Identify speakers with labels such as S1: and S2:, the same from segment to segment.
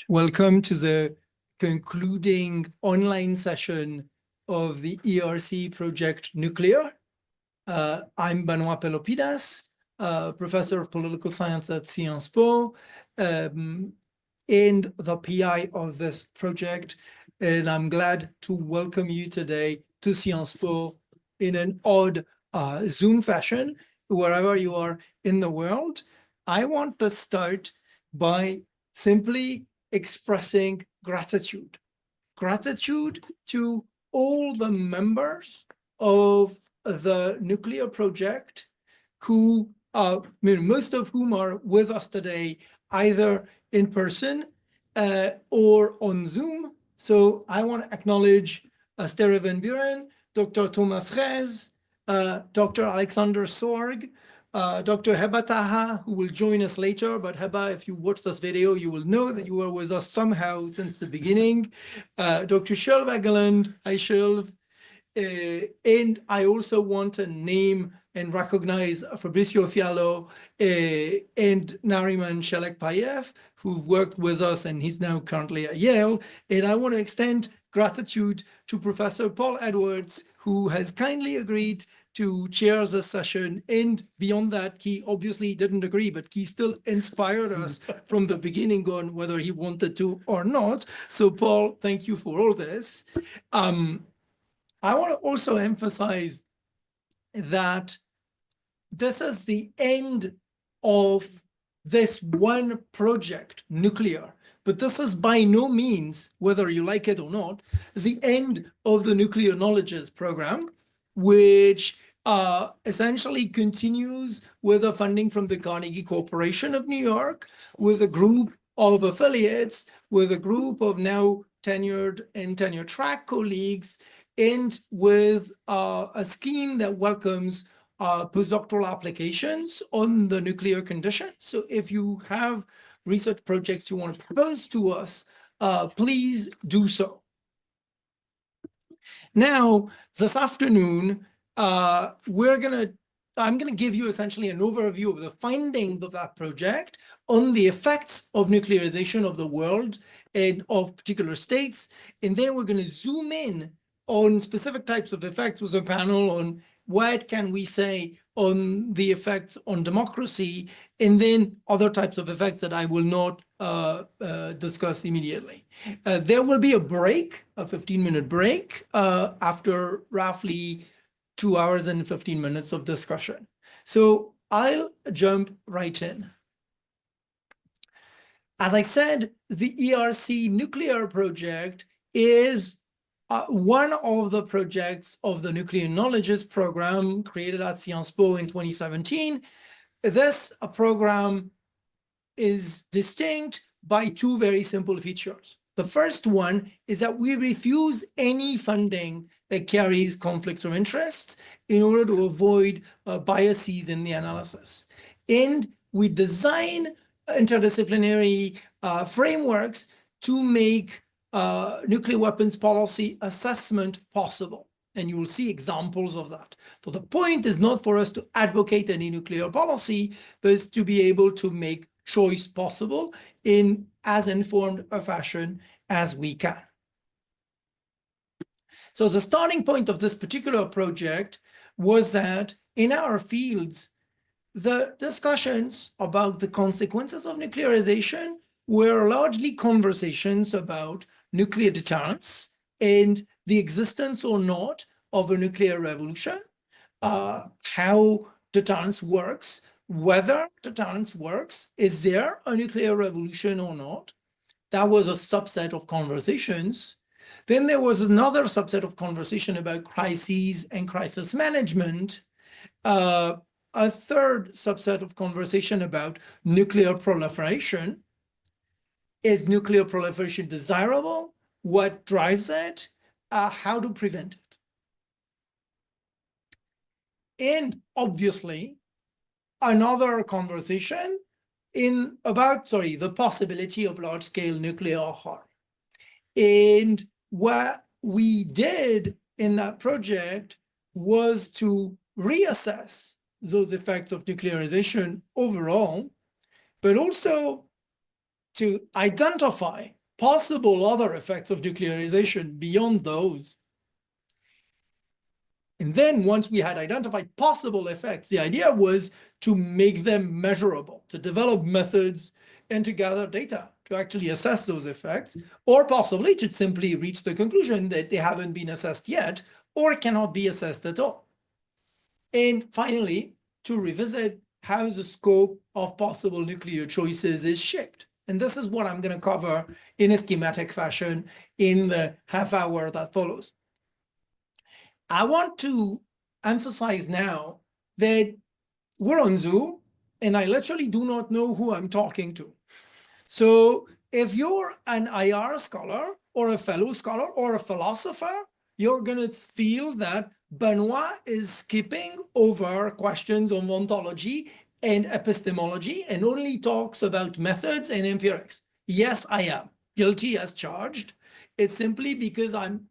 S1: Welcome to the concluding online session of the ERC project Nuclear. I'm Benoît Pelopidas, professor of political science at Sciences Po, and the PI of this project. And I'm glad to welcome you today to Sciences Po in an odd Zoom fashion, wherever you are in the world. I want to start by simply expressing gratitude. Gratitude to all the members of the nuclear project who, most of whom are with us today, either in person or on Zoom. So I want to acknowledge Sterre and Buuren, Dr. Thomas Fraise, Dr. Alexander Sorg, Dr. Heba Taha, who will join us later. But Heba, if you watch this video, you will know that you were with us somehow since the beginning. Dr. Kjølv Egeland, hi Kjølv. And I also want to name and recognize Fabricio Fiallo and Nariman Shelek-Payev, who've worked with us, and he's now currently at Yale. And I want to extend gratitude to Professor Paul Edwards, who has kindly agreed to chair this session. And beyond that, he obviously didn't agree, but he still inspired us from the beginning on whether he wanted to or not. So Paul, thank you for all this. I want to also emphasize that this is the end of this one project, Nuclear. But this is by no means, whether you like it or not, the end of the Nuclear Knowledges program, which essentially continues with the funding from the Carnegie Corporation of New York, with a group of affiliates, with a group of now tenured and tenure track colleagues, and with a scheme that welcomes postdoctoral applications on the nuclear condition. So if you have research projects you want to propose to us, please do so. Now, this afternoon, I'm going to give you essentially an overview of the findings of that project on the effects of nuclearization of the world and of particular states. And then we're going to zoom in on specific types of effects with a panel on what can we say on the effects on democracy, and then other types of effects that I will not discuss immediately. There will be a break, a 15-minute break, after roughly 2 hours and 15 minutes of discussion. So I'll jump right in. As I said, the ERC nuclear project is one of the projects of the Nuclear Knowledges program created at Sciences Po in 2017. This program is distinct by two very simple features. The first one is that we refuse any funding that carries conflicts of interest in order to avoid biases in the analysis. And we design interdisciplinary frameworks to make nuclear weapons policy assessment possible. And you will see examples of that. So the point is not for us to advocate any nuclear policy, but to be able to make choice possible in as informed a fashion as we can. So the starting point of this particular project was that in our fields, the discussions about the consequences of nuclearization were largely conversations about nuclear deterrence and the existence or not of a nuclear revolution, how deterrence works, whether deterrence works, is there a nuclear revolution or not? That was a subset of conversations. Then there was another subset of conversation about crises and crisis management, a third subset of conversation about nuclear proliferation. Is nuclear proliferation desirable? What drives it? How to prevent it? And obviously, another conversation about the possibility of large-scale nuclear harm. And what we did in that project was to reassess those effects of nuclearization overall, but also to identify possible other effects of nuclearization beyond those. And then once we had identified possible effects, the idea was to make them measurable, to develop methods and to gather data to actually assess those effects, or possibly to simply reach the conclusion that they haven't been assessed yet or cannot be assessed at all. And finally, to revisit how the scope of possible nuclear choices is shaped. And this is what I'm going to cover in a schematic fashion in the half hour that follows. I want to emphasize now that we're on Zoom and I literally do not know who I'm talking to. So if you're an IR scholar or a fellow scholar or a philosopher, you're going to feel that Benoît is skipping over questions on ontology and epistemology and only talks about methods and empirics. Yes, I am guilty as charged. It's simply because I'm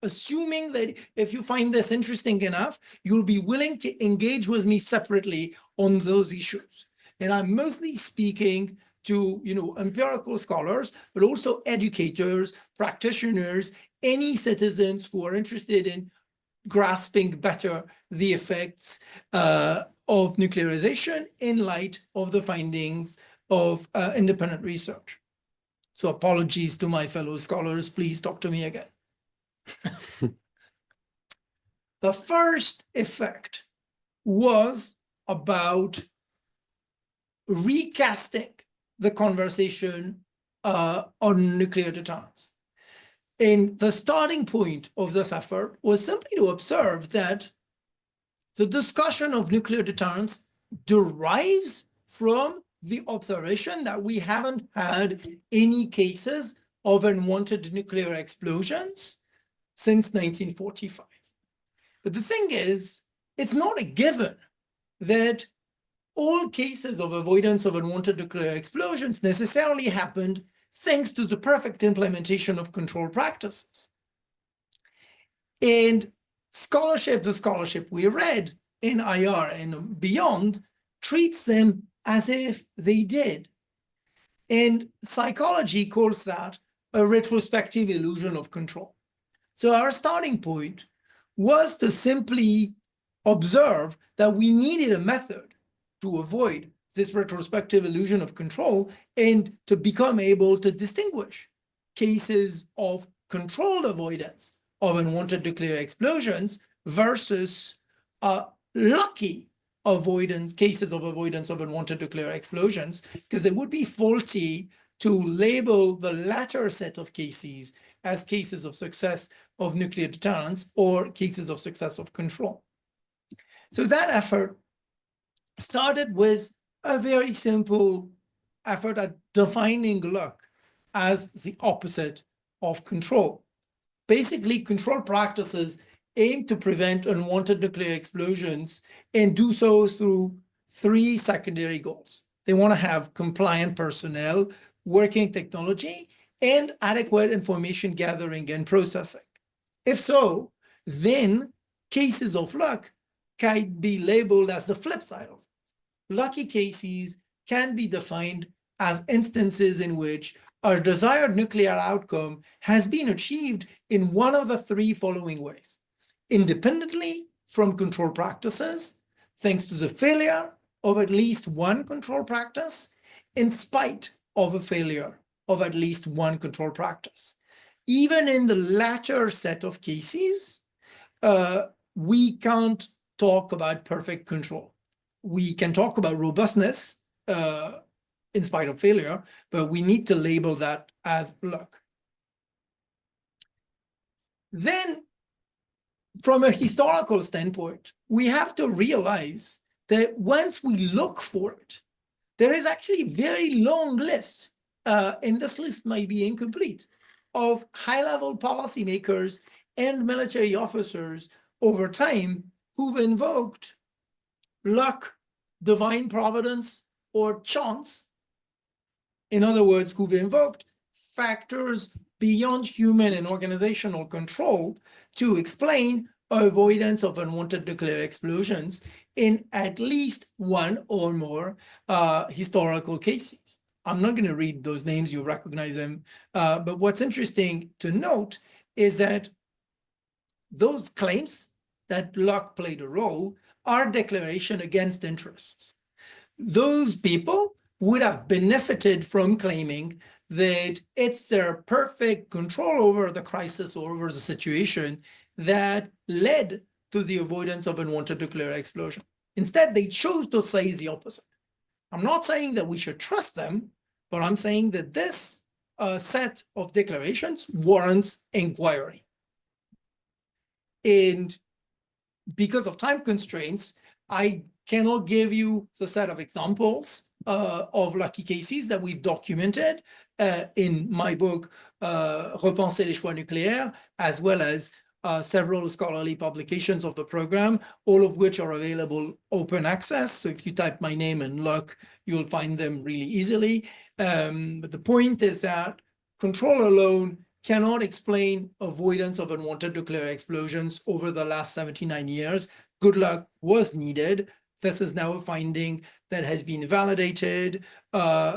S1: assuming that if you find this interesting enough, you'll be willing to engage with me separately on those issues. And I'm mostly speaking to, empirical scholars, but also educators, practitioners, any citizens who are interested in grasping better the effects of nuclearization in light of the findings of independent research. So apologies to my fellow scholars, please talk to me again. The first effect was about recasting the conversation on nuclear deterrence. And the starting point of this effort was simply to observe that the discussion of nuclear deterrence derives from the observation that we haven't had any cases of unwanted nuclear explosions since 1945. But the thing is, it's not a given that all cases of avoidance of unwanted nuclear explosions necessarily happened thanks to the perfect implementation of control practices. And the scholarship we read in IR and beyond treats them as if they did. And psychology calls that a retrospective illusion of control. So our starting point was to simply observe that we needed a method to avoid this retrospective illusion of control and to become able to distinguish cases of controlled avoidance of unwanted nuclear explosions versus lucky cases of avoidance of unwanted nuclear explosions, because it would be faulty to label the latter set of cases as cases of success of nuclear deterrence or cases of success of control. So that effort started with a very simple effort at defining luck as the opposite of control. Basically, control practices aim to prevent unwanted nuclear explosions and do so through three secondary goals. They want to have compliant personnel, working technology, and adequate information gathering and processing. If so, then cases of luck can be labeled as the flip side of it. Lucky cases can be defined as instances in which a desired nuclear outcome has been achieved in one of the three following ways: independently from control practices, thanks to the failure of at least one control practice, in spite of a failure of at least one control practice. Even in the latter set of cases, we can't talk about perfect control. We can talk about robustness in spite of failure, but we need to label that as luck. Then, from a historical standpoint, we have to realize that once we look for it, there is actually a very long list, and this list might be incomplete, of high-level policymakers and military officers over time who've invoked luck, divine providence, or chance. In other words, who've invoked factors beyond human and organizational control to explain avoidance of unwanted nuclear explosions in at least one or more historical cases. I'm not going to read those names, you recognize them. But what's interesting to note is that those claims that luck played a role are declaration against interests. Those people would have benefited from claiming that it's their perfect control over the crisis or over the situation that led to the avoidance of unwanted nuclear explosion. Instead, they chose to say the opposite. I'm not saying that we should trust them, but I'm saying that this set of declarations warrants inquiry. And because of time constraints, I cannot give you the set of examples of lucky cases that we've documented in my book, Repenser les choix nucléaires, as well as several scholarly publications of the program, all of which are available open access. So if you type my name and look, you'll find them really easily. But the point is that control alone cannot explain avoidance of unwanted nuclear explosions over the last 79 years. Good luck was needed. This is now a finding that has been validated,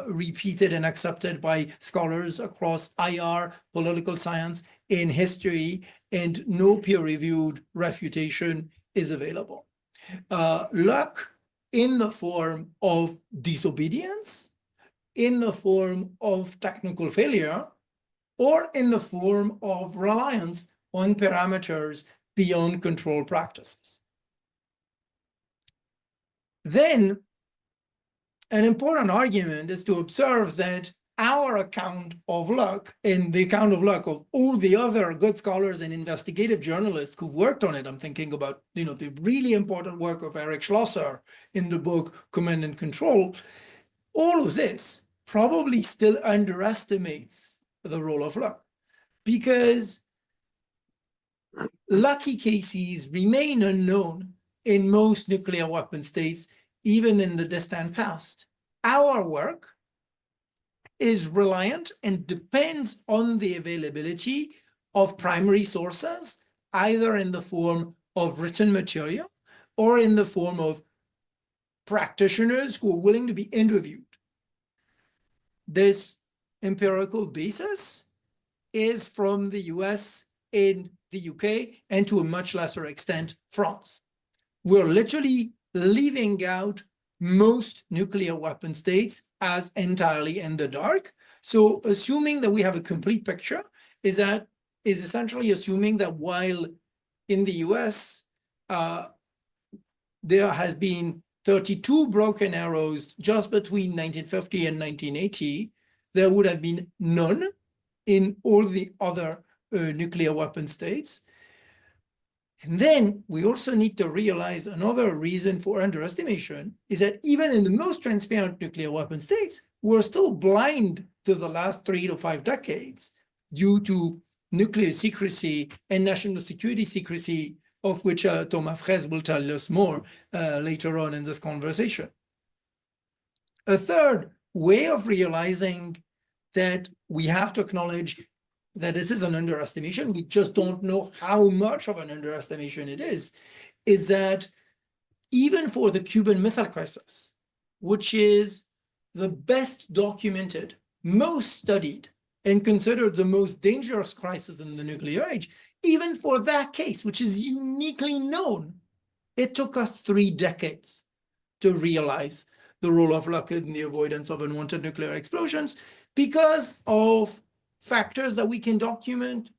S1: repeated and accepted by scholars across IR, political science, in history, and no peer-reviewed refutation is available. Luck in the form of disobedience, in the form of technical failure, or in the form of reliance on parameters beyond control practices. Then, an important argument is to observe that our account of luck and the account of luck of all the other good scholars and investigative journalists who've worked on it, I'm thinking about, the really important work of Eric Schlosser in the book Command and Control, all of this probably still underestimates the role of luck, because lucky cases remain unknown in most nuclear weapon states, even in the distant past. Our work is reliant and depends on the availability of primary sources, either in the form of written material or in the form of practitioners who are willing to be interviewed. This empirical basis is from the US and the UK, and to a much lesser extent, France. We're literally leaving out most nuclear weapon states as entirely in the dark. So assuming that we have a complete picture is essentially assuming that while in the US, there has been 32 broken arrows just between 1950 and 1980, there would have been none in all the other nuclear weapon states. And then we also need to realize another reason for underestimation is that even in the most transparent nuclear weapon states, we're still blind to the last 3 to 5 decades due to nuclear secrecy and national security secrecy, of which Thomas Fraise will tell us more later on in this conversation. A third way of realizing that we have to acknowledge that this is an underestimation, we just don't know how much of an underestimation it is that even for the Cuban Missile Crisis, which is the best documented, most studied, and considered the most dangerous crisis in the nuclear age, even for that case, which is uniquely known, it took us 3 decades to realize the role of luck in the avoidance of unwanted nuclear explosions because of factors that we can document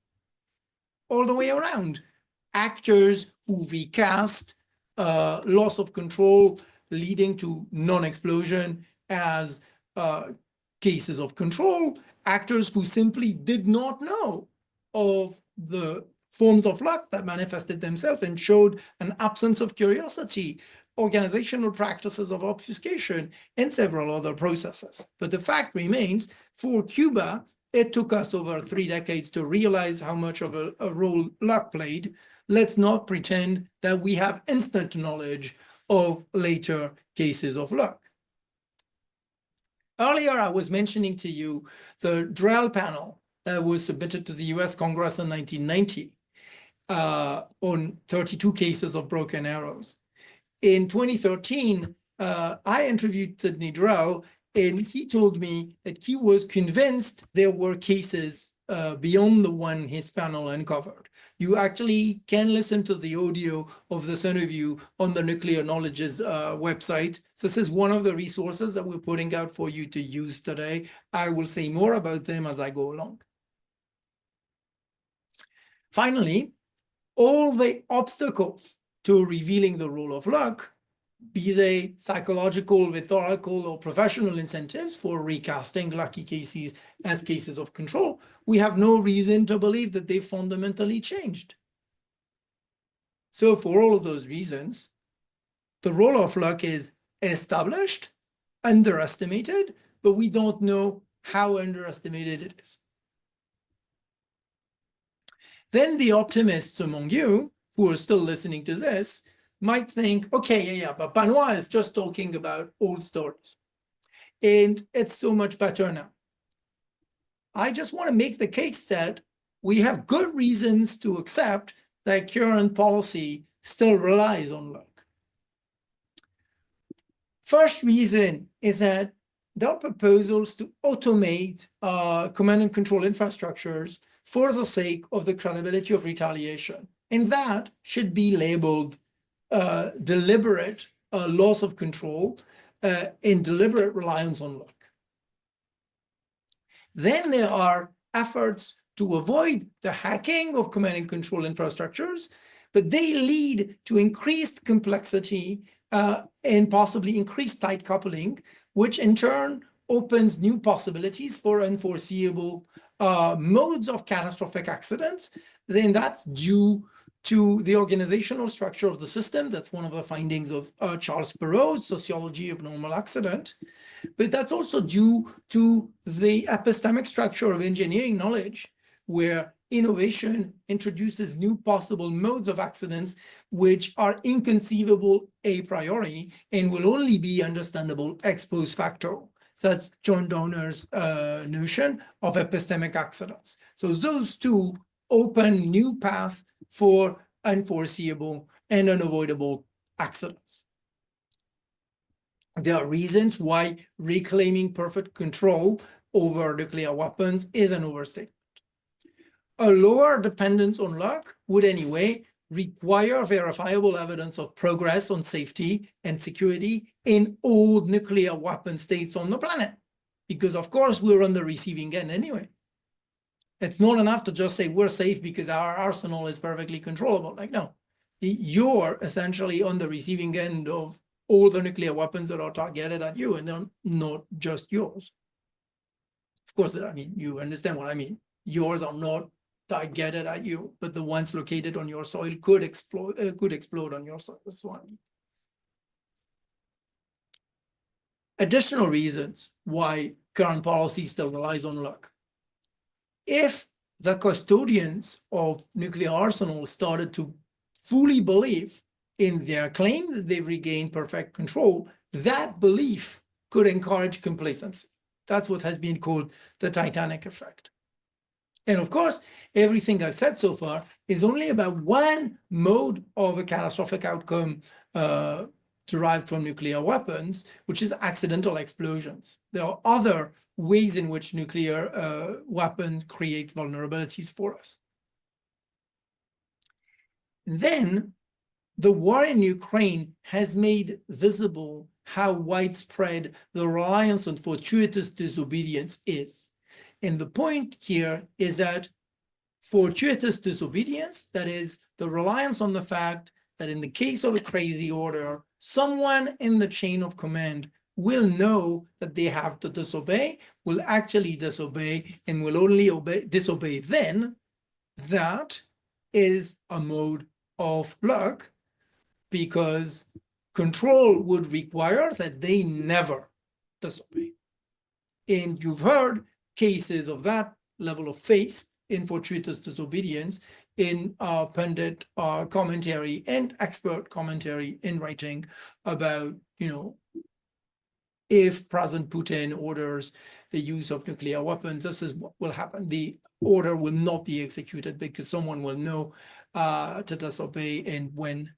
S1: all the way around. Actors who recast loss of control leading to non-explosion as cases of control, actors who simply did not know of the forms of luck that manifested themselves and showed an absence of curiosity, organizational practices of obfuscation, and several other processes. But the fact remains, for Cuba, it took us over 3 decades to realize how much of a role luck played. Let's not pretend that we have instant knowledge of later cases of luck. Earlier, I was mentioning to you the Drell panel that was submitted to the US Congress in 1990 on 32 cases of broken arrows. In 2013, I interviewed Sidney Drell And he told me that he was convinced there were cases beyond the one his panel uncovered. You actually can listen to the audio of this interview on the Nuclear Knowledge's website. So this is one of the resources that we're putting out for you to use today. I will say more about them as I go along. Finally, all the obstacles to revealing the role of luck, be they psychological, rhetorical, or professional incentives for recasting lucky cases as cases of control, we have no reason to believe that they've fundamentally changed. So for all of those reasons, the role of luck is established, underestimated, but we don't know how underestimated it is. Then the optimists among you who are still listening to this might think, okay, yeah, but Benoît is just talking about old stories. And it's so much better now. I just want to make the case that we have good reasons to accept that current policy still relies on luck. First reason is that there are proposals to automate command and control infrastructures for the sake of the credibility of retaliation. And that should be labeled deliberate loss of control and deliberate reliance on luck. Then there are efforts to avoid the hacking of command and control infrastructures, but they lead to increased complexity and possibly increased tight coupling, which in turn opens new possibilities for unforeseeable modes of catastrophic accidents. Then that's due to the organizational structure of the system. That's one of the findings of Charles Perrow's Sociology of Normal Accident. But that's also due to the epistemic structure of engineering knowledge, where innovation introduces new possible modes of accidents which are inconceivable a priori and will only be understandable ex post facto. So that's John Donner's notion of epistemic accidents. So those two open new paths for unforeseeable and unavoidable accidents. There are reasons why reclaiming perfect control over nuclear weapons is an overstatement. A lower dependence on luck would anyway require verifiable evidence of progress on safety and security in all nuclear weapon states on the planet, because of course we're on the receiving end anyway. It's not enough to just say we're safe because our arsenal is perfectly controllable. Like, no, you're essentially on the receiving end of all the nuclear weapons that are targeted at you, and they're not just yours. Of course, I mean, you understand what I mean. Yours are not targeted at you, but the ones located on your soil could explode on your soil. That's what I mean. Additional reasons why current policy still relies on luck. If the custodians of nuclear arsenals started to fully believe in their claim that they've regained perfect control, that belief could encourage complacency. That's what has been called the Titanic effect. And of course, everything I've said so far is only about one mode of a catastrophic outcome derived from nuclear weapons, which is accidental explosions. There are other ways in which nuclear weapons create vulnerabilities for us. Then, the war in Ukraine has made visible how widespread the reliance on fortuitous disobedience is. And the point here is that fortuitous disobedience, that is the reliance on the fact that in the case of a crazy order, someone in the chain of command will know that they have to disobey, will actually disobey, and will only disobey then. That is a mode of luck, because control would require that they never disobey. And you've heard cases of that level of faith in fortuitous disobedience in pundit commentary and expert commentary in writing about, if President Putin orders the use of nuclear weapons, this is what will happen. The order will not be executed because someone will know to disobey, and when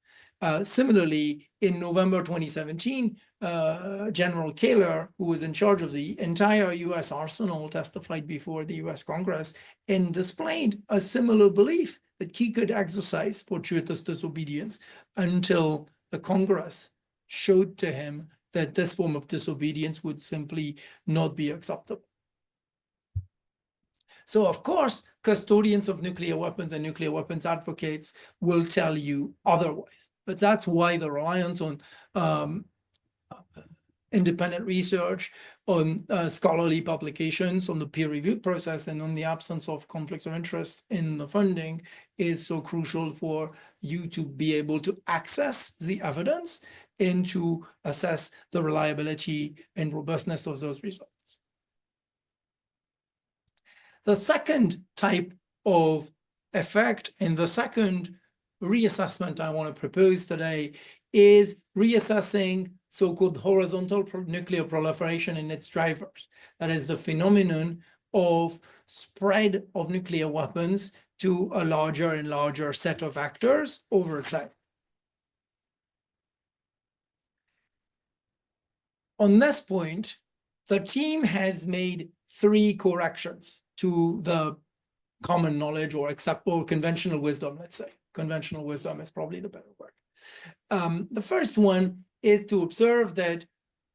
S1: Similarly, in November 2017, General Kjølv, who was in charge of the entire US arsenal, testified before the US Congress and displayed a similar belief that he could exercise fortuitous disobedience until the Congress showed to him that this form of disobedience would simply not be acceptable. So, of course, custodians of nuclear weapons and nuclear weapons advocates will tell you otherwise. But that's why the reliance on independent research, on scholarly publications, on the peer-reviewed process, and on the absence of conflicts of interest in the funding is so crucial for you to be able to access the evidence and to assess the reliability and robustness of those results. The second type of effect and the second reassessment I want to propose today is reassessing so-called horizontal nuclear proliferation and its drivers. That is the phenomenon of spread of nuclear weapons to a larger and larger set of actors over time. On this point, the team has made 3 corrections to the common knowledge or conventional wisdom, let's say. Conventional wisdom is probably the better word. The first one is to observe that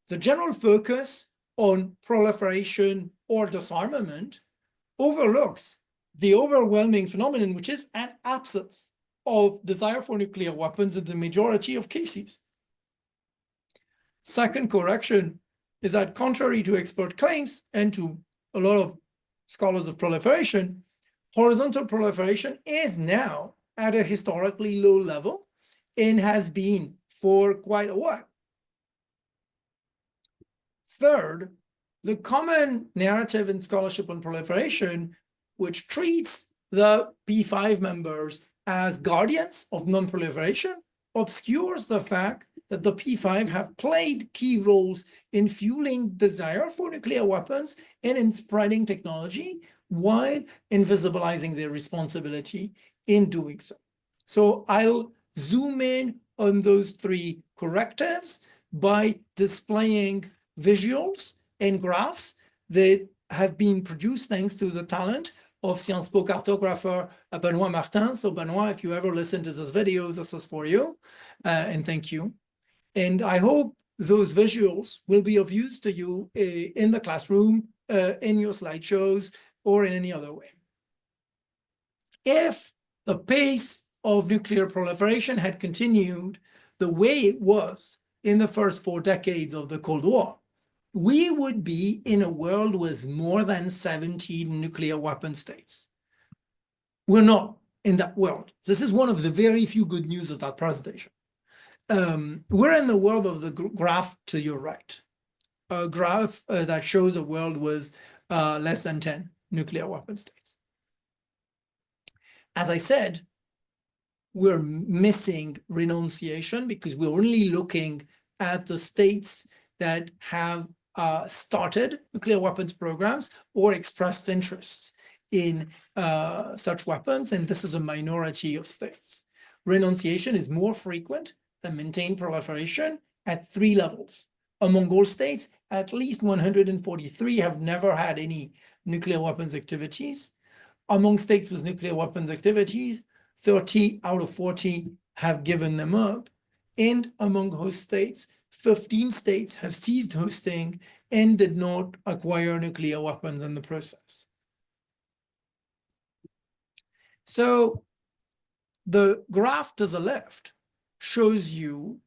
S1: the general focus on proliferation or disarmament overlooks the overwhelming phenomenon, which is an absence of desire for nuclear weapons in the majority of cases. Second correction is that contrary to expert claims and to a lot of scholars of proliferation, horizontal proliferation is now at a historically low level and has been for quite a while. Third, the common narrative in scholarship on proliferation, which treats the P5 members as guardians of non-proliferation, obscures the fact that the P5 have played key roles in fueling desire for nuclear weapons and in spreading technology while invisibilizing their responsibility in doing so. So I'll zoom in on those 3 correctives by displaying visuals and graphs that have been produced thanks to the talent of Sciences Po cartographer Benoît Martin. So Benoît, if you ever listen to this video, this is for you, and thank you. And I hope those visuals will be of use to you in the classroom, in your slideshows, or in any other way. If the pace of nuclear proliferation had continued the way it was in the first 4 decades of the Cold War, we would be in a world with more than 17 nuclear weapon states. We're not in that world. This is one of the very few good news of that presentation. We're in the world of the graph to your right, a graph that shows a world with less than 10 nuclear weapon states. As I said, we're missing renunciation because we're only looking at the states that have started nuclear weapons programs or expressed interest in such weapons, and this is a minority of states. Renunciation is more frequent than maintained proliferation at 3 levels. Among all states, at least 143 have never had any nuclear weapons activities. Among states with nuclear weapons activities, 30 out of 40 have given them up. And among host states, 15 states have ceased hosting and did not acquire nuclear weapons in the process. So the graph to the left shows you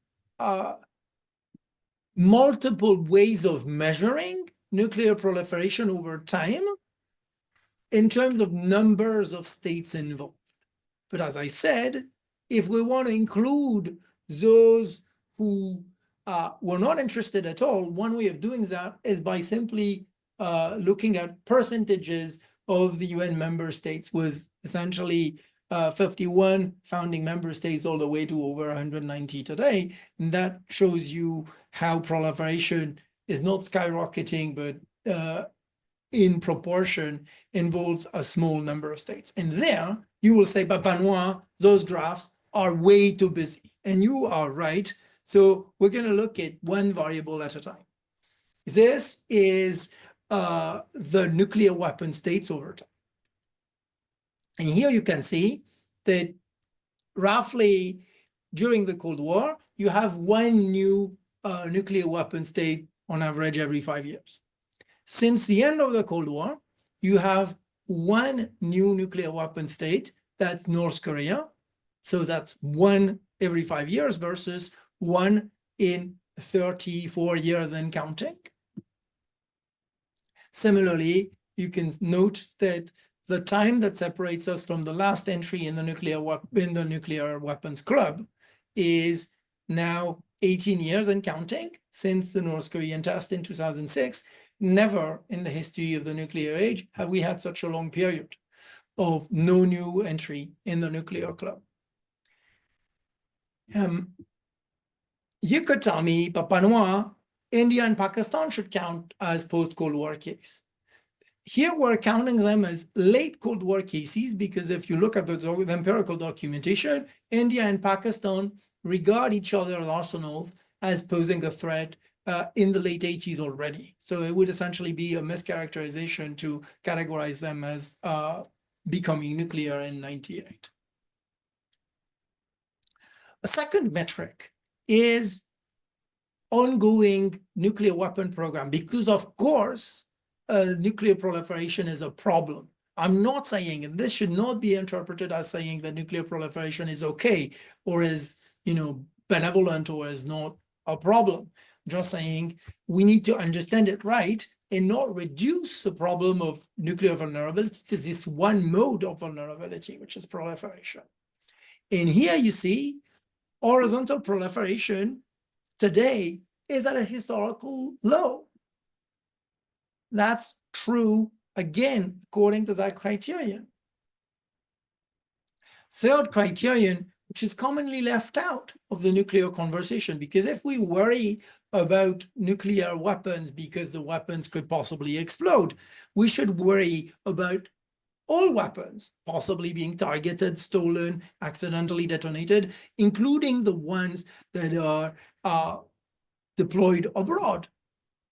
S1: multiple ways of measuring nuclear proliferation over time in terms of numbers of states involved. But as I said, if we want to include those who were not interested at all, one way of doing that is by simply looking at percentages of the UN member states, with essentially 51 founding member states all the way to over 190 today. And that shows you how proliferation is not skyrocketing, but in proportion involves a small number of states. And there you will say, but Benoît, those graphs are way too busy. and you are right. So we're going to look at one variable at a time. This is the nuclear weapon states over time. And here you can see that roughly during the Cold War, you have one new nuclear weapon state on average every 5 years. Since the end of the Cold War, you have one new nuclear weapon state, that's North Korea. So that's one every 5 years versus one in 34 years and counting. Similarly, you can note that the time that separates us from the last entry in the nuclear weapons club is now 18 years and counting since the North Korean test in 2006. Never in the history of the nuclear age have we had such a long period of no new entry in the nuclear club. You could tell me, but Benoît, India and Pakistan should count as post-Cold War case. Here we're counting them as late Cold War cases because if you look at the empirical documentation, India and Pakistan regard each other's arsenals as posing a threat in the late 80s already. So it would essentially be a mischaracterization to categorize them as becoming nuclear in 98. A second metric is ongoing nuclear weapon program, because of course, nuclear proliferation is a problem. I'm not saying, and this should not be interpreted as saying that nuclear proliferation is okay or is, benevolent or is not a problem. Just saying we need to understand it right and not reduce the problem of nuclear vulnerability to this one mode of vulnerability, which is proliferation. And here you see horizontal proliferation today is at a historical low. That's true, again, according to that criterion. Third criterion, which is commonly left out of the nuclear conversation, because if we worry about nuclear weapons because the weapons could possibly explode, we should worry about all weapons possibly being targeted, stolen, accidentally detonated, including the ones that are deployed abroad.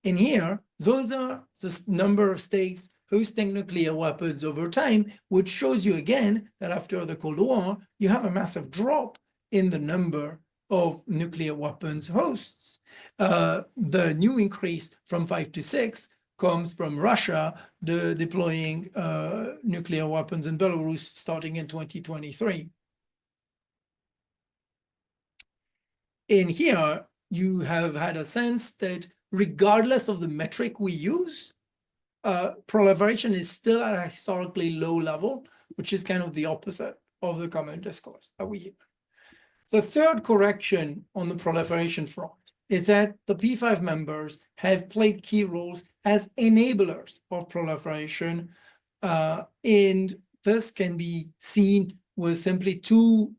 S1: And here, those are the number of states hosting nuclear weapons over time, which shows you again that after the Cold War, you have a massive drop in the number of nuclear weapons hosts. The new increase from 5 to 6 comes from Russia deploying nuclear weapons in Belarus starting in 2023. In here, you have had a sense that regardless of the metric we use, proliferation is still at a historically low level, which is kind of the opposite of the common discourse that we hear. The third correction on the proliferation front is that the P5 members have played key roles as enablers of proliferation, and this can be seen with simply two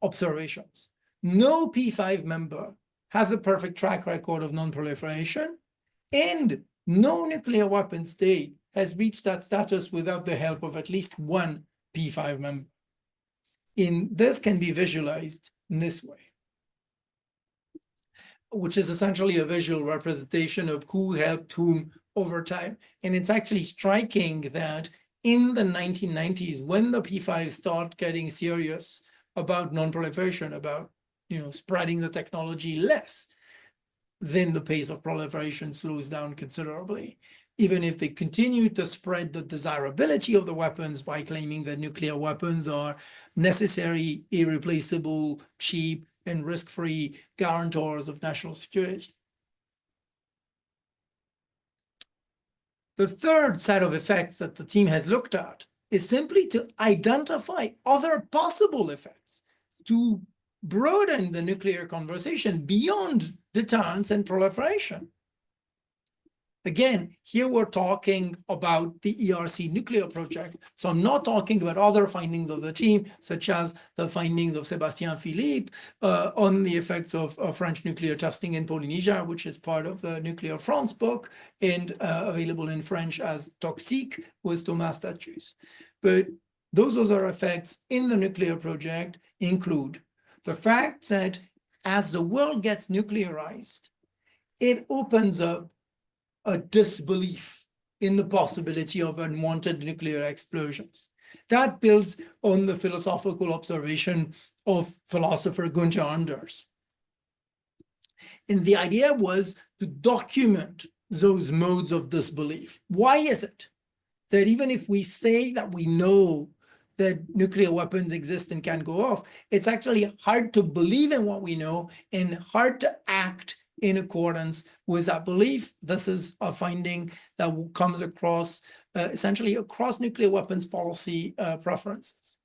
S1: observations. No P5 member has a perfect track record of non-proliferation, and no nuclear weapon state has reached that status without the help of at least one P5 member. And this can be visualized in this way, which is essentially a visual representation of who helped whom over time. And it's actually striking that in the 1990s, when the P5 start getting serious about non-proliferation, about spreading the technology less, then the pace of proliferation slows down considerably. Even if they continue to spread the desirability of the weapons by claiming that nuclear weapons are necessary, irreplaceable, cheap, and risk-free guarantors of national security. The third set of effects that the team has looked at is simply to identify other possible effects to broaden the nuclear conversation beyond deterrence and proliferation. Again, here we're talking about the ERC nuclear project. So I'm not talking about other findings of the team, such as the findings of Sébastien Philippe on the effects of French nuclear testing in Polynesia, which is part of the Nuclear France book and available in French as Toxique with Thomas Statues. But those other effects in the nuclear project include the fact that as the world gets nuclearized, it opens up a disbelief in the possibility of unwanted nuclear explosions. That builds on the philosophical observation of philosopher Gunther Anders. And the idea was to document those modes of disbelief. Why is it that even if we say that we know that nuclear weapons exist and can go off, it's actually hard to believe in what we know and hard to act in accordance with that belief? This is a finding that comes across essentially across nuclear weapons policy preferences.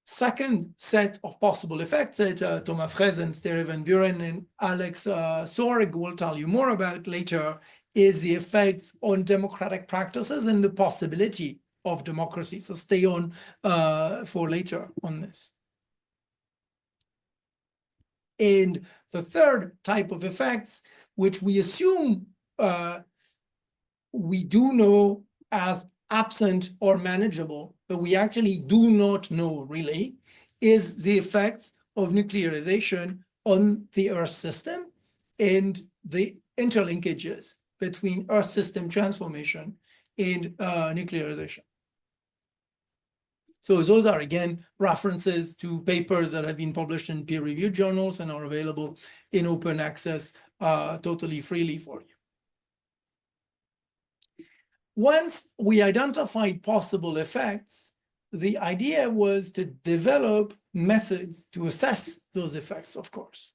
S1: Second set of possible effects that Thomas Fraise and Sterre and Buuren and Alex Sorg will tell you more about later is the effects on democratic practices and the possibility of democracy. So stay on for later on this. And the third type of effects, which we assume we do know as absent or manageable, but we actually do not know really, is the effects of nuclearization on the Earth system and the interlinkages between Earth system transformation and nuclearization. So those are, again, references to papers that have been published in peer-reviewed journals and are available in open access totally freely for you. Once we identified possible effects, the idea was to develop methods to assess those effects, of course.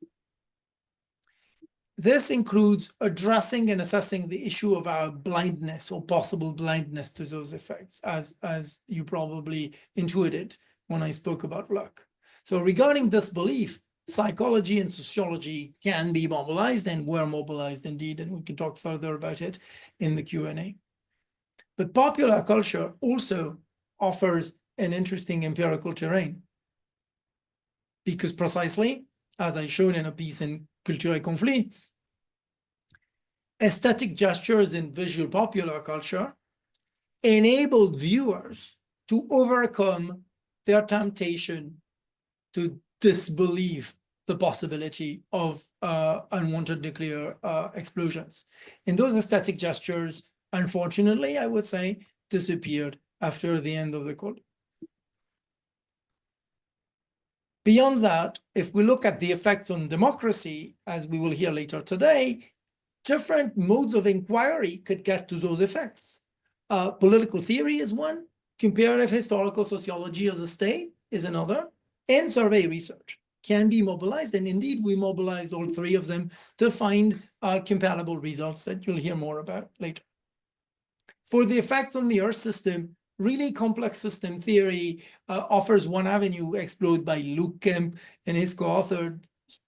S1: This includes addressing and assessing the issue of our blindness or possible blindness to those effects, as you probably intuited when I spoke about luck. So regarding disbelief, psychology and sociology can be mobilized and were mobilized indeed, and we can talk further about it in the Q&A. But popular culture also offers an interesting empirical terrain, because precisely, as I showed in a piece in Culture et Conflit, aesthetic gestures in visual popular culture enabled viewers to overcome their temptation to disbelieve the possibility of unwanted nuclear explosions. And those aesthetic gestures, unfortunately, I would say, disappeared after the end of the Cold War. Beyond that, if we look at the effects on democracy, as we will hear later today, different modes of inquiry could get to those effects. Political theory is one, comparative historical sociology of the state is another, and survey research can be mobilized, and indeed we mobilized all three of them to find compatible results that you'll hear more about later. For the effects on the Earth system, really complex system theory offers one avenue explored by Luke Kemp and his co-authored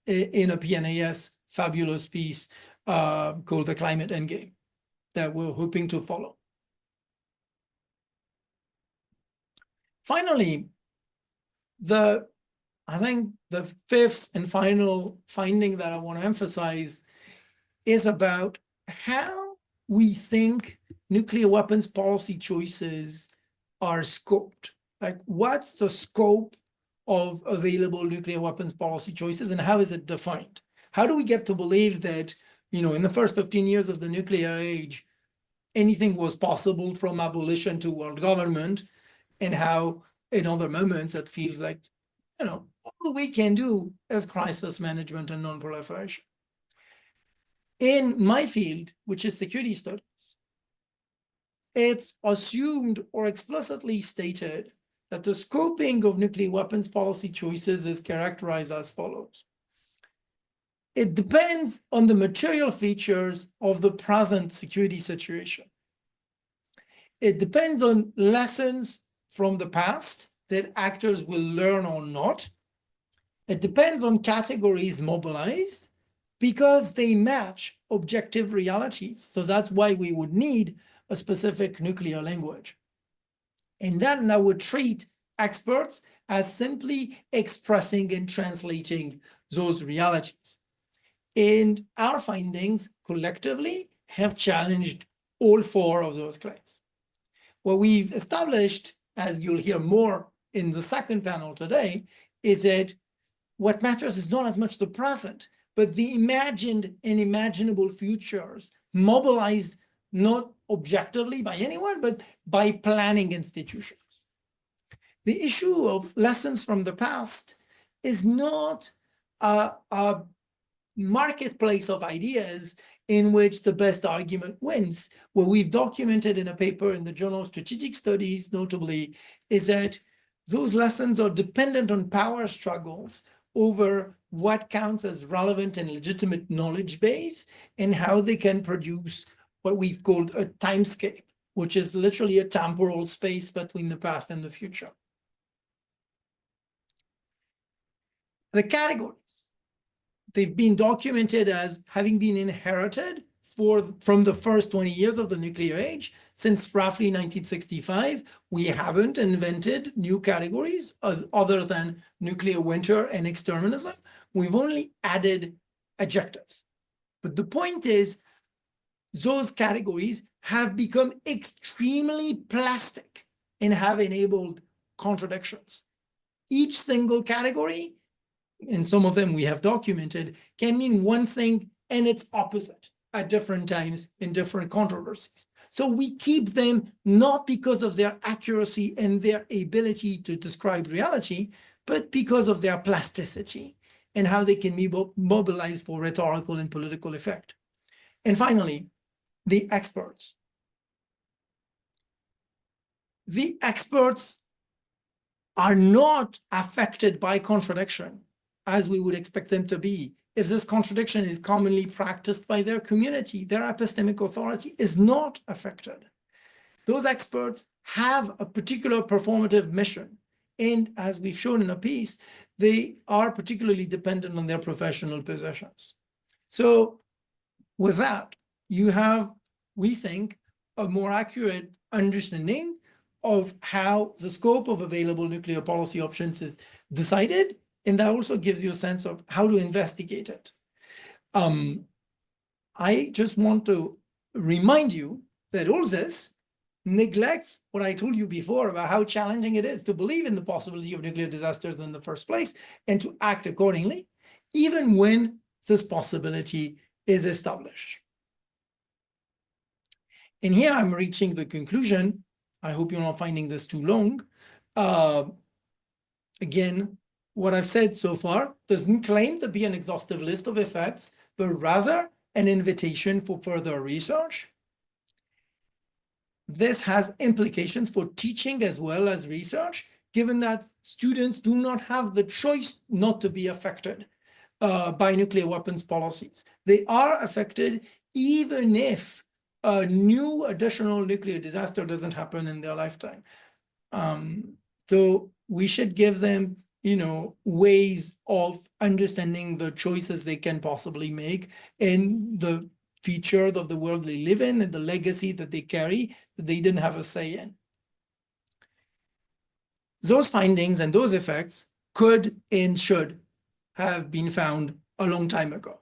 S1: in a PNAS fabulous piece called The Climate Endgame that we're hoping to follow. Finally, I think the fifth and final finding that I want to emphasize is about how we think nuclear weapons policy choices are scoped. Like, what's the scope of available nuclear weapons policy choices and how is it defined? How do we get to believe that, you know, in the first 15 years of the nuclear age, anything was possible from abolition to world government, and how in other moments it feels like, you know, all we can do is crisis management and non-proliferation. In my field, which is security studies, it's assumed or explicitly stated that the scoping of nuclear weapons policy choices is characterized as follows. It depends on the material features of the present security situation. It depends on lessons from the past that actors will learn or not. It depends on categories mobilized because they match objective realities. So that's why we would need a specific nuclear language. And then I would treat experts as simply expressing and translating those realities. And our findings collectively have challenged all four of those claims. What we've established, as you'll hear more in the second panel today, is that what matters is not as much the present, but the imagined and imaginable futures mobilized not objectively by anyone, but by planning institutions. The issue of lessons from the past is not a marketplace of ideas in which the best argument wins. What we've documented in a paper in the Journal of Strategic Studies, notably, is that those lessons are dependent on power struggles over what counts as relevant and legitimate knowledge base and how they can produce what we've called a timescape, which is literally a temporal space between the past and the future. The categories, they've been documented as having been inherited from the first 20 years of the nuclear age. Since roughly 1965, we haven't invented new categories other than nuclear winter and exterminism. We've only added adjectives. But the point is, those categories have become extremely plastic and have enabled contradictions. Each single category, and some of them we have documented, can mean one thing and its opposite at different times in different controversies. So we keep them not because of their accuracy and their ability to describe reality, but because of their plasticity and how they can be mobilized for rhetorical and political effect. And finally, the experts. The experts are not affected by contradiction as we would expect them to be. If this contradiction is commonly practiced by their community, their epistemic authority is not affected. Those experts have a particular performative mission. And as we've shown in a piece, they are particularly dependent on their professional positions. So with that, you have, we think, a more accurate understanding of how the scope of available nuclear policy options is decided, and that also gives you a sense of how to investigate it. I just want to remind you that all this neglects what I told you before about how challenging it is to believe in the possibility of nuclear disasters in the first place and to act accordingly, even when this possibility is established. And here I'm reaching the conclusion. I hope you're not finding this too long. Again, what I've said so far doesn't claim to be an exhaustive list of effects, but rather an invitation for further research. This has implications for teaching as well as research, given that students do not have the choice not to be affected by nuclear weapons policies. They are affected even if a new additional nuclear disaster doesn't happen in their lifetime. So we should give them, ways of understanding the choices they can possibly make and the features of the world they live in and the legacy that they carry that they didn't have a say in. Those findings and those effects could and should have been found a long time ago.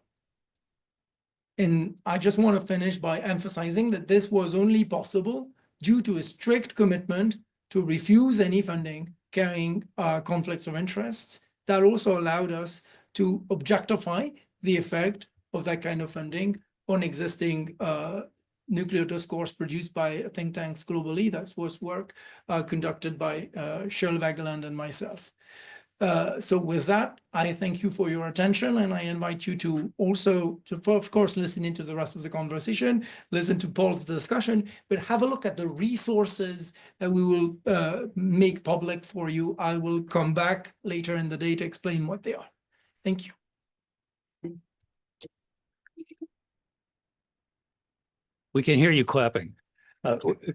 S1: And I just want to finish by emphasizing that this was only possible due to a strict commitment to refuse any funding carrying conflicts of interest. That also allowed us to objectify the effect of that kind of funding on existing nuclear discourse produced by think tanks globally. That was work conducted by Kjølv, Egeland, and myself. So with that, I thank you for your attention, and I invite you to also, of course, listen into the rest of the conversation, listen to Paul's discussion, but have a look at the resources that we will make public for you. I will come back later in the day to explain what they are. Thank you.
S2: We can hear you clapping.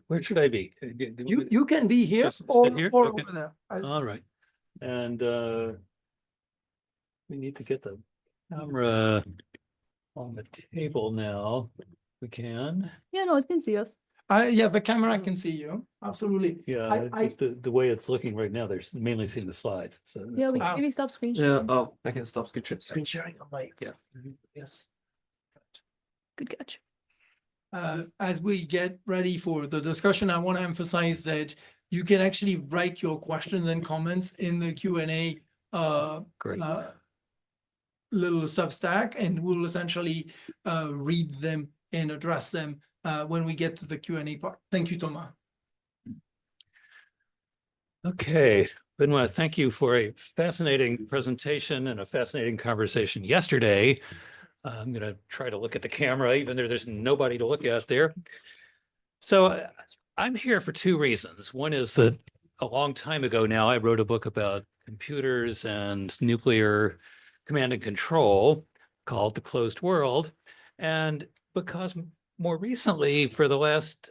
S2: Where should I be?
S1: You can be here or over there.
S2: All right. And we need to get the camera on the table now. We can.
S3: Yeah, no, it can see us.
S1: Yeah, the camera can see you. Absolutely.
S2: Yeah, just the way it's looking right now, they're mainly seeing the slides. So
S3: Yeah, we can maybe stop screen sharing.
S4: Yeah, I can stop screen sharing on my, yes.
S3: Good catch.
S1: As we get ready for the discussion, I want to emphasize that you can actually write your questions and comments in the Q&A little Substack, and we'll essentially read them and address them when we get to the Q&A part. Thank you, Thomas.
S2: Okay, Benoît, thank you for a fascinating presentation and a fascinating conversation yesterday. I'm going to try to look at the camera, even though there's nobody to look at there. So I'm here for two reasons. One is that a long time ago now, I wrote a book about computers and nuclear command and control called The Closed World. And because more recently, for the last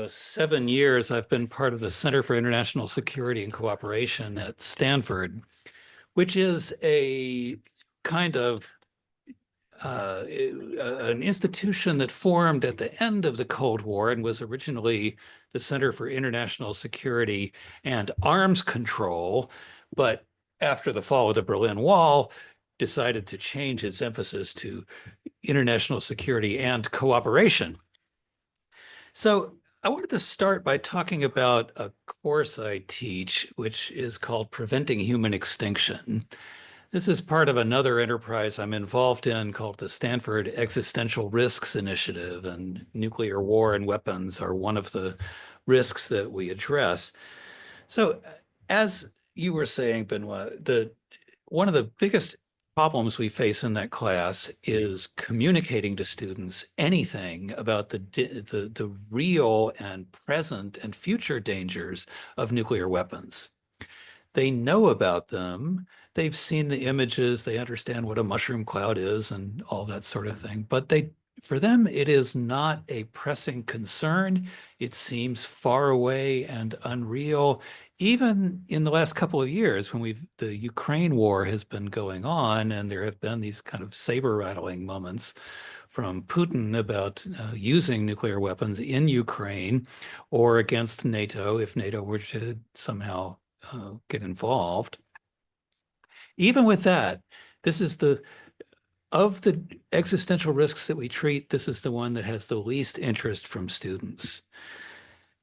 S2: 7 years, I've been part of the Center for International Security and Cooperation at Stanford, which is a kind of an institution that formed at the end of the Cold War and was originally the Center for International Security and Arms Control, but after the fall of the Berlin Wall, decided to change its emphasis to international security and cooperation. So I wanted to start by talking about a course I teach, which is called Preventing Human Extinction. This is part of another enterprise I'm involved in called the Stanford Existential Risks Initiative, and nuclear war and weapons are one of the risks that we address. So as you were saying, Benoît, one of the biggest problems we face in that class is communicating to students anything about the real and present and future dangers of nuclear weapons. They know about them, they've seen the images, they understand what a mushroom cloud is and all that sort of thing, but for them, it is not a pressing concern. It seems far away and unreal. Even in the last couple of years, when the Ukraine war has been going on, and there have been these kind of saber-rattling moments from Putin about using nuclear weapons in Ukraine or against NATO, if NATO were to somehow get involved. Even with that, this is of the existential risks that we treat, this is the one that has the least interest from students.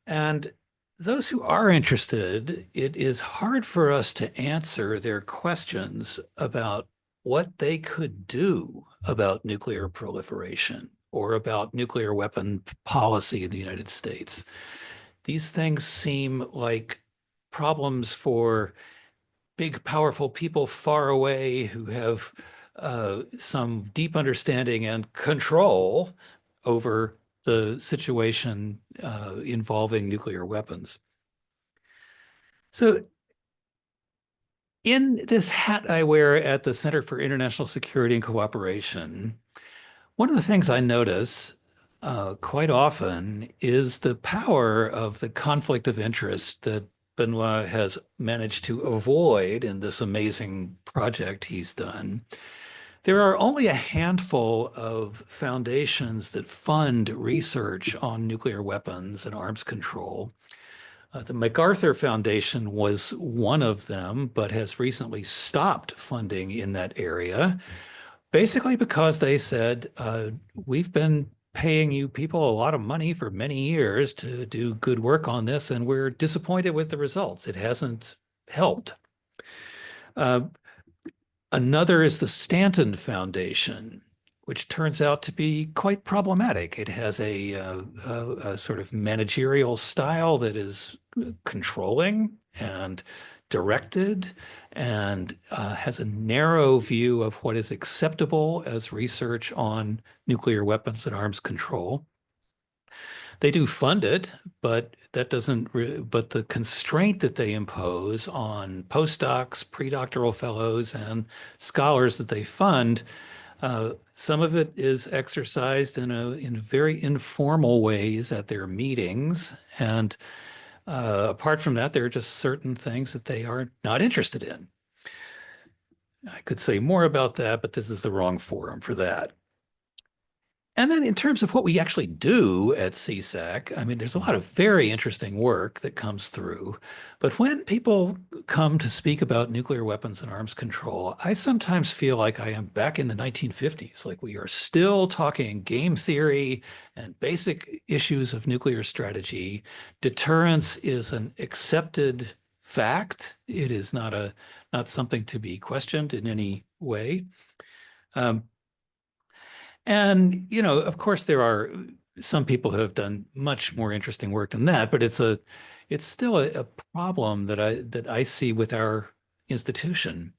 S2: And those who are interested, it is hard for us to answer their questions about what they could do about nuclear proliferation or about nuclear weapon policy in the United States. These things seem like problems for big, powerful people far away who have some deep understanding and control over the situation involving nuclear weapons. So in this hat I wear at the Center for International Security and Cooperation, one of the things I notice quite often is the power of the conflict of interest that Benoît has managed to avoid in this amazing project he's done. There are only a handful of foundations that fund research on nuclear weapons and arms control. The MacArthur Foundation was one of them, but has recently stopped funding in that area, basically because they said, we've been paying you people a lot of money for many years to do good work on this, and we're disappointed with the results. It hasn't helped. Another is the Stanton Foundation, which turns out to be quite problematic. It has a sort of managerial style that is controlling and directed, and has a narrow view of what is acceptable as research on nuclear weapons and arms control. They do fund it, but that doesn't. But the constraint that they impose on postdocs, predoctoral fellows, and scholars that they fund, some of it is exercised in very informal ways at their meetings, and apart from that, there are just certain things that they are not interested in. I could say more about that, but this is the wrong forum for that. And then in terms of what we actually do at CSAC, I mean, there's a lot of very interesting work that comes through. But when people come to speak about nuclear weapons and arms control, I sometimes feel like I am back in the 1950s, like we are still talking game theory and basic issues of nuclear strategy. Deterrence is an accepted fact. It is not something to be questioned in any way. And, you know, of course, there are some people who have done much more interesting work than that, but it's still a problem that I see with our institution.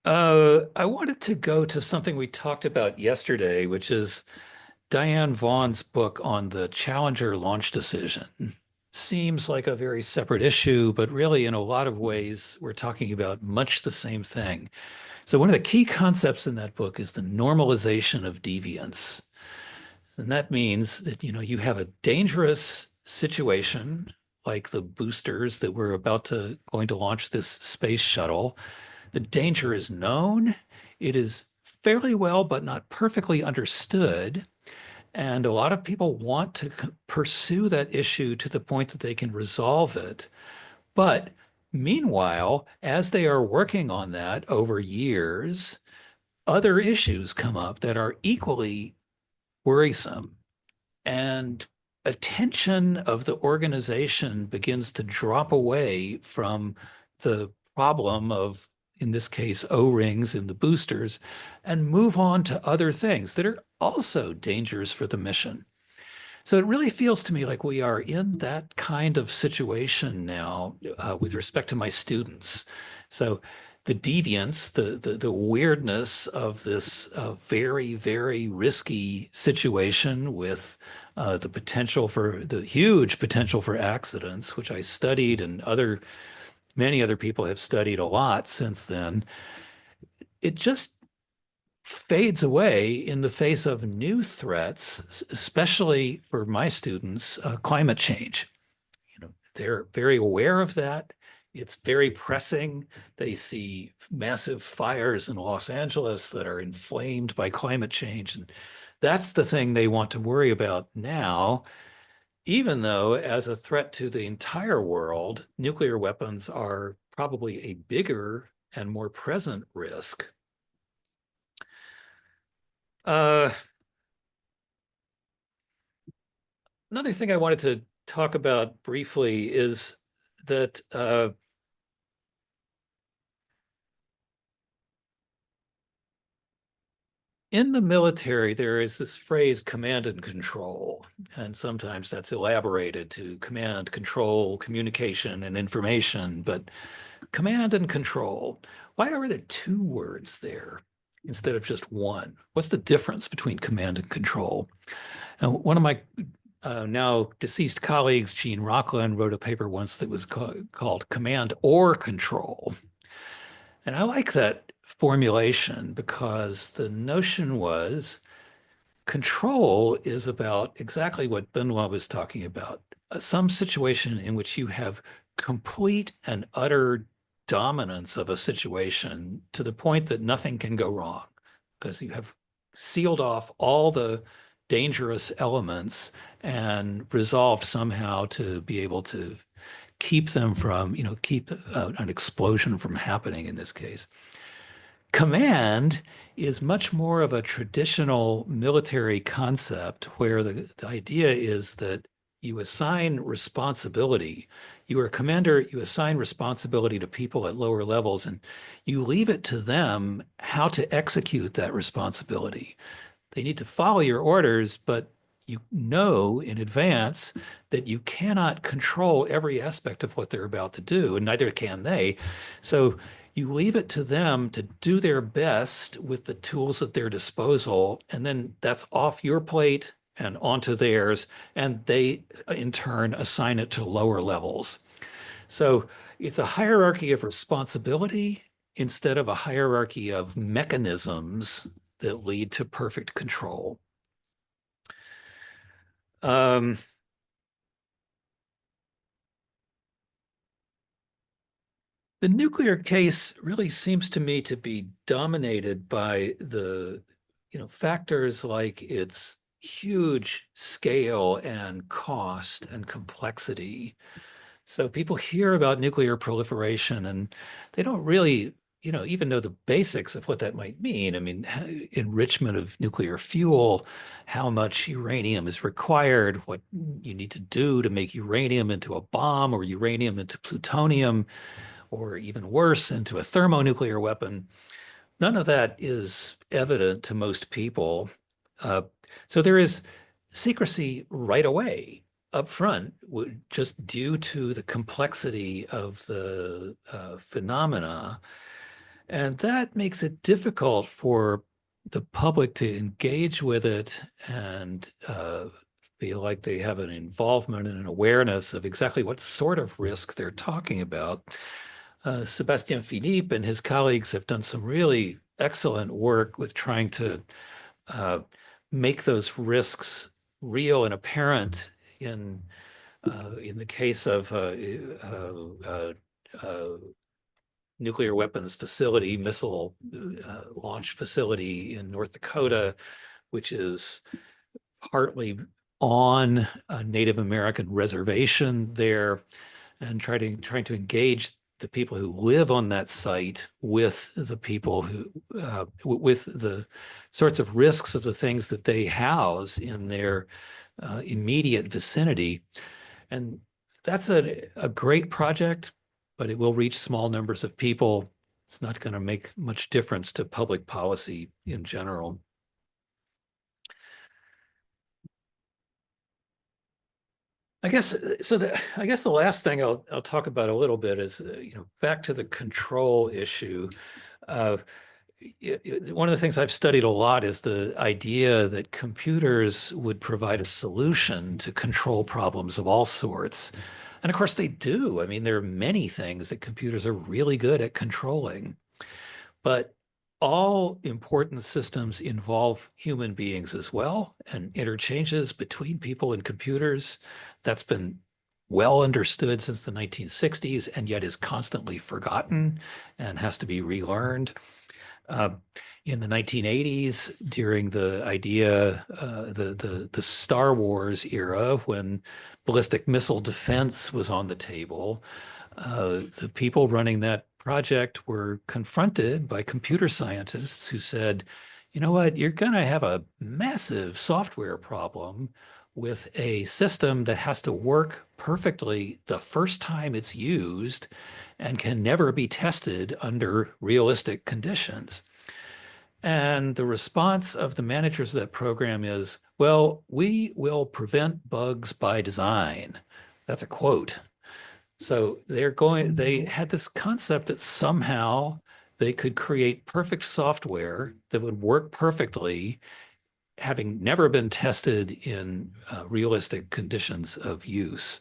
S2: I wanted to go to something we talked about yesterday, which is Diane Vaughan's book on the Challenger launch decision. Seems like a very separate issue, but really in a lot of ways, we're talking about much the same thing. So one of the key concepts in that book is the normalization of deviance. And that means that, you know, you have a dangerous situation like the boosters that we're going to launch this space shuttle. The danger is known. It is fairly well, but not perfectly understood. And a lot of people want to pursue that issue to the point that they can resolve it. But meanwhile, as they are working on that over years, other issues come up that are equally worrisome. And attention of the organization begins to drop away from the problem of, in this case, O-rings in the boosters, and move on to other things that are also dangers for the mission. So it really feels to me like we are in that kind of situation now with respect to my students. So the deviance, the weirdness of this very, very risky situation with the huge potential for accidents, which I studied and many other people have studied a lot since then. It just fades away in the face of new threats, especially for my students, climate change. You know, they're very aware of that. It's very pressing. They see massive fires in Los Angeles that are inflamed by climate change. And that's the thing they want to worry about now, even though as a threat to the entire world, nuclear weapons are probably a bigger and more present risk. Another thing I wanted to talk about briefly is that in the military, there is this phrase command and control, and sometimes that's elaborated to command, control, communication, and information, but command and control, why are there two words there instead of just one? What's the difference between command and control? And one of my now deceased colleagues, Gene Rockland, wrote a paper once that was called Command or Control. And I like that formulation because the notion was control is about exactly what Benoît was talking about, some situation in which you have complete and utter dominance of a situation to the point that nothing can go wrong because you have sealed off all the dangerous elements and resolved somehow to be able to keep them from, you know, keep an explosion from happening in this case. Command is much more of a traditional military concept where the idea is that you assign responsibility. You are a commander, you assign responsibility to people at lower levels, and you leave it to them how to execute that responsibility. They need to follow your orders, but you know in advance that you cannot control every aspect of what they're about to do, and neither can they. So you leave it to them to do their best with the tools at their disposal, and then that's off your plate and onto theirs, and they in turn assign it to lower levels. So it's a hierarchy of responsibility instead of a hierarchy of mechanisms that lead to perfect control. The nuclear case really seems to me to be dominated by the, you know, factors like its huge scale and cost and complexity. So people hear about nuclear proliferation and they don't really, you know, even know the basics of what that might mean. I mean, enrichment of nuclear fuel, how much uranium is required, what you need to do to make uranium into a bomb or uranium into plutonium, or even worse, into a thermonuclear weapon. none of that is evident to most people. So there is secrecy right away up front, just due to the complexity of the phenomena. And that makes it difficult for the public to engage with it and feel like they have an involvement and an awareness of exactly what sort of risk they're talking about. Sébastien Philippe and his colleagues have done some really excellent work with trying to make those risks real and apparent in the case of nuclear weapons facility, missile launch facility in North Dakota, which is partly on a Native American reservation there, and trying to engage the people who live on that site with the people who, with the sorts of risks of the things that they house in their immediate vicinity. And that's a great project, but it will reach small numbers of people. It's not going to make much difference to public policy in general. I guess the last thing I'll talk about a little bit is back to the control issue. One of the things I've studied a lot is the idea that computers would provide a solution to control problems of all sorts. And of course they do. I mean, there are many things that computers are really good at controlling, but all important systems involve human beings as well, and interchanges between people and computers. That's been well understood since the 1960s, and yet is constantly forgotten and has to be relearned. In the 1980s, during the Star Wars era, when ballistic missile defense was on the table, the people running that project were confronted by computer scientists who said, you know what, you're going to have a massive software problem with a system that has to work perfectly the first time it's used and can never be tested under realistic conditions. And the response of the managers of that program is, well, we will prevent bugs by design. That's a quote. So they had this concept that somehow they could create perfect software that would work perfectly, having never been tested in realistic conditions of use.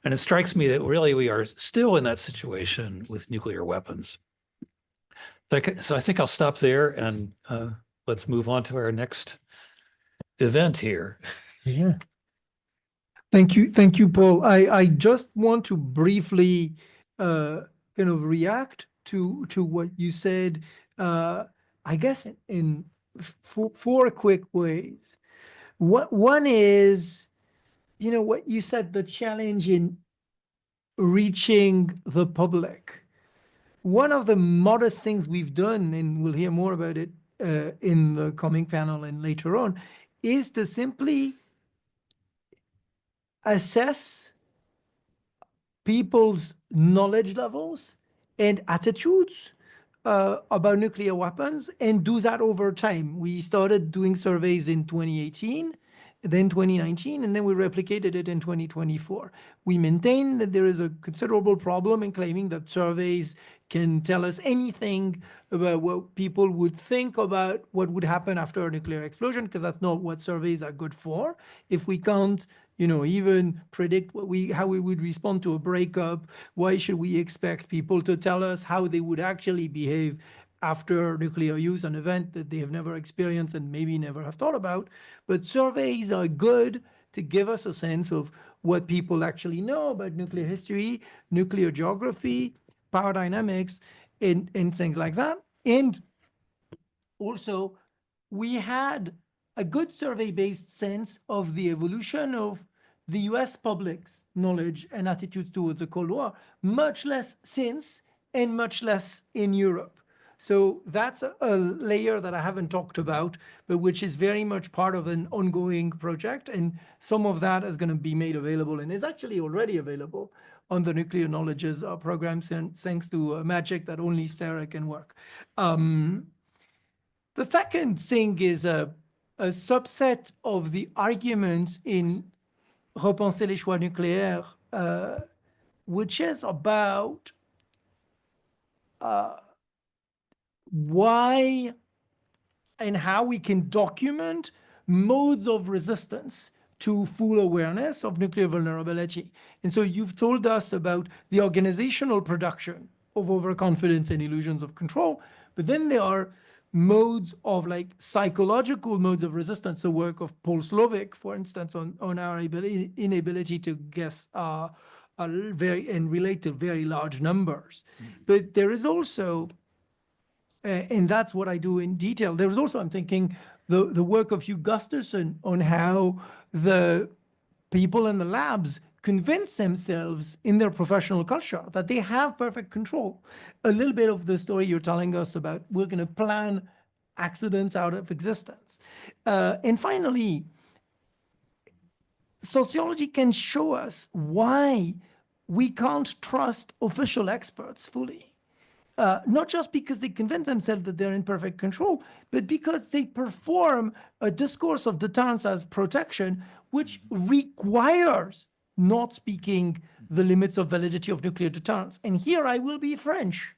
S2: And it strikes me that really we are still in that situation with nuclear weapons. So I think I'll stop there, and let's move on to our next event here.
S1: Yeah. Thank you, Paul. I just want to briefly kind of react to what you said, I guess in four quick ways. One is, what you said, the challenge in reaching the public. One of the modest things we've done, and we'll hear more about it in the coming panel and later on, is to simply assess people's knowledge levels and attitudes about nuclear weapons, and do that over time. We started doing surveys in 2018, then 2019, and then we replicated it in 2024. We maintain that there is a considerable problem in claiming that surveys can tell us anything about what people would think about what would happen after a nuclear explosion, because that's not what surveys are good for. If we can't, even predict how we would respond to a breakup, why should we expect people to tell us how they would actually behave after nuclear use, an event that they have never experienced and maybe never have thought about? But surveys are good to give us a sense of what people actually know about nuclear history, nuclear geography, power dynamics, and things like that. And also, we had a good survey-based sense of the evolution of the US public's knowledge and attitudes towards the Cold War, much less since and much less in Europe. So that's a layer that I haven't talked about, but which is very much part of an ongoing project. And some of that is going to be made available and is actually already available on the Nuclear Knowledges programs, and thanks to magic that only Sterre can work. The second thing is a subset of the arguments in Repenser les choix nucléaires, which is about why and how we can document modes of resistance to full awareness of nuclear vulnerability. And so you've told us about the organizational production of overconfidence and illusions of control, but then there are modes of like psychological modes of resistance, the work of Paul Slovic, for instance, on our inability to guess very and relate to very large numbers. But there is also, and that's what I do in detail, there is also, I'm thinking, the work of Hugh Gusterson on how the people in the labs convince themselves in their professional culture that they have perfect control. A little bit of the story you're telling us about, we're going to plan accidents out of existence. And finally, sociology can show us why we can't trust official experts fully. Not just because they convince themselves that they're in perfect control, but because they perform a discourse of deterrence as protection, which requires not speaking the limits of validity of nuclear deterrence. And here I will be French,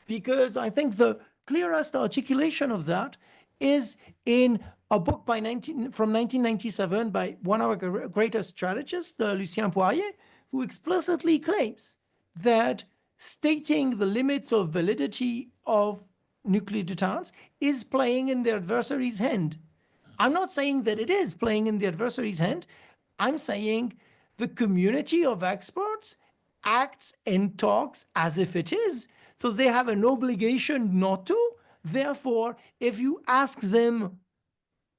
S1: because I think the clearest articulation of that is in a book from 1997 by one of our greatest strategists, Lucien Poirier, who explicitly claims that stating the limits of validity of nuclear deterrence is playing in the adversary's hand. I'm not saying that it is playing in the adversary's hand. I'm saying the community of experts acts and talks as if it is. So they have an obligation not to. Therefore, if you ask them,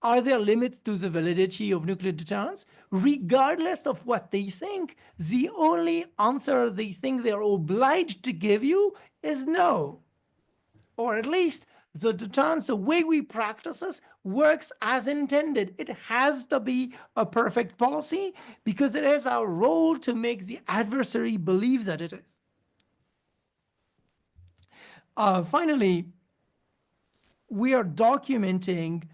S1: are there limits to the validity of nuclear deterrence? Regardless of what they think, the only answer they think they're obliged to give you is no. Or at least the deterrence, the way we practice this, works as intended. It has to be a perfect policy because it is our role to make the adversary believe that it is. Finally, we are documenting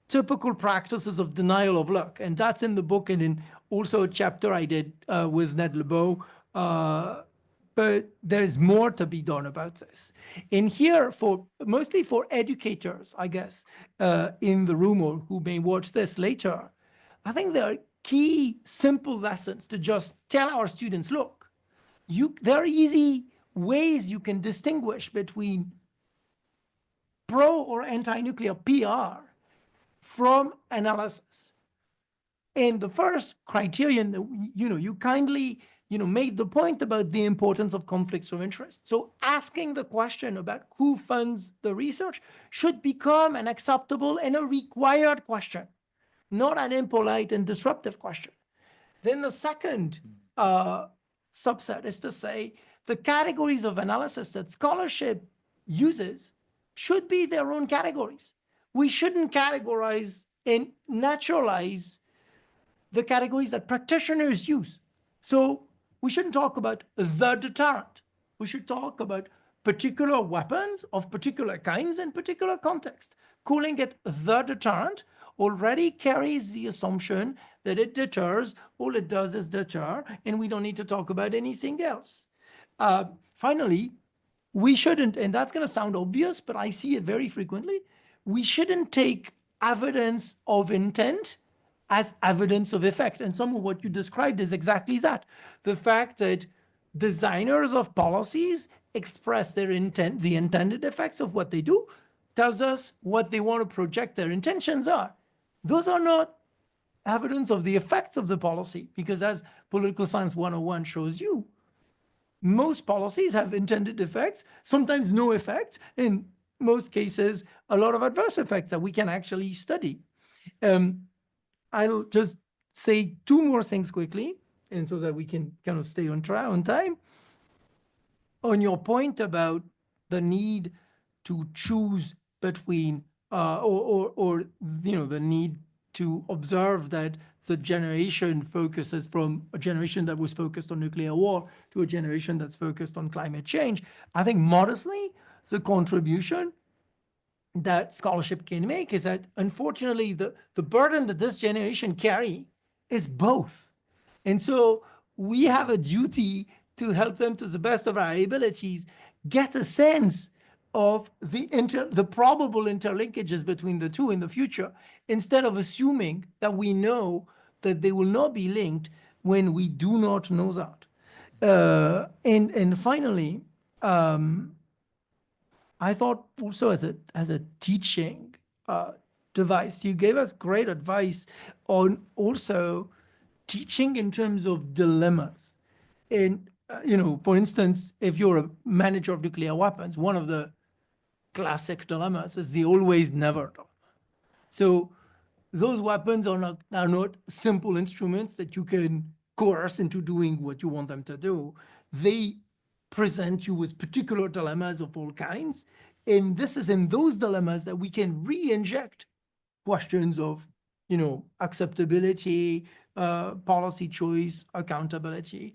S1: typical practices of denial of luck. And that's in the book and in also a chapter I did with Ned Lebeau. But there's more to be done about this. In here, mostly for educators, I guess, in the room or who may watch this later, I think there are key, simple lessons to just tell our students, look, there are easy ways you can distinguish between pro or anti-nuclear PR from analysis. And the first criterion, you kindly, made the point about the importance of conflicts of interest. So asking the question about who funds the research should become an acceptable and a required question, not an impolite and disruptive question. Then the second subset is to say the categories of analysis that scholarship uses should be their own categories. We shouldn't categorize and naturalize the categories that practitioners use. So we shouldn't talk about the deterrent. We should talk about particular weapons of particular kinds and particular contexts. Calling it the deterrent already carries the assumption that it deters, all it does is deter, and we don't need to talk about anything else. Finally, we shouldn't, and that's going to sound obvious, but I see it very frequently, we shouldn't take evidence of intent as evidence of effect. And some of what you described is exactly that. The fact that designers of policies express their intent, the intended effects of what they do, tells us what they want to project their intentions are. Those are not evidence of the effects of the policy, because as Political Science 101 shows you, most policies have intended effects, sometimes no effect, in most cases, a lot of adverse effects that we can actually study. I'll just say two more things quickly, and so that we can kind of stay on time. On your point about the need
S5: to choose between or the need to observe that the generation focuses from a generation that was focused on nuclear war to a generation that's focused on climate change. I think modestly, the contribution that scholarship can make is that unfortunately the burden that this generation carry is both. And so we have a duty to help them to the best of our abilities get a sense of the probable interlinkages between the two in the future, instead of assuming that we know that they will not be linked when we do not know that. And finally, I thought also as a teaching device, you gave us great advice on also teaching in terms of dilemmas. And, for instance, if you're a manager of nuclear weapons, one of the classic dilemmas is the always never dilemma. So those weapons are not simple instruments that you can coerce into doing what you want them to do. They present you with particular dilemmas of all kinds. And this is in those dilemmas that we can re-inject questions of, acceptability, policy choice, accountability,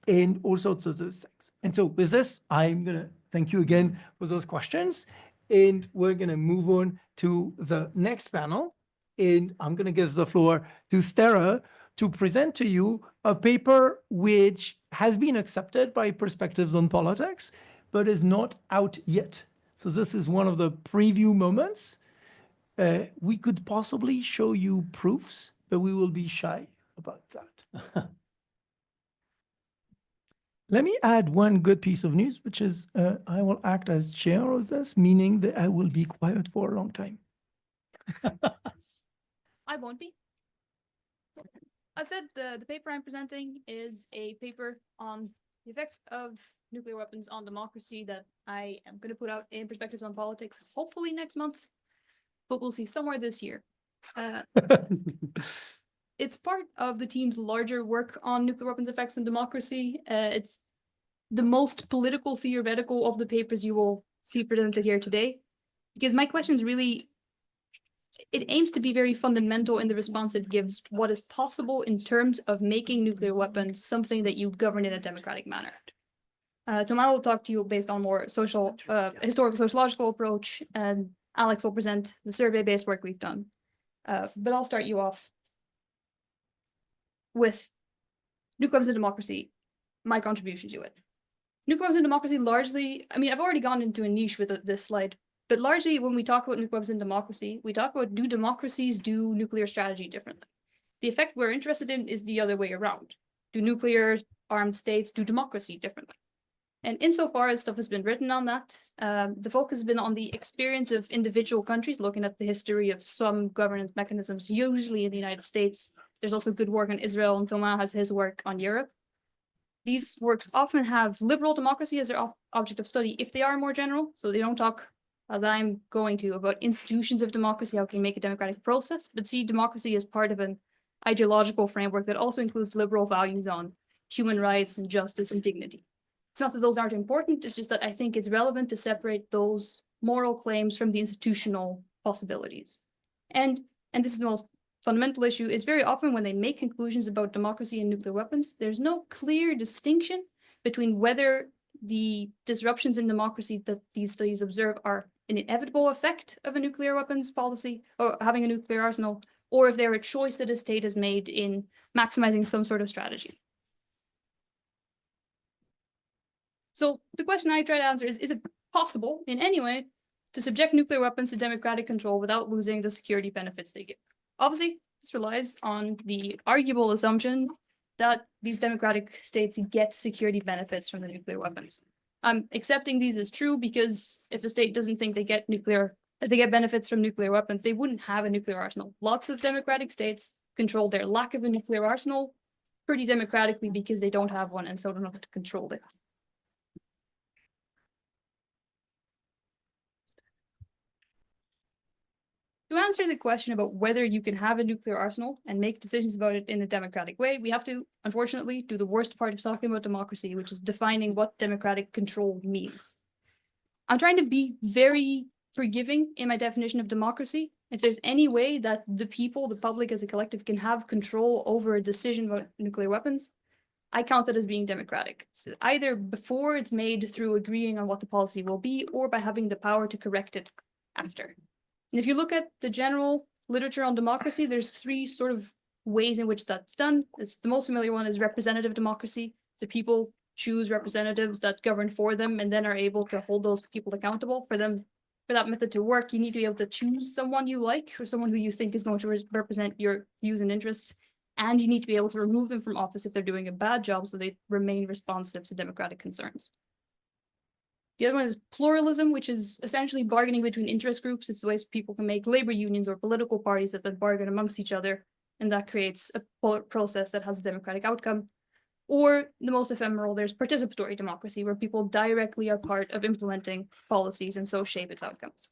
S5: and all sorts of those things. And so with this, I'm going to thank you again for those questions. And we're going to move on to the next panel. And I'm going to give the floor to Sterre to present to you a paper which has been accepted by Perspectives on Politics, but is not out yet. So this is one of the preview moments. We could possibly show you proofs, but we will be shy about that. Let me add one good piece of news, which is I will act as chair of this, meaning that I will be quiet for a long time.
S3: I won't be. So, I said the paper I'm presenting is a paper on the effects of nuclear weapons on democracy that I am going to put out in Perspectives on Politics, hopefully next month, but we'll see somewhere this year. It's part of the team's larger work on nuclear weapons effects on democracy. It's the most political theoretical of the papers you will see presented here today, because my questions really, it aims to be very fundamental in the response it gives what is possible in terms of making nuclear weapons something that you govern in a democratic manner. Taha will talk to you based on more historical sociological approach, and Alex will present the survey-based work we've done. But I'll start you off with nuclear weapons and democracy, my contribution to it. Nuclear weapons and democracy largely, I've already gone into a niche with this slide, but largely when we talk about nuclear weapons and democracy, we talk about, do democracies do nuclear strategy differently? The effect we're interested in is the other way around. Do nuclear armed states do democracy differently? And insofar as stuff has been written on that, the focus has been on the experience of individual countries, looking at the history of some governance mechanisms, usually in the United States. There's also good work on Israel, and Taha has his work on Europe. These works often have liberal democracy as their object of study if they are more general. So they don't talk, as I'm going to, about institutions of democracy, how can you make a democratic process, but see democracy as part of an ideological framework that also includes liberal values on human rights and justice and dignity. It's not that those aren't important, it's just that I think it's relevant to separate those moral claims from the institutional possibilities. And this is the most fundamental issue, is very often when they make conclusions about democracy and nuclear weapons, there's no clear distinction between whether the disruptions in democracy that these studies observe are an inevitable effect of a nuclear weapons policy or having a nuclear arsenal, or if they're a choice that a state has made in maximizing some sort of strategy. So the question I try to answer is it possible in any way to subject nuclear weapons to democratic control without losing the security benefits they give? Obviously, this relies on the arguable assumption that these democratic states get security benefits from the nuclear weapons. I'm accepting these as true because if a state doesn't think they get benefits from nuclear weapons, they wouldn't have a nuclear arsenal. Lots of democratic states control their lack of a nuclear arsenal pretty democratically because they don't have one and so don't know how to control it. To answer the question about whether you can have a nuclear arsenal and make decisions about it in a democratic way, we have to, unfortunately, do the worst part of talking about democracy, which is defining what democratic control means. I'm trying to be very forgiving in my definition of democracy. If there's any way that the people, the public as a collective, can have control over a decision about nuclear weapons, I count it as being democratic. It's either before it's made through agreeing on what the policy will be, or by having the power to correct it after. And if you look at the general literature on democracy, there's three sort of ways in which that's done. It's the most familiar one is representative democracy. The people choose representatives that govern for them and then are able to hold those people accountable. For that method to work, you need to be able to choose someone you like or someone who you think is going to represent your views and interests. And you need to be able to remove them from office if they're doing a bad job so they remain responsive to democratic concerns. The other one is pluralism, which is essentially bargaining between interest groups. It's the ways people can make labor unions or political parties that then bargain amongst each other, and that creates a process that has a democratic outcome. Or the most ephemeral, there's participatory democracy, where people directly are part of implementing policies and so shape its outcomes.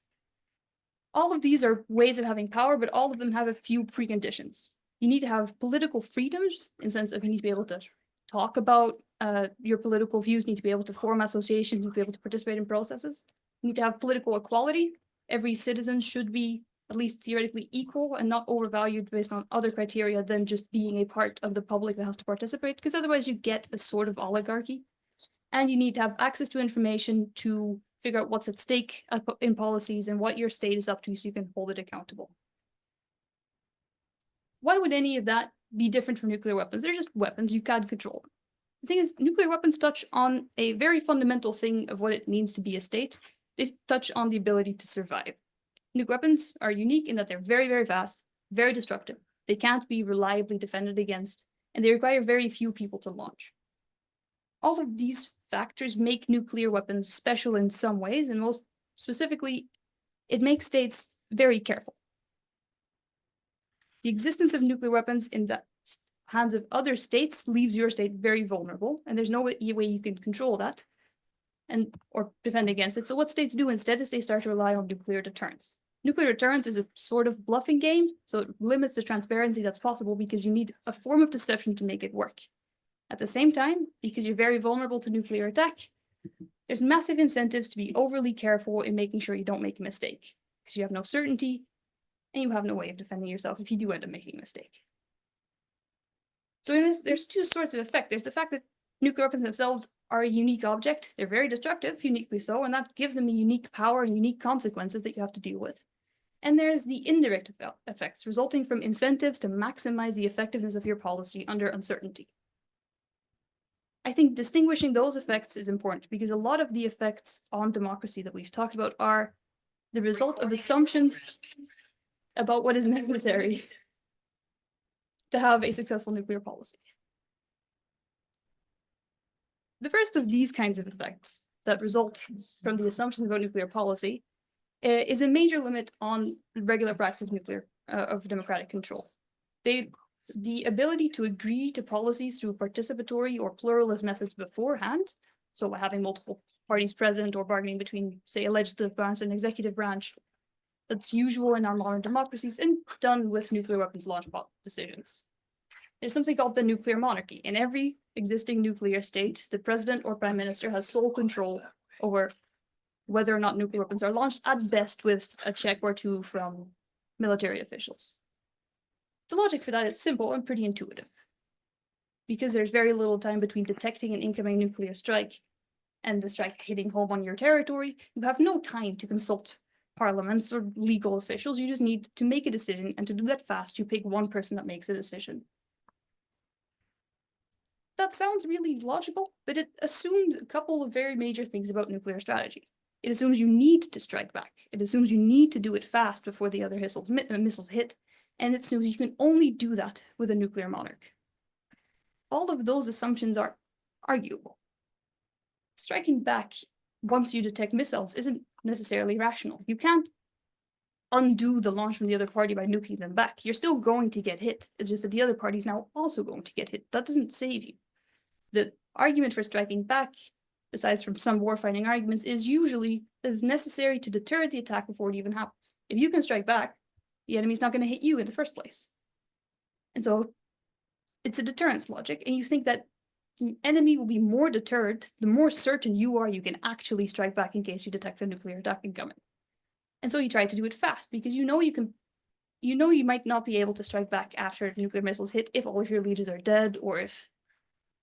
S3: All of these are ways of having power, but all of them have a few preconditions. You need to have political freedoms, in the sense of you need to be able to talk about your political views, need to be able to form associations, need to be able to participate in processes. You need to have political equality. Every citizen should be at least theoretically equal and not overvalued based on other criteria than just being a part of the public that has to participate, because otherwise you get a sort of oligarchy. And you need to have access to information to figure out what's at stake in policies and what your state is up to so you can hold it accountable. Why would any of that be different from nuclear weapons? They're just weapons, you can't control them. The thing is, nuclear weapons touch on a very fundamental thing of what it means to be a state. They touch on the ability to survive. Nuclear weapons are unique in that they're very, very fast, very destructive. They can't be reliably defended against, and they require very few people to launch. All of these factors make nuclear weapons special in some ways, and most specifically, it makes states very careful. The existence of nuclear weapons in the hands of other states leaves your state very vulnerable, and there's no way you can control that or defend against it. So what states do instead is they start to rely on nuclear deterrence. Nuclear deterrence is a sort of bluffing game, so it limits the transparency that's possible because you need a form of deception to make it work. At the same time, because you're very vulnerable to nuclear attack, there's massive incentives to be overly careful in making sure you don't make a mistake, because you have no certainty and you have no way of defending yourself if you do end up making a mistake. So in this, there's two sorts of effect. There's the fact that nuclear weapons themselves are a unique object. They're very destructive, uniquely so, and that gives them a unique power and unique consequences that you have to deal with. And there's the indirect effects resulting from incentives to maximize the effectiveness of your policy under uncertainty. I think distinguishing those effects is important because a lot of the effects on democracy that we've talked about are the result of assumptions about what is necessary to have a successful nuclear policy. The first of these kinds of effects that result from the assumptions about nuclear policy is a major limit on regular practice of of democratic control. The ability to agree to policies through participatory or pluralist methods beforehand, so by having multiple parties present or bargaining between, say, a legislative branch and an executive branch, that's usual in our modern democracies and done with nuclear weapons launch decisions. There's something called the nuclear monarchy. In every existing nuclear state, the president or prime minister has sole control over whether or not nuclear weapons are launched, at best with a check or two from military officials. The logic for that is simple and pretty intuitive. Because there's very little time between detecting an incoming nuclear strike and the strike hitting home on your territory, you have no time to consult parliaments or legal officials. You just need to make a decision, and to do that fast, you pick one person that makes a decision. That sounds really logical, but it assumes a couple of very major things about nuclear strategy. It assumes you need to strike back. It assumes you need to do it fast before the other missiles hit, and it assumes you can only do that with a nuclear monarch. All of those assumptions are arguable. Striking back once you detect missiles isn't necessarily rational. You can't undo the launch from the other party by nuking them back. You're still going to get hit. It's just that the other party is now also going to get hit. That doesn't save you. The argument for striking back, besides from some warfighting arguments, is usually that it's necessary to deter the attack before it even happens. If you can strike back, the enemy's not going to hit you in the first place. And so it's a deterrence logic, and you think that the enemy will be more deterred the more certain you are you can actually strike back in case you detect a nuclear attack incoming. And so you try to do it fast because you know you might not be able to strike back after nuclear missiles hit if all of your leaders are dead or if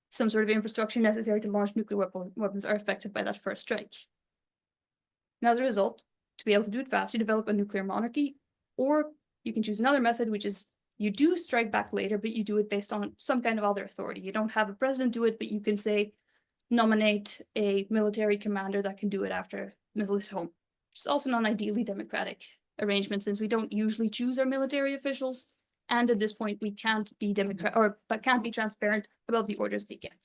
S3: some sort of infrastructure necessary to launch nuclear weapons are affected by that first strike. And as a result, to be able to do it fast, you develop a nuclear monarchy, or you can choose another method, which is you do strike back later, but you do it based on some kind of other authority. You don't have a president do it, but you can say, nominate a military commander that can do it after missiles hit home. Which is also not an ideally democratic arrangement, since we don't usually choose our military officials. And at this point, we can't be can't be transparent about the orders they get.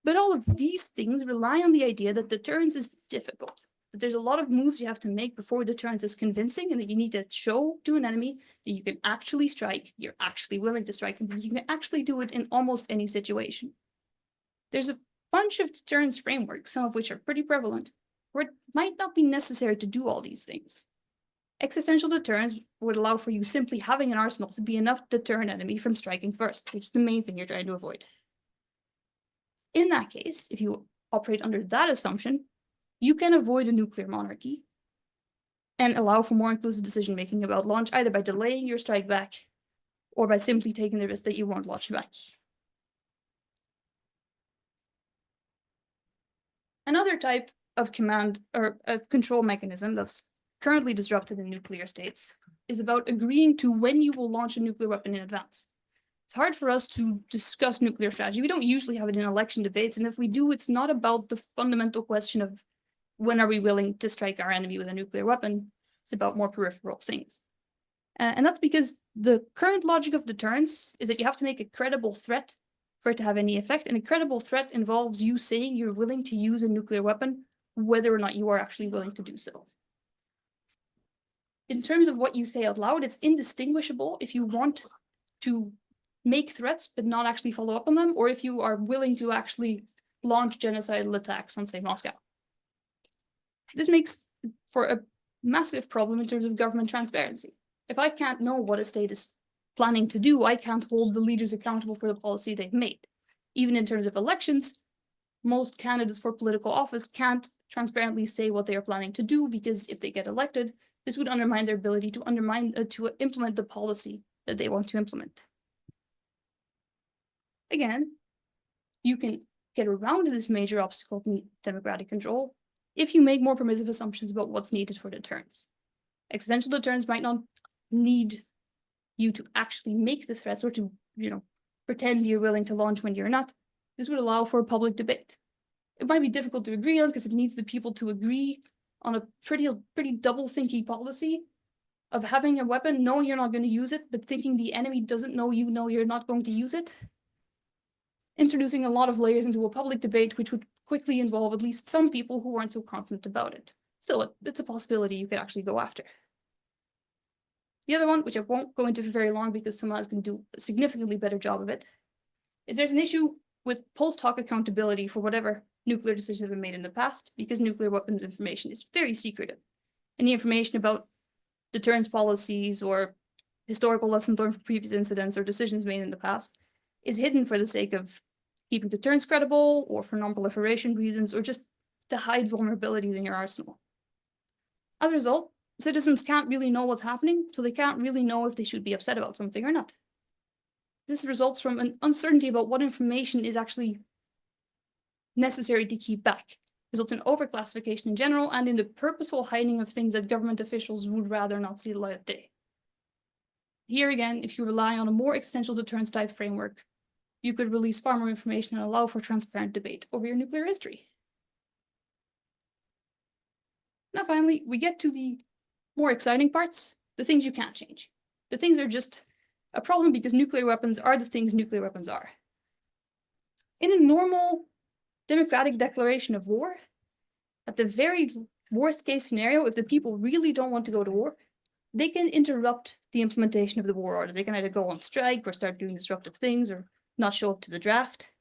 S3: But all of these things rely on the idea that deterrence is difficult, that there's a lot of moves you have to make before deterrence is convincing, and that you need to show to an enemy that you can actually strike, you're actually willing to strike, and that you can actually do it in almost any situation. There's a bunch of deterrence frameworks, some of which are pretty prevalent, where it might not be necessary to do all these things. Existential deterrence would allow for you simply having an arsenal to be enough to deter an enemy from striking first, which is the main thing you're trying to avoid. In that case, if you operate under that assumption, you can avoid a nuclear monarchy and allow for more inclusive decision-making about launch, either by delaying your strike back or by simply taking the risk that you won't launch back. Another type of command or of control mechanism that's currently disrupted in nuclear states is about agreeing to when you will launch a nuclear weapon in advance. It's hard for us to discuss nuclear strategy. We don't usually have it in election debates, and if we do, it's not about the fundamental question of when are we willing to strike our enemy with a nuclear weapon. It's about more peripheral things. And that's because the current logic of deterrence is that you have to make a credible threat for it to have any effect, and a credible threat involves you saying you're willing to use a nuclear weapon, whether or not you are actually willing to do so. In terms of what you say out loud, it's indistinguishable if you want to make threats but not actually follow up on them, or if you are willing to actually launch genocidal attacks on, say, Moscow. This makes for a massive problem in terms of government transparency. If I can't know what a state is planning to do, I can't hold the leaders accountable for the policy they've made. Even in terms of elections, most candidates for political office can't transparently say what they are planning to do, because if they get elected, this would undermine their ability to implement the policy that they want to implement. Again, you can get around this major obstacle to democratic control if you make more permissive assumptions about what's needed for deterrence. Existential deterrence might not need you to actually make the threats or to, pretend you're willing to launch when you're not. This would allow for a public debate. It might be difficult to agree on because it needs the people to agree on a pretty double-thinky policy of having a weapon, knowing you're not going to use it, but thinking the enemy doesn't know you know you're not going to use it. Introducing a lot of layers into a public debate, which would quickly involve at least some people who aren't so confident about it. Still, it's a possibility you could actually go after. The other one, which I won't go into for very long because Taha is going to do a significantly better job of it, is there's an issue with post hoc accountability for whatever nuclear decisions have been made in the past, because nuclear weapons information is very secretive. Any information about deterrence policies or historical lessons learned from previous incidents or decisions made in the past is hidden for the sake of keeping deterrence credible, or for non-proliferation reasons, or just to hide vulnerabilities in your arsenal. As a result, citizens can't really know what's happening, so they can't really know if they should be upset about something or not. This results from an uncertainty about what information is actually necessary to keep back. It results in overclassification in general and in the purposeful hiding of things that government officials would rather not see the light of day. Here again, if you rely on a more existential deterrence type framework, you could release far more information and allow for transparent debate over your nuclear history. Now finally, we get to the more exciting parts, the things you can't change. The things are just a problem because nuclear weapons are the things nuclear weapons are. In a normal democratic declaration of war, at the very worst case scenario, if the people really don't want to go to war, they can interrupt the implementation of the war order. They can either go on strike or start doing disruptive things or not show up to the draft.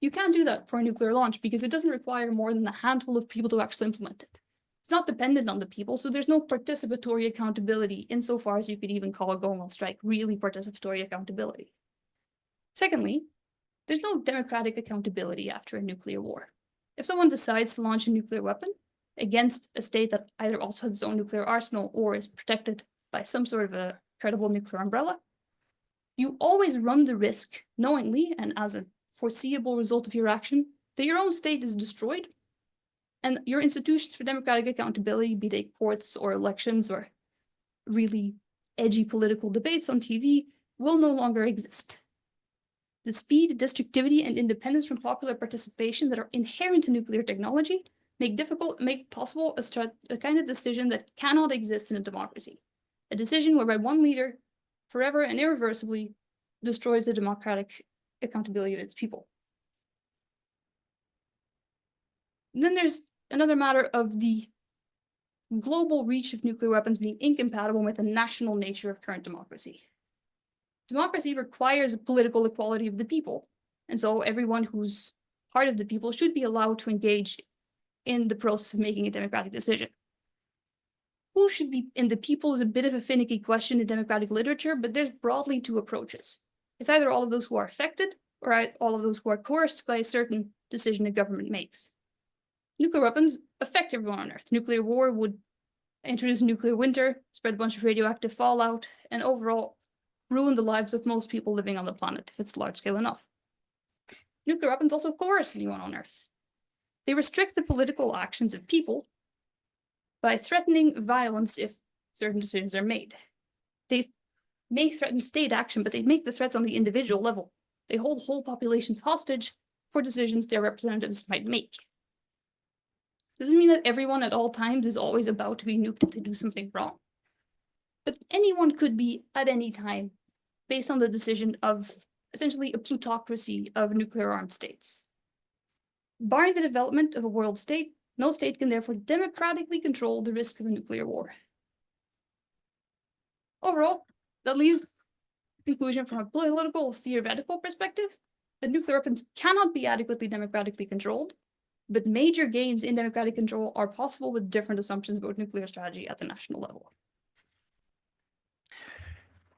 S3: You can't do that for a nuclear launch because it doesn't require more than a handful of people to actually implement it. It's not dependent on the people, so there's no participatory accountability insofar as you could even call going on strike really participatory accountability. Secondly, There's no democratic accountability after a nuclear war. If someone decides to launch a nuclear weapon against a state that either also has its own nuclear arsenal or is protected by some sort of a credible nuclear umbrella, you always run the risk, knowingly and as a foreseeable result of your action, that your own state is destroyed, and your institutions for democratic accountability, be they courts or elections or really edgy political debates on TV, will no longer exist. The speed, destructivity, and independence from popular participation that are inherent to nuclear technology make possible a kind of decision that cannot exist in a democracy. A decision whereby one leader forever and irreversibly destroys the democratic accountability of its people. And then there's another matter of the global reach of nuclear weapons being incompatible with the national nature of current democracy. Democracy requires a political equality of the people, and so everyone who's part of the people should be allowed to engage in the process of making a democratic decision. Who should be in the people is a bit of a finicky question in democratic literature, but there's broadly two approaches. It's either all of those who are affected, or all of those who are coerced by a certain decision a government makes. Nuclear weapons affect everyone on Earth. Nuclear war would introduce nuclear winter, spread a bunch of radioactive fallout, and overall ruin the lives of most people living on the planet if it's large scale enough. Nuclear weapons also coerce anyone on Earth. They restrict the political actions of people by threatening violence if certain decisions are made. They may threaten state action, but they make the threats on the individual level. They hold whole populations hostage for decisions their representatives might make. This doesn't mean that everyone at all times is always about to be nuked if they do something wrong. But anyone could be at any time, based on the decision of essentially a plutocracy of nuclear armed states. Barring the development of a world state, no state can therefore democratically control the risk of a nuclear war. Overall, that leaves the conclusion from a political theoretical perspective that nuclear weapons cannot be adequately democratically controlled, but major gains in democratic control are possible with different assumptions about nuclear strategy at the national level.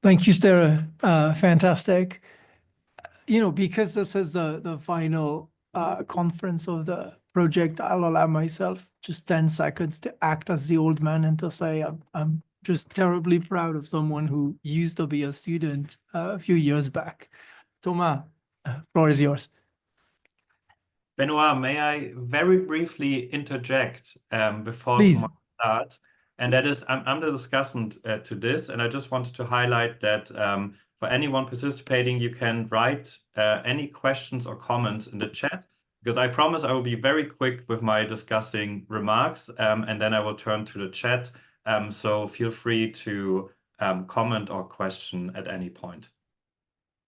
S5: Thank you, Sterre. Fantastic. Because this is the final conference of the project, I'll allow myself just 10 seconds to act as the old man and to say I'm just terribly proud of someone who used to be a student a few years back. Thomas, floor is yours.
S6: Benoît, may I very briefly interject before
S5: Please.
S6: Thomas starts? And that is, I'm the discussant to this, and I just wanted to highlight that for anyone participating, you can write any questions or comments in the chat, because I promise I will be very quick with my discussing remarks, and then I will turn to the chat. So feel free to comment or question at any point.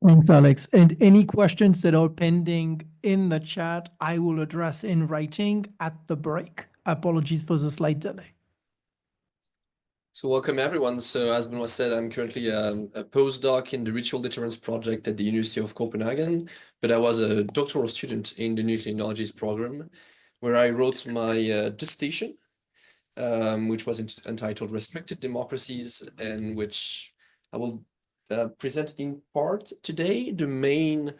S5: Thanks, Alex. And any questions that are pending in the chat, I will address in writing at the break. Apologies for the slight delay.
S7: So welcome everyone. So as Benoît said, I'm currently a postdoc in the Ritual Deterrence project at the University of Copenhagen, but I was a doctoral student in the Nuclear Technologies program, where I wrote my dissertation, which was entitled Restricted Democracies, and which I will present in part today. The main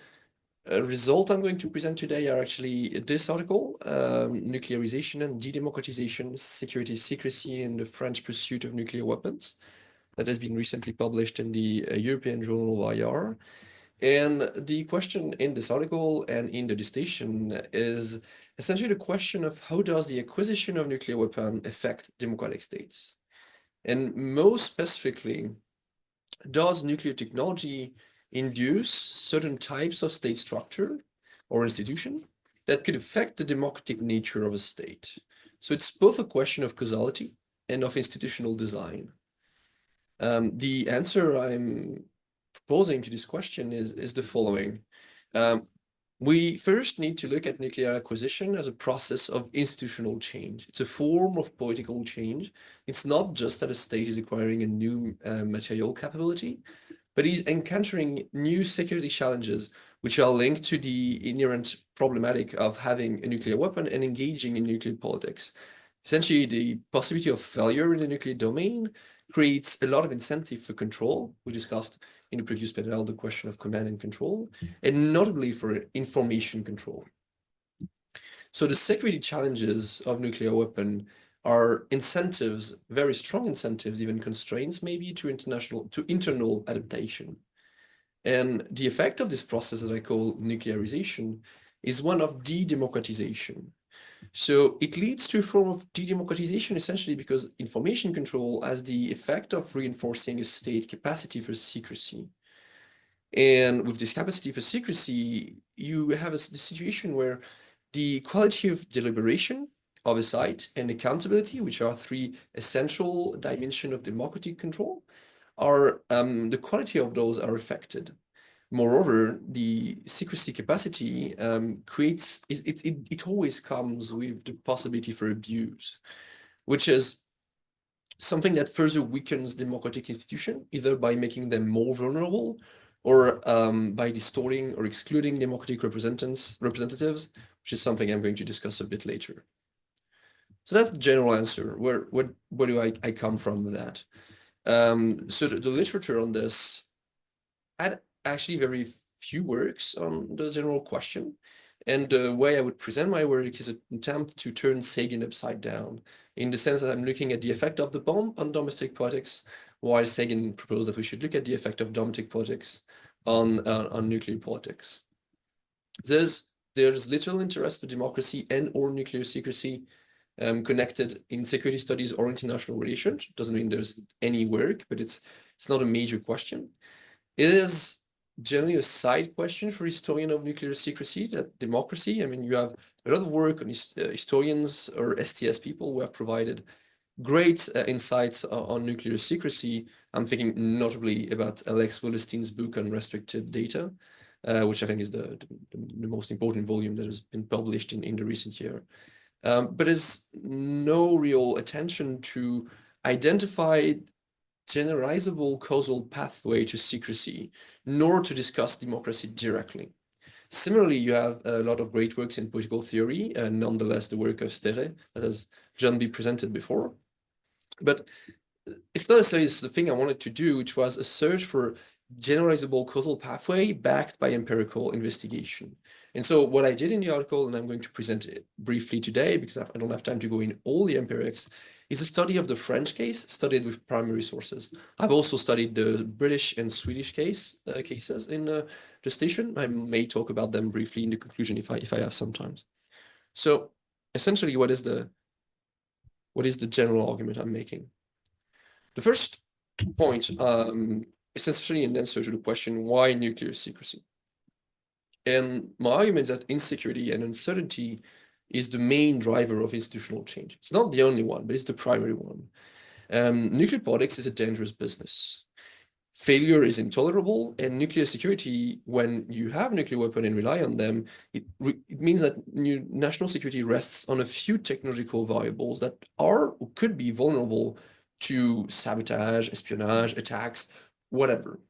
S7: result I'm going to present today are actually this article, Nuclearization and De-democratization, Security, Secrecy, and the French Pursuit of Nuclear Weapons, that has been recently published in the European Journal of IR. And the question in this article and in the dissertation is essentially the question of how does the acquisition of nuclear weapon affect democratic states? And most specifically, does nuclear technology induce certain types of state structure or institution that could affect the democratic nature of a state? So it's both a question of causality and of institutional design. The answer I'm proposing to this question is the following. We first need to look at nuclear acquisition as a process of institutional change. It's a form of political change. It's not just that a state is acquiring a new material capability, but is encountering new security challenges which are linked to the inherent problematic of having a nuclear weapon and engaging in nuclear politics. Essentially, the possibility of failure in the nuclear domain creates a lot of incentive for control. We discussed in the previous panel, the question of command and control, and notably for information control. So the security challenges of nuclear weapon are incentives, very strong incentives, even constraints maybe to internal adaptation. And the effect of this process that I call nuclearization is one of de-democratization. So it leads to a form of de-democratization essentially because information control has the effect of reinforcing a state capacity for secrecy. And with this capacity for secrecy, you have the situation where the quality of deliberation, oversight, and accountability, which are three essential dimensions of democratic control, are the quality of those are affected. Moreover, the secrecy capacity it always comes with the possibility for abuse, which is something that further weakens democratic institutions, either by making them more vulnerable or by distorting or excluding democratic representatives, which is something I'm going to discuss a bit later. So that's the general answer. Where do I come from with that? So the literature on this had actually very few works on the general question. And the way I would present my work is an attempt to turn Sagan upside down, in the sense that I'm looking at the effect of the bomb on domestic politics, while Sagan proposed that we should look at the effect of domestic politics on nuclear politics. There's little interest for democracy and or nuclear secrecy connected in security studies or international relations. Doesn't mean there's any work, but it's not a major question. It is generally a side question for historians of nuclear secrecy, that democracy. I mean, you have a lot of work on historians or STS people who have provided great insights on nuclear secrecy. I'm thinking notably about Alex Willestein's book on restricted data, which I think is the most important volume that has been published in the recent year. But there's no real attention to identify generalizable causal pathway to secrecy, nor to discuss democracy directly. Similarly, you have a lot of great works in political theory, and nonetheless the work of Sterre that has John been presented before. But it's not necessarily the thing I wanted to do, which was a search for generalizable causal pathway backed by empirical investigation. And so what I did in the article, and I'm going to present it briefly today because I don't have time to go in all the empirics, is a study of the French case studied with primary sources. I've also studied the British and Swedish cases in the station. I may talk about them briefly in the conclusion if I have some time. So essentially, what is the general argument I'm making? The first point is essentially an answer to the question, why nuclear secrecy? And my argument is that insecurity and uncertainty is the main driver of institutional change. It's not the only one, but it's the primary one. Nuclear politics is a dangerous business. Failure is intolerable, and nuclear security, when you have a nuclear weapon and rely on them, it means that national security rests on a few technological variables that are or could be vulnerable to sabotage, espionage, attacks, whatever.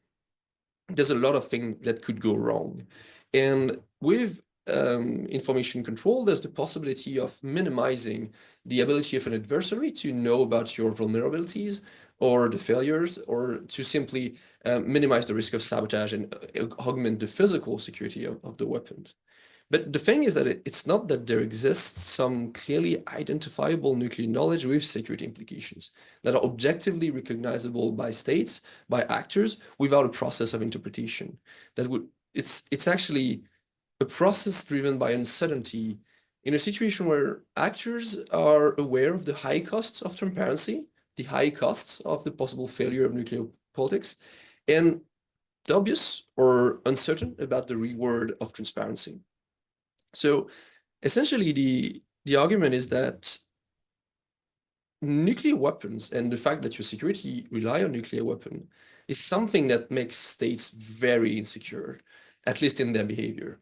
S7: There's a lot of things that could go wrong. And with information control, there's the possibility of minimizing the ability of an adversary to know about your vulnerabilities or the failures, or to simply minimize the risk of sabotage and augment the physical security of the weapon. But the thing is that it's not that there exists some clearly identifiable nuclear knowledge with security implications that are objectively recognizable by states, by actors, without a process of interpretation. It's actually a process driven by uncertainty in a situation where actors are aware of the high costs of transparency, the high costs of the possible failure of nuclear politics, and dubious or uncertain about the reward of transparency. So essentially, the argument is that nuclear weapons and the fact that your security rely on nuclear weapon is something that makes states very insecure, at least in their behavior.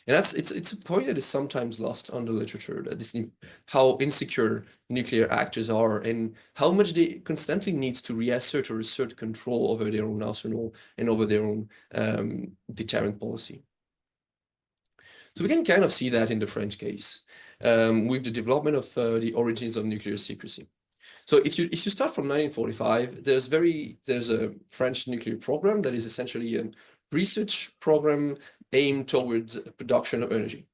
S7: And it's a point that is sometimes lost on the literature, that is how insecure nuclear actors are and how much they constantly need to reassert or assert control over their own arsenal and over their own deterrent policy. So we can kind of see that in the French case with the development of the origins of nuclear secrecy. So if you start from 1945, there's a French nuclear program that is essentially a research program aimed towards production of energy.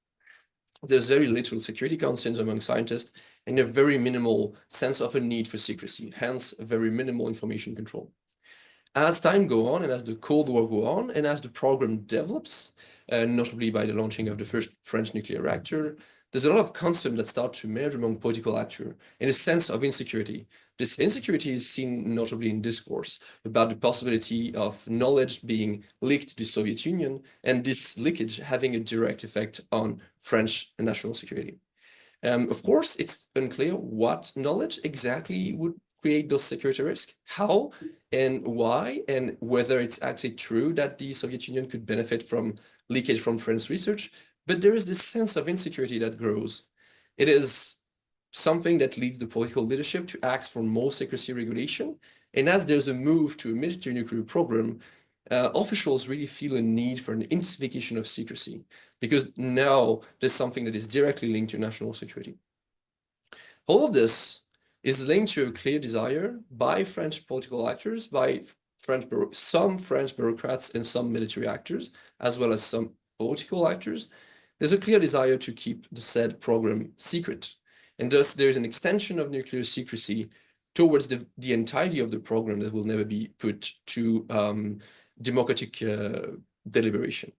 S7: There's very little security concerns among scientists and a very minimal sense of a need for secrecy, hence very minimal information control. As time goes on and as the Cold War goes on and as the program develops, notably by the launching of the first French nuclear reactor, there's a lot of concern that start to emerge among political actors and a sense of insecurity. This insecurity is seen notably in discourse about the possibility of knowledge being leaked to the Soviet Union and this leakage having a direct effect on French national security. Of course, it's unclear what knowledge exactly would create those security risks, how and why, and whether it's actually true that the Soviet Union could benefit from leakage from French research. But there is this sense of insecurity that grows. It is something that leads the political leadership to ask for more secrecy regulation. And as there's a move to a military nuclear program, officials really feel a need for an intensification of secrecy, because now there's something that is directly linked to national security. All of this is linked to a clear desire by French political actors, by some French bureaucrats and some military actors, as well as some political actors. There's a clear desire to keep the said program secret. And thus there's an extension of nuclear secrecy towards the entirety of the program that will never be put to democratic deliberation.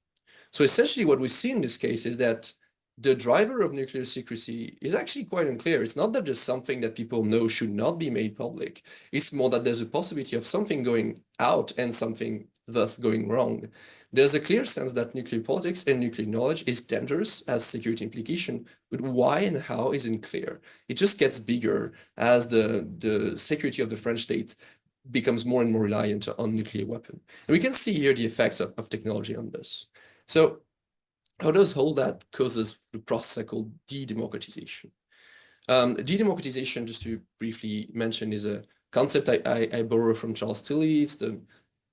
S7: So essentially what we see in this case is that the driver of nuclear secrecy is actually quite unclear. It's not that there's something that people know should not be made public. It's more that there's a possibility of something going out and something thus going wrong. There's a clear sense that nuclear politics and nuclear knowledge is dangerous as security implication, but why and how isn't clear. It just gets bigger as the security of the French state becomes more and more reliant on nuclear weapon. And we can see here the effects of technology on this. So how does all that causes the process called de-democratization? De-democratization, just to briefly mention, is a concept I borrow from Charles Tilly. It's the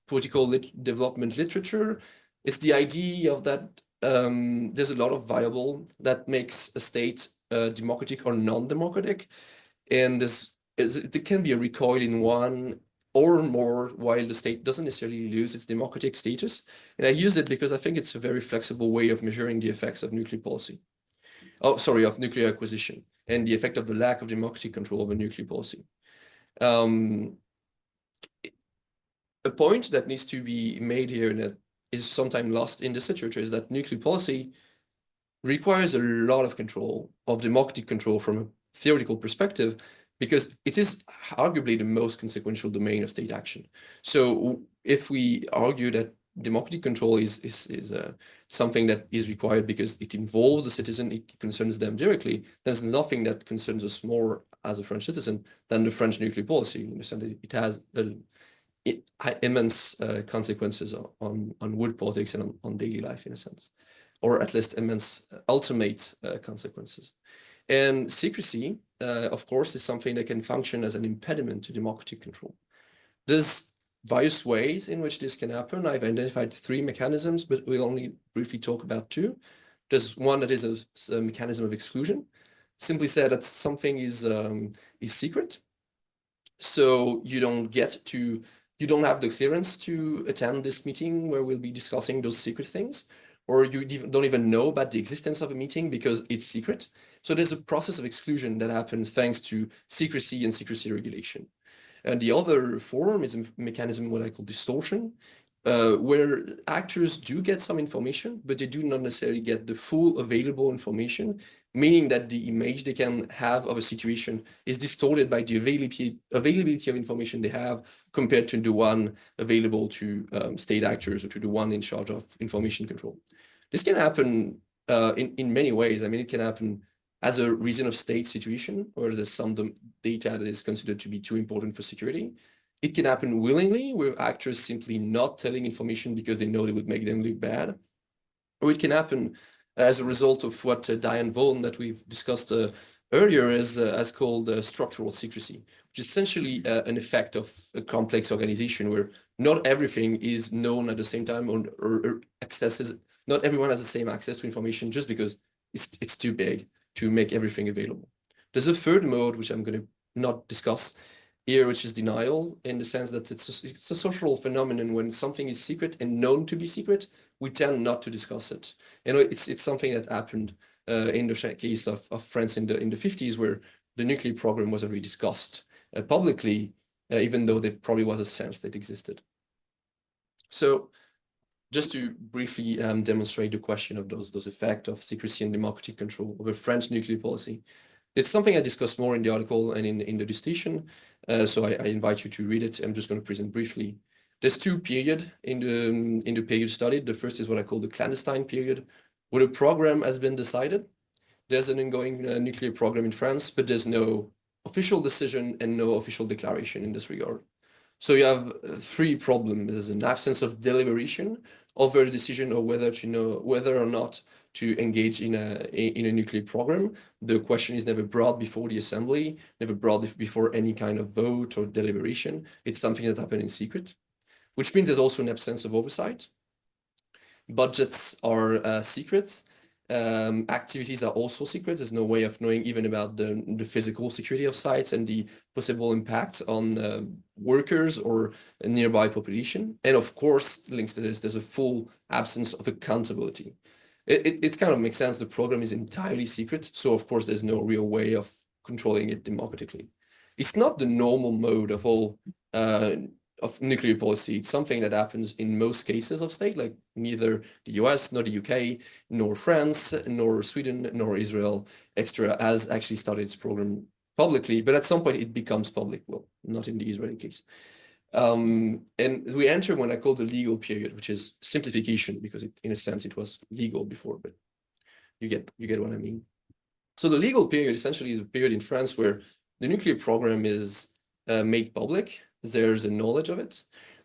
S7: political development literature. It's the idea of that there's a lot of variable that makes a state democratic or non-democratic. And there can be a recoil in one or more while the state doesn't necessarily lose its democratic status. And I use it because I think it's a very flexible way of measuring the effects of nuclear policy. Oh, sorry, of nuclear acquisition and the effect of the lack of democratic control over nuclear policy. A point that needs to be made here and that is sometimes lost in this literature is that nuclear policy requires a lot of control, of democratic control from a theoretical perspective, because it is arguably the most consequential domain of state action. So if we argue that democratic control is something that is required because it involves the citizen, it concerns them directly, there's nothing that concerns us more as a French citizen than the French nuclear policy. You understand that it has immense consequences on world politics and on daily life, in a sense, or at least immense ultimate consequences. And secrecy, of course, is something that can function as an impediment to democratic control. There's various ways in which this can happen. I've identified 3 mechanisms, but we'll only briefly talk about 2. There's one that is a mechanism of exclusion. Simply said, that something is secret, so you don't have the clearance to attend this meeting where we'll be discussing those secret things, or you don't even know about the existence of a meeting because it's secret. So there's a process of exclusion that happens thanks to secrecy and secrecy regulation. And the other form is a mechanism, what I call distortion, where actors do get some information, but they do not necessarily get the full available information, meaning that the image they can have of a situation is distorted by the availability of information they have compared to the one available to state actors or to the one in charge of information control. This can happen in many ways. I mean, it can happen as a reason of state situation, or there's some data that is considered to be too important for security. It can happen willingly, with actors simply not telling information because they know it would make them look bad. Or it can happen as a result of what Diane Vaughan, that we've discussed earlier, has called structural secrecy, which is essentially an effect of a complex organization where not everything is known at the same time, or not everyone has the same access to information just because it's too big to make everything available. There's a third mode, which I'm going to not discuss here, which is denial, in the sense that it's a social phenomenon. When something is secret and known to be secret, we tend not to discuss it. You know, it's something that happened in the case of France in the 50s, where the nuclear program was already discussed publicly, even though there probably was a sense that existed. So just to briefly demonstrate the question of those effects of secrecy and democratic control over French nuclear policy. It's something I discuss more in the article and in the dissertation, so I invite you to read it. I'm just going to present briefly. There's two periods in the period studied. The first is what I call the clandestine period, where the program has been decided. There's an ongoing nuclear program in France, but there's no official decision and no official declaration in this regard. So you have three problems. There's an absence of deliberation over the decision of whether or not to engage in a nuclear program. The question is never brought before the assembly, never brought before any kind of vote or deliberation. It's something that happened in secret, which means there's also an absence of oversight. Budgets are secret. Activities are also secret. There's no way of knowing even about the physical security of sites and the possible impacts on workers or a nearby population. And of course, links to this, there's a full absence of accountability. It kind of makes sense. The program is entirely secret. So of course, there's no real way of controlling it democratically. It's not the normal mode of all of nuclear policy. It's something that happens in most cases of state, like neither the US, nor the UK, nor France, nor Sweden, nor Israel extra has actually started its program publicly, but at some point it becomes public. Well, not in the Israeli case. And we enter what I call the legal period, which is simplification, because in a sense it was legal before, but you get what I mean. So the legal period essentially is a period in France where the nuclear program is made public. There's a knowledge of it,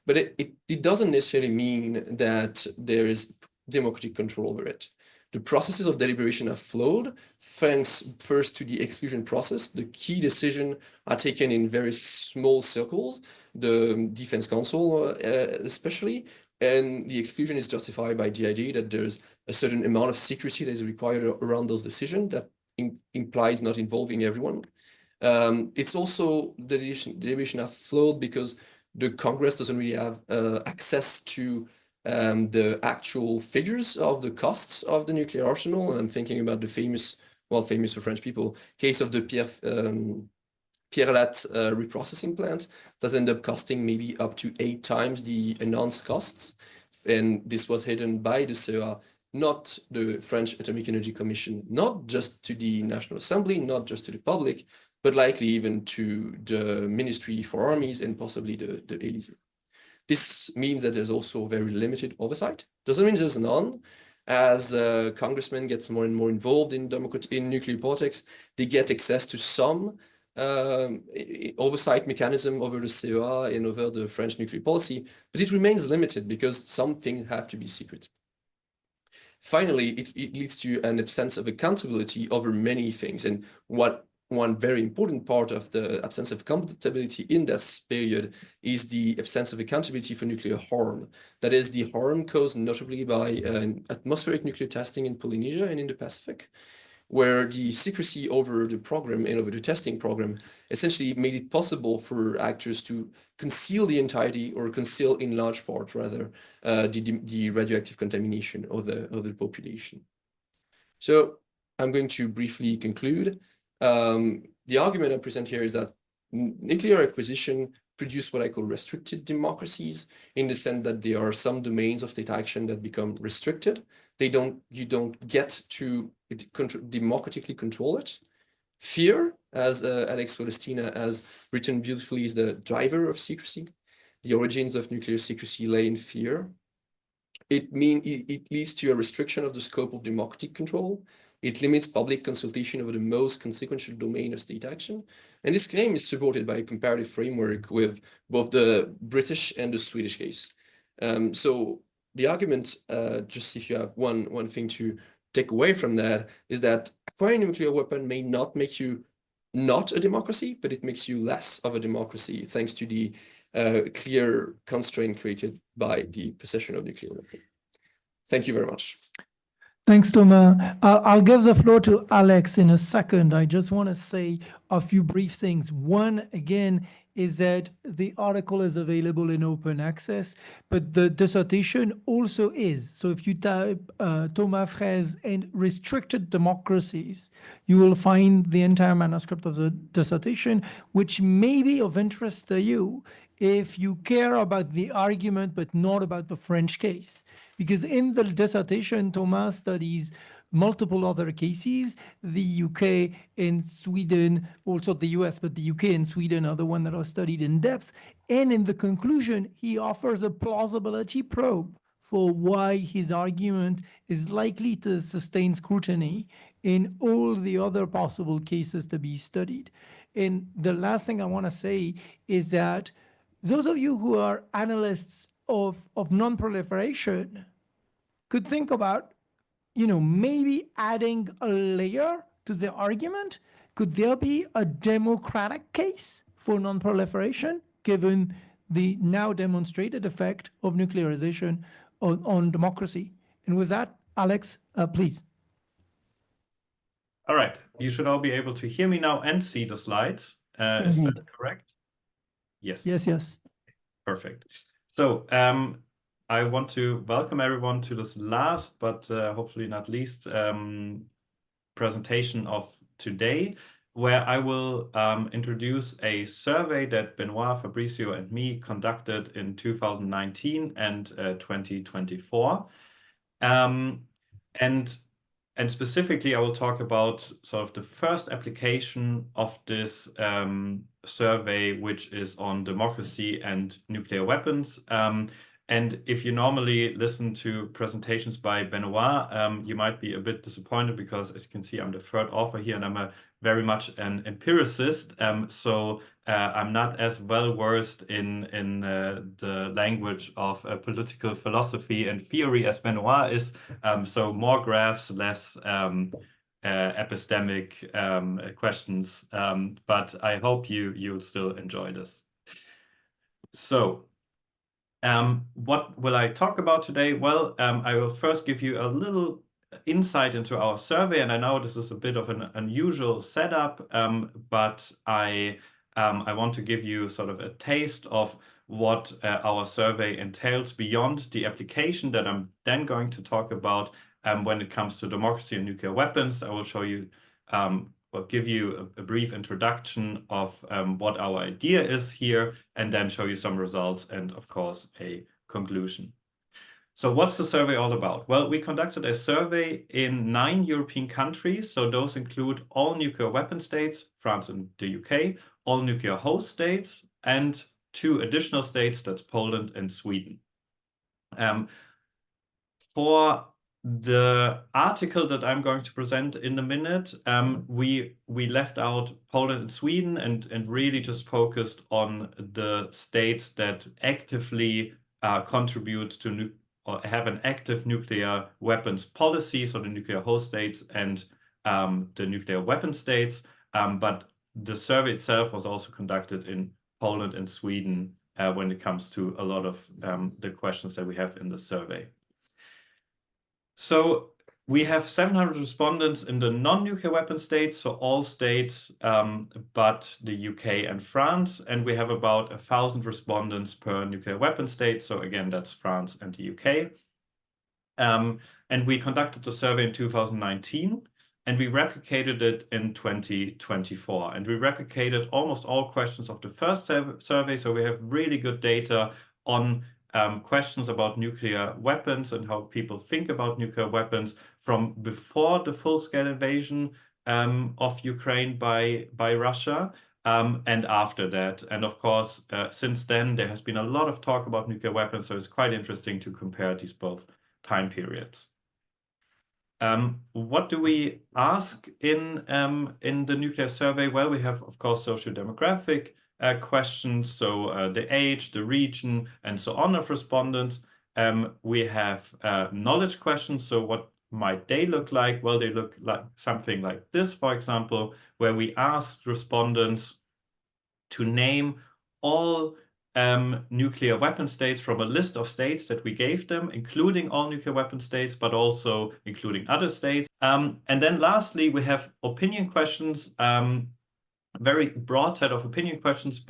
S7: but it doesn't necessarily mean that there is democratic control over it. The processes of deliberation have flowed thanks first to the exclusion process. The key decisions are taken in very small circles, the Defense Council especially, and the exclusion is justified by the idea that there's a certain amount of secrecy that is required around those decisions that implies not involving everyone. It's also the deliberation have flowed because the Congress doesn't really have access to the actual figures of the costs of the nuclear arsenal. And I'm thinking about the famous for French people, case of the Pierre Latte reprocessing plant that ended up costing maybe up to 8 times the announced costs. And this was hidden by the CEA, not the French Atomic Energy Commission, not just to the National Assembly, not just to the public, but likely even to the Ministry for Armies and possibly the Élysée. This means that there's also very limited oversight. Doesn't mean there's none. As congressmen get more and more involved in nuclear politics, they get access to some oversight mechanism over the CEA and over the French nuclear policy, but it remains limited because some things have to be secret. Finally, it leads to an absence of accountability over many things. And one very important part of the absence of accountability in this period is the absence of accountability for nuclear harm. That is the harm caused notably by atmospheric nuclear testing in Polynesia and in the Pacific, where the secrecy over the program and over the testing program essentially made it possible for actors to conceal the entirety, or conceal in large part rather, the radioactive contamination of the population. So I'm going to briefly conclude. The argument I present here is that nuclear acquisition produce what I call restricted democracies, in the sense that there are some domains of state action that become restricted. You don't get to democratically control it. Fear, as Alex Celestina has written beautifully, is the driver of secrecy. The origins of nuclear secrecy lay in fear. It leads to a restriction of the scope of democratic control. It limits public consultation over the most consequential domain of state action. And this claim is supported by a comparative framework with both the British and the Swedish case. So the argument, just if you have one thing to take away from that, is that acquiring a nuclear weapon may not make you not a democracy, but it makes you less of a democracy, thanks to the clear constraint created by the possession of nuclear weapon. Thank you very much.
S5: Thanks, Thomas. I'll give the floor to Alex in a second. I just want to say a few brief things. One, again, is that the article is available in open access, but the dissertation also is. So if you type Thomas Fraise and restricted democracies, you will find the entire manuscript of the dissertation, which may be of interest to you if you care about the argument, but not about the French case. Because in the dissertation, Thomas studies multiple other cases, the UK and Sweden, also the US, but the UK and Sweden are the ones that are studied in depth. And in the conclusion, he offers a plausibility probe for why his argument is likely to sustain scrutiny in all the other possible cases to be studied. And the last thing I want to say is that those of you who are analysts of non-proliferation could think about, maybe adding a layer to the argument. Could there be a democratic case for non-proliferation, given the now demonstrated effect of nuclearization on democracy? And with that, Alex, please.
S6: All right, you should all be able to hear me now and see the slides. Is that correct? Yes.
S5: Yes.
S6: Perfect. So I want to welcome everyone to this last, but hopefully not least, presentation of today, where I will introduce a survey that Benoît, Fabricio, and me conducted in 2019 and 2024. And specifically, I will talk about sort of the first application of this survey, which is on democracy and nuclear weapons. And if you normally listen to presentations by Benoît, you might be a bit disappointed because, as you can see, I'm the third author here, and I'm very much an empiricist. So I'm not as well versed in the language of political philosophy and theory as Benoît is. So more graphs, less epistemic questions. But I hope you'll still enjoy this. So what will I talk about today? Well, I will first give you a little insight into our survey, and I know this is a bit of an unusual setup, but I want to give you sort of a taste of what our survey entails beyond the application that I'm then going to talk about when it comes to democracy and nuclear weapons. I will show you, give you a brief introduction of what our idea is here, and then show you some results and, of course, a conclusion. So what's the survey all about? Well, we conducted a survey in 9 European countries. So those include all nuclear weapon states, France and the UK, all nuclear host states, and 2 additional states, that's Poland and Sweden. For the article that I'm going to present in a minute, we left out Poland and Sweden and really just focused on the states that actively contribute to or have an active nuclear weapons policy, so the nuclear host states and the nuclear weapon states. But the survey itself was also conducted in Poland and Sweden when it comes to a lot of the questions that we have in the survey. So we have 700 respondents in the non-nuclear weapon states, so all states but the UK and France, and we have about 1,000 respondents per nuclear weapon state. So again, that's France and the UK. And we conducted the survey in 2019, and we replicated it in 2024. And we replicated almost all questions of the first survey, so we have really good data on questions about nuclear weapons and how people think about nuclear weapons from before the full-scale invasion of Ukraine by Russia and after that. And of course, since then, there has been a lot of talk about nuclear weapons, so it's quite interesting to compare these both time periods. What do we ask in the nuclear survey? Well, we have, of course, socio-demographic questions, so the age, the region, and so on of respondents. We have knowledge questions, so what might they look like? Well, they look like something like this, for example, where we asked respondents to name all nuclear weapon states from a list of states that we gave them, including all nuclear weapon states, but also including other states. And then lastly, we have opinion questions, very broad set of opinion questions,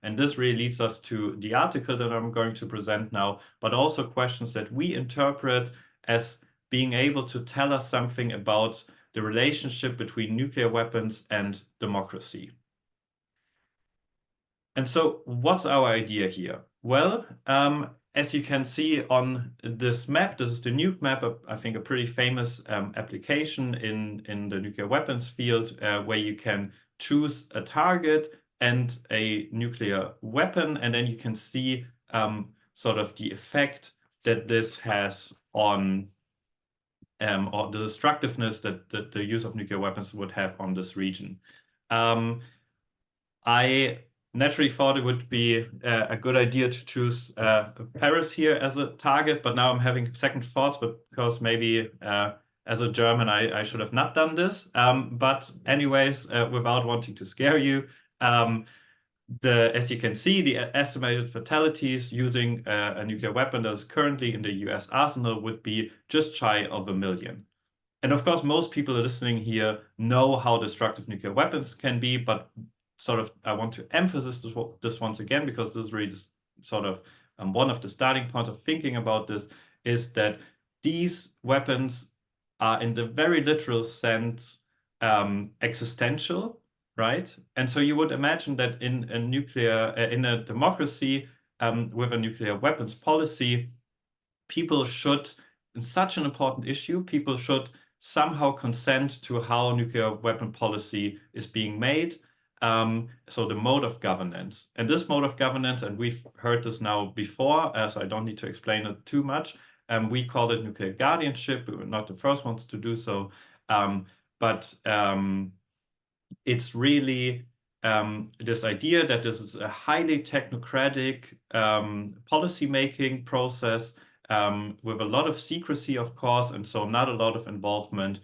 S6: and this really leads us to the article that I'm going to present now, but also questions that we interpret as being able to tell us something about the relationship between nuclear weapons and democracy. And so what's our idea here? Well, as you can see on this map, this is the nuke map, I think a pretty famous application in the nuclear weapons field, where you can choose a target and a nuclear weapon, and then you can see sort of the effect that this has on or the destructiveness that the use of nuclear weapons would have on this region. I naturally thought it would be a good idea to choose Paris here as a target, but now I'm having second thoughts, because maybe as a German, I should have not done this. But anyways, without wanting to scare you, as you can see, the estimated fatalities using a nuclear weapon that is currently in the US arsenal would be just shy of 1 million. And of course, most people listening here know how destructive nuclear weapons can be, but sort of I want to emphasize this once again, because this is really sort of one of the starting points of thinking about this, is that these weapons are in the very literal sense existential, right? And so you would imagine that in a democracy with a nuclear weapons policy, people should, in such an important issue, people should somehow consent to how nuclear weapon policy is being made. So the mode of governance. And this mode of governance, and we've heard this now before, so I don't need to explain it too much. We call it nuclear guardianship. We were not the first ones to do so. But it's really this idea that this is a highly technocratic policy-making process with a lot of secrecy, of course, and so not a lot of involvement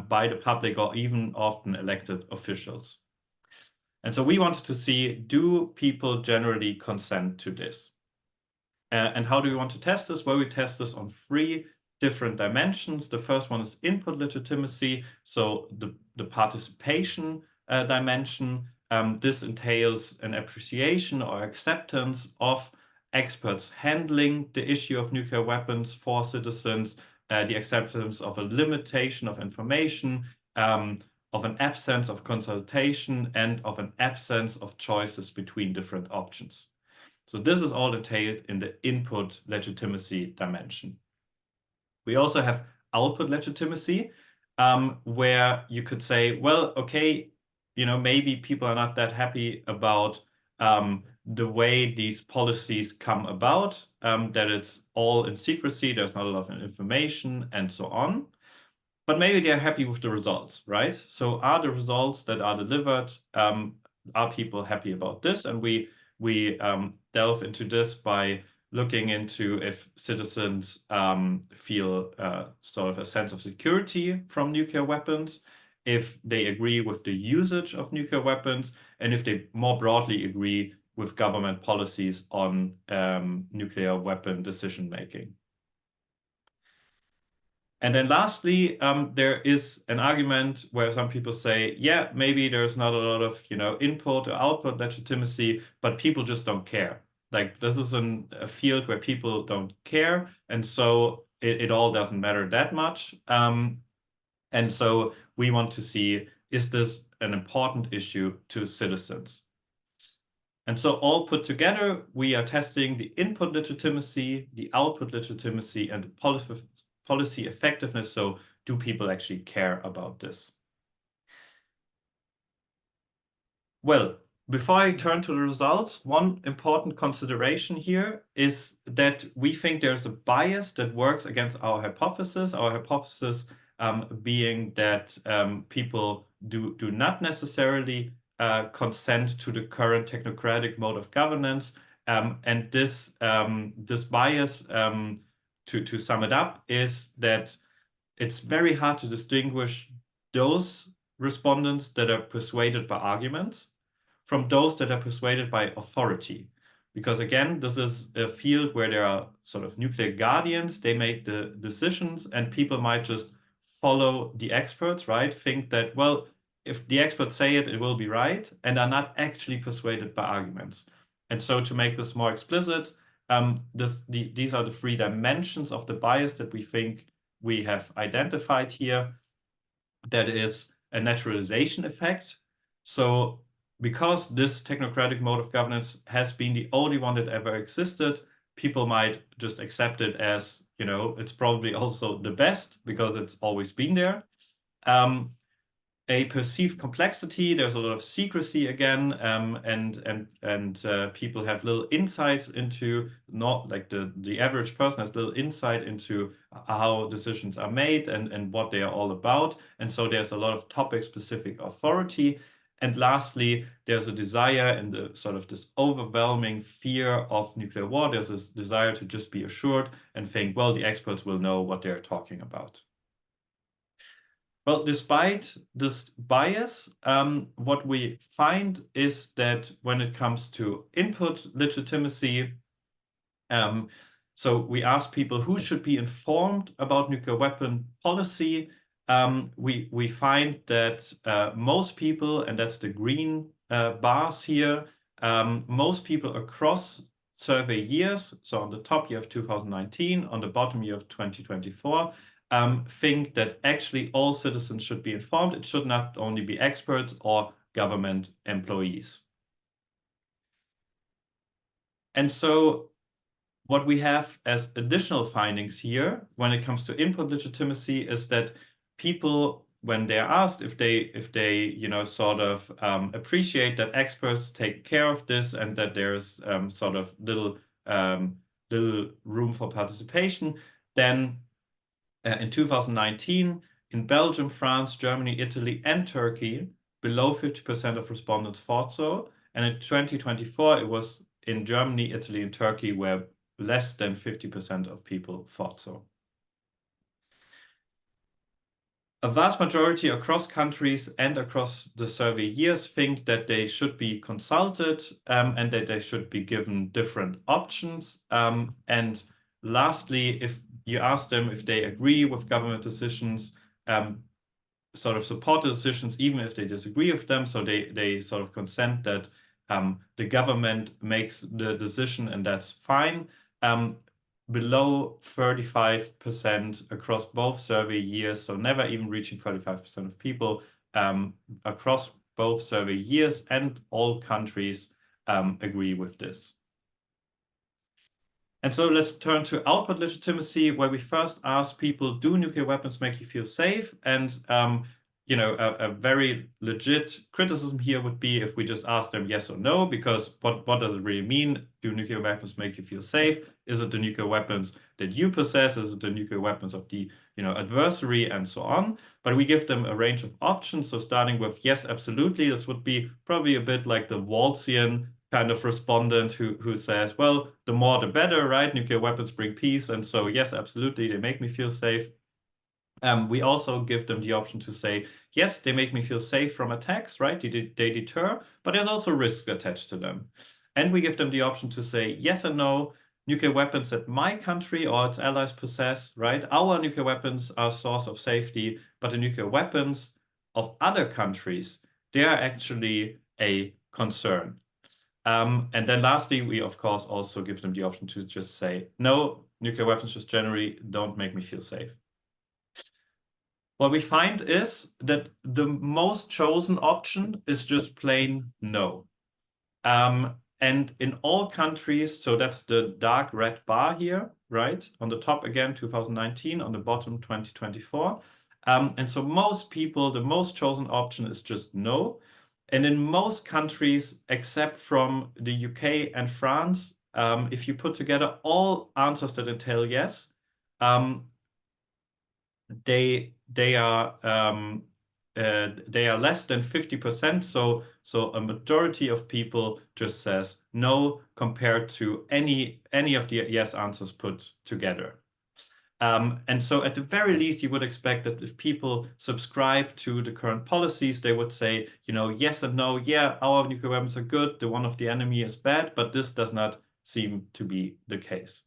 S6: by the public or even often elected officials. And so we wanted to see, do people generally consent to this? And how do we want to test this? Well, we test this on 3 different dimensions. The first one is input legitimacy, so the participation dimension. This entails an appreciation or acceptance of experts handling the issue of nuclear weapons for citizens, the acceptance of a limitation of information, of an absence of consultation, and of an absence of choices between different options. So this is all entailed in the input legitimacy dimension. We also have output legitimacy, where you could say, well, okay, maybe people are not that happy about the way these policies come about, that it's all in secrecy, there's not a lot of information, and so on. But maybe they're happy with the results, right? So are the results that are delivered, are people happy about this? And we delve into this by looking into if citizens feel sort of a sense of security from nuclear weapons, if they agree with the usage of nuclear weapons, and if they more broadly agree with government policies on nuclear weapon decision-making. And then lastly, there is an argument where some people say, yeah, maybe there's not a lot of input or output legitimacy, but people just don't care. Like, this is a field where people don't care, and so it all doesn't matter that much. And so we want to see, is this an important issue to citizens? And so all put together, we are testing the input legitimacy, the output legitimacy, and the policy effectiveness. So do people actually care about this? Well, before I turn to the results, one important consideration here is that we think there's a bias that works against our hypothesis. Our hypothesis being that people do not necessarily consent to the current technocratic mode of governance. And this bias, to sum it up, is that it's very hard to distinguish those respondents that are persuaded by arguments from those that are persuaded by authority. because again, this is a field where there are sort of nuclear guardians, they make the decisions, and people might just follow the experts, right? Think that, well, if the experts say it, it will be right, and are not actually persuaded by arguments. And so to make this more explicit, these are the 3 dimensions of the bias that we think we have identified here. That is a naturalization effect. So because this technocratic mode of governance has been the only one that ever existed, people might just accept it as, it's probably also the best because it's always been there. A perceived complexity, there's a lot of secrecy again, and people have little insights into, not like the average person has little insight into how decisions are made and what they are all about. And so there's a lot of topic-specific authority. And lastly, there's a desire and the sort of this overwhelming fear of nuclear war. There's this desire to just be assured and think, well, the experts will know what they're talking about. Well, despite this bias, what we find is that when it comes to input legitimacy, so we ask people who should be informed about nuclear weapon policy. We find that most people, and that's the green bars here, most people across survey years, so on the top you have 2019, on the bottom you have 2024, think that actually all citizens should be informed. It should not only be experts or government employees. And so what we have as additional findings here when it comes to input legitimacy is that people, when they're asked if they sort of appreciate that experts take care of this and that there's sort of little room for participation, then in 2019, in Belgium, France, Germany, Italy, and Turkey, below 50% of respondents thought so. And in 2024, it was in Germany, Italy, and Turkey where less than 50% of people thought so. A vast majority across countries and across the survey years think that they should be consulted and that they should be given different options. And lastly, if you ask them if they agree with government decisions, sort of support the decisions, even if they disagree with them, so they sort of consent that the government makes the decision and that's fine. Below 35% across both survey years, so never even reaching 35% of people across both survey years and all countries agree with this. And so let's turn to output legitimacy, where we first ask people, do nuclear weapons make you feel safe? And a very legit criticism here would be if we just ask them yes or no, because what does it really mean? Do nuclear weapons make you feel safe? Is it the nuclear weapons that you possess? Is it the nuclear weapons of the adversary, and so on? But we give them a range of options. So starting with yes, absolutely. This would be probably a bit like the Waltzian kind of respondent who says, well, the more the better, right? Nuclear weapons bring peace. And so yes, absolutely, they make me feel safe. We also give them the option to say, yes, they make me feel safe from attacks, right? They deter, but there's also risks attached to them. And we give them the option to say yes and no. Nuclear weapons that my country or its allies possess, right? Our nuclear weapons are a source of safety, but the nuclear weapons of other countries, they are actually a concern. And then lastly, we of course also give them the option to just say, no, nuclear weapons just generally don't make me feel safe. What we find is that the most chosen option is just plain no. And in all countries, so that's the dark red bar here, right? On the top again, 2019, on the bottom, 2024. And so most people, the most chosen option is just no. And in most countries, except from the UK and France, if you put together all answers that entail yes, they are less than 50%. So a majority of people just says no compared to any of the yes answers put together. And so at the very least, you would expect that if people subscribe to the current policies, they would say, yes and no, yeah, our nuclear weapons are good, the one of the enemy is bad, but this does not seem to be the case.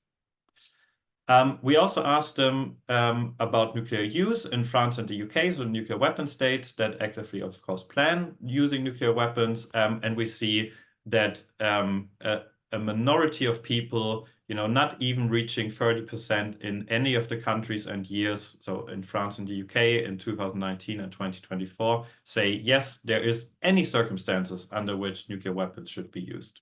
S6: We also asked them about nuclear use in France and the UK, so nuclear weapon states that actively, of course, plan using nuclear weapons. And we see that a minority of people, not even reaching 30% in any of the countries and years, so in France and the UK in 2019 and 2024, say, yes, there is any circumstances under which nuclear weapons should be used.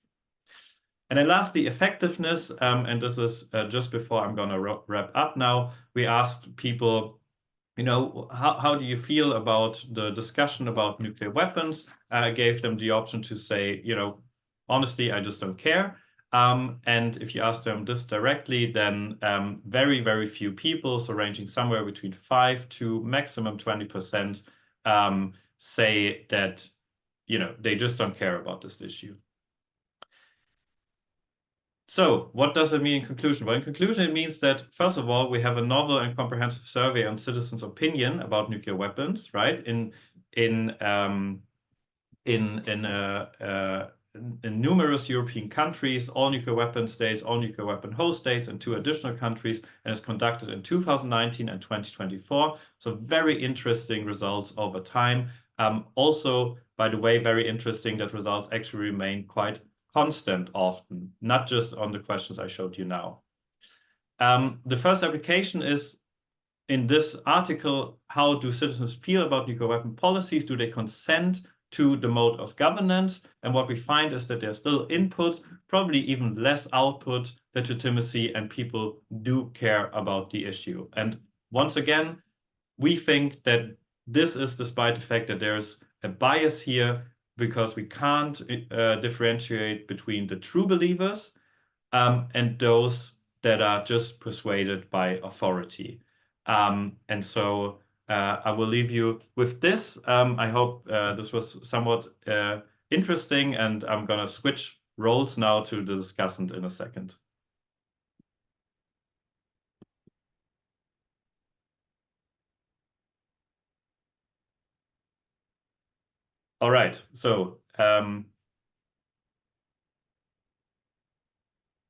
S6: And then lastly, effectiveness, and this is just before I'm going to wrap up now, we asked people, how do you feel about the discussion about nuclear weapons? I gave them the option to say, honestly, I just don't care. And if you ask them this directly, then very, very few people, so ranging somewhere between 5 to maximum 20%, say that, they just don't care about this issue. So what does it mean in conclusion? Well, in conclusion, it means that, first of all, we have a novel and comprehensive survey on citizens' opinion about nuclear weapons, right? In numerous European countries, all nuclear weapon states, all nuclear weapon host states, and 2 additional countries, and it's conducted in 2019 and 2024. So very interesting results over time. Also, by the way, very interesting that results actually remain quite constant often, not just on the questions I showed you now. The first application is in this article, how do citizens feel about nuclear weapon policies? Do they consent to the mode of governance? And what we find is that there's still input, probably even less output, legitimacy, and people do care about the issue. And once again, we think that this is despite the fact that there's a bias here, because we can't differentiate between the true believers and those that are just persuaded by authority. And so I will leave you with this. I hope this was somewhat interesting, and I'm going to switch roles now to the discussant in a second. All right, so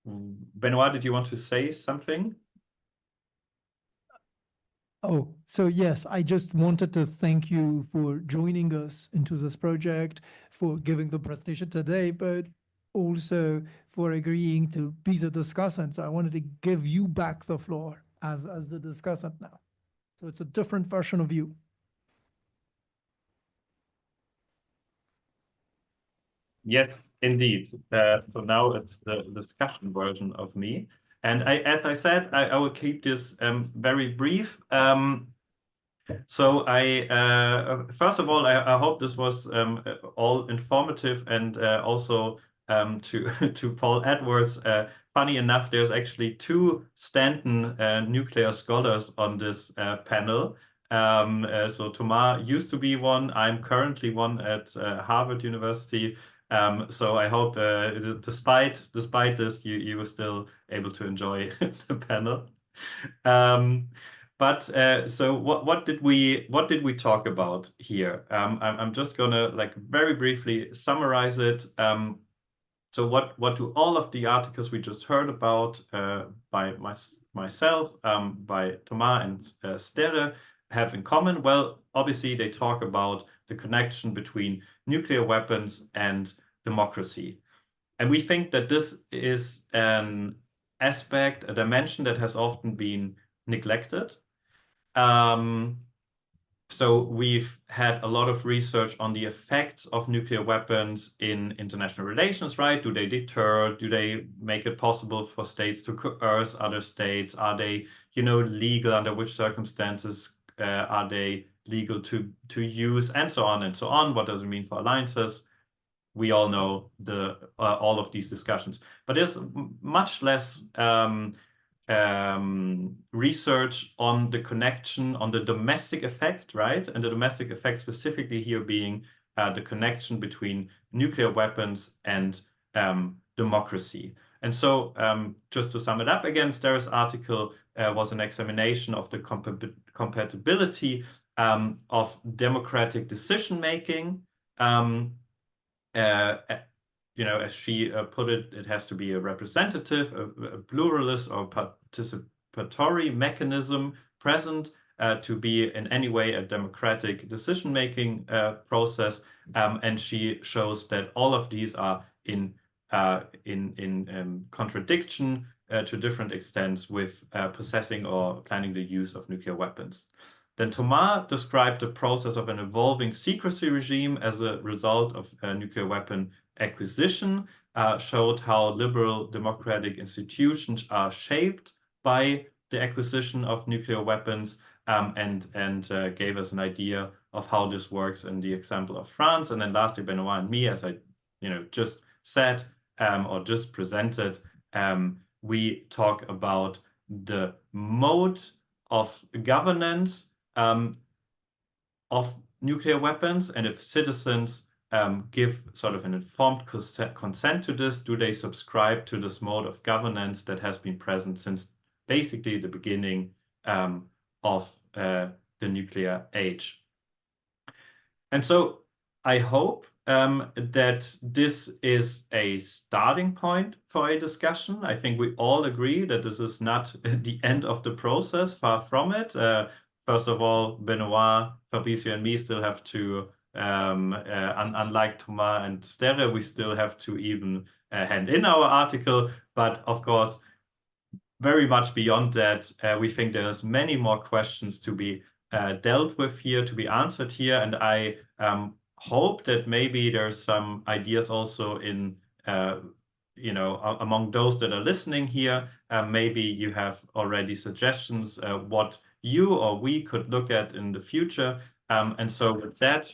S6: Benoît, did you want to say something?
S5: Oh, so yes, I just wanted to thank you for joining us into this project, for giving the presentation today, but also for agreeing to be the discussant. So I wanted to give you back the floor as the discussant now. So it's a different version of you.
S6: Yes, indeed. So now it's the discussion version of me. And as I said, I will keep this very brief. So first of all, I hope this was all informative, and also to Paul Edwards. Funny enough, there's actually 2 Stanton nuclear scholars on this panel. So Thomas used to be one. I'm currently one at Harvard University. So I hope, despite this, you were still able to enjoy the panel. But so what did we talk about here? I'm just gonna very briefly summarize it. So what do all of the articles we just heard about by myself, by Thomas and Sterre have in common? Well, obviously they talk about the connection between nuclear weapons and democracy. And we think that this is an aspect, a dimension that has often been neglected. So we've had a lot of research on the effects of nuclear weapons in international relations, right? Do they deter? Do they make it possible for states to coerce other states? Are they, legal? Under which circumstances are they legal to use? And so on and so on. What does it mean for alliances? We all know all of these discussions, but there's much less research on the connection, on the domestic effect, right? And the domestic effect specifically here being the connection between nuclear weapons and democracy. And so just to sum it up again, Sterre's article was an examination of the compatibility of democratic decision-making you know, as she put it, it has to be a representative, a pluralist or participatory mechanism present to be in any way a democratic decision-making process. And she shows that all of these are in contradiction to different extents with possessing or planning the use of nuclear weapons. Then Thomas described the process of an evolving secrecy regime as a result of nuclear weapon acquisition, showed how liberal democratic institutions are shaped by the acquisition of nuclear weapons, and gave us an idea of how this works in the example of France. And then lastly, Benoît and me, as I just said or just presented, we talk about the mode of governance of nuclear weapons, and if citizens give sort of an informed consent to this, do they subscribe to this mode of governance that has been present since basically the beginning of the nuclear age? And so I hope that this is a starting point for a discussion. I think we all agree that this is not the end of the process, far from it. First of all, Benoît, Fabricio, and me still have to, unlike Thomas and Sterre, we still have to even hand in our article. But of course, very much beyond that, we think there's many more questions to be dealt with here, to be answered here. And I hope that maybe there's some ideas also in, among those that are listening here. Maybe you have already suggestions what you or we could look at in the future. And so with that,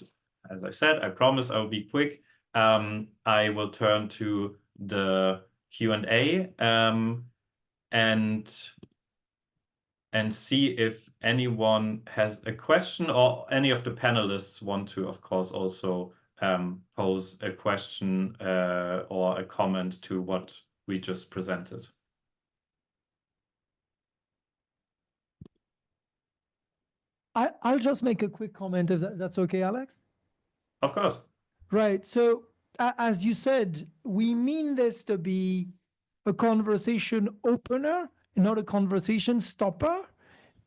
S6: as I said, I promise I'll be quick. I will turn to the Q&A and see if anyone has a question, or any of the panelists want to, of course, also pose a question or a comment to what we just presented.
S5: I'll just make a quick comment if that's okay, Alex?
S6: Of course.
S5: Right. So as you said, we mean this to be a conversation opener, not a conversation stopper.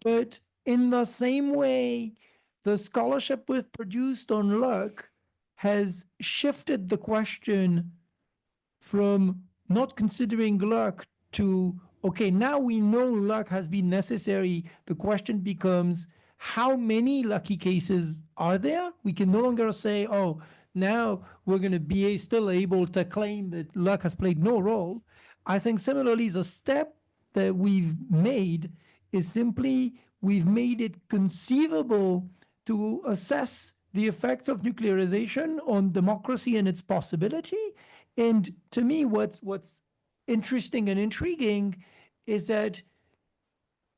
S5: But in the same way, the scholarship we've produced on luck has shifted the question from not considering luck to, okay, now we know luck has been necessary. The question becomes, how many lucky cases are there? We can no longer say, oh, now we're going to be still able to claim that luck has played no role. I think similarly, the step that we've made is simply we've made it conceivable to assess the effects of nuclearization on democracy and its possibility. And to me, what's interesting and intriguing is that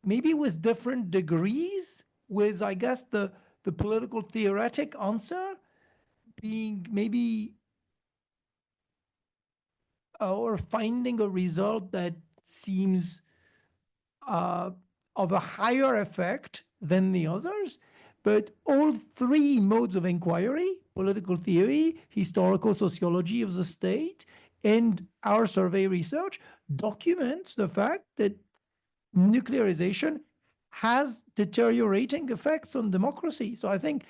S5: maybe with different degrees, with, I guess, the political theoretic answer being maybe or finding a result that seems of a higher effect than the others. But all three modes of inquiry, political theory, historical sociology of the state, and our survey research, documents the fact that nuclearization has deteriorating effects on democracy. So I think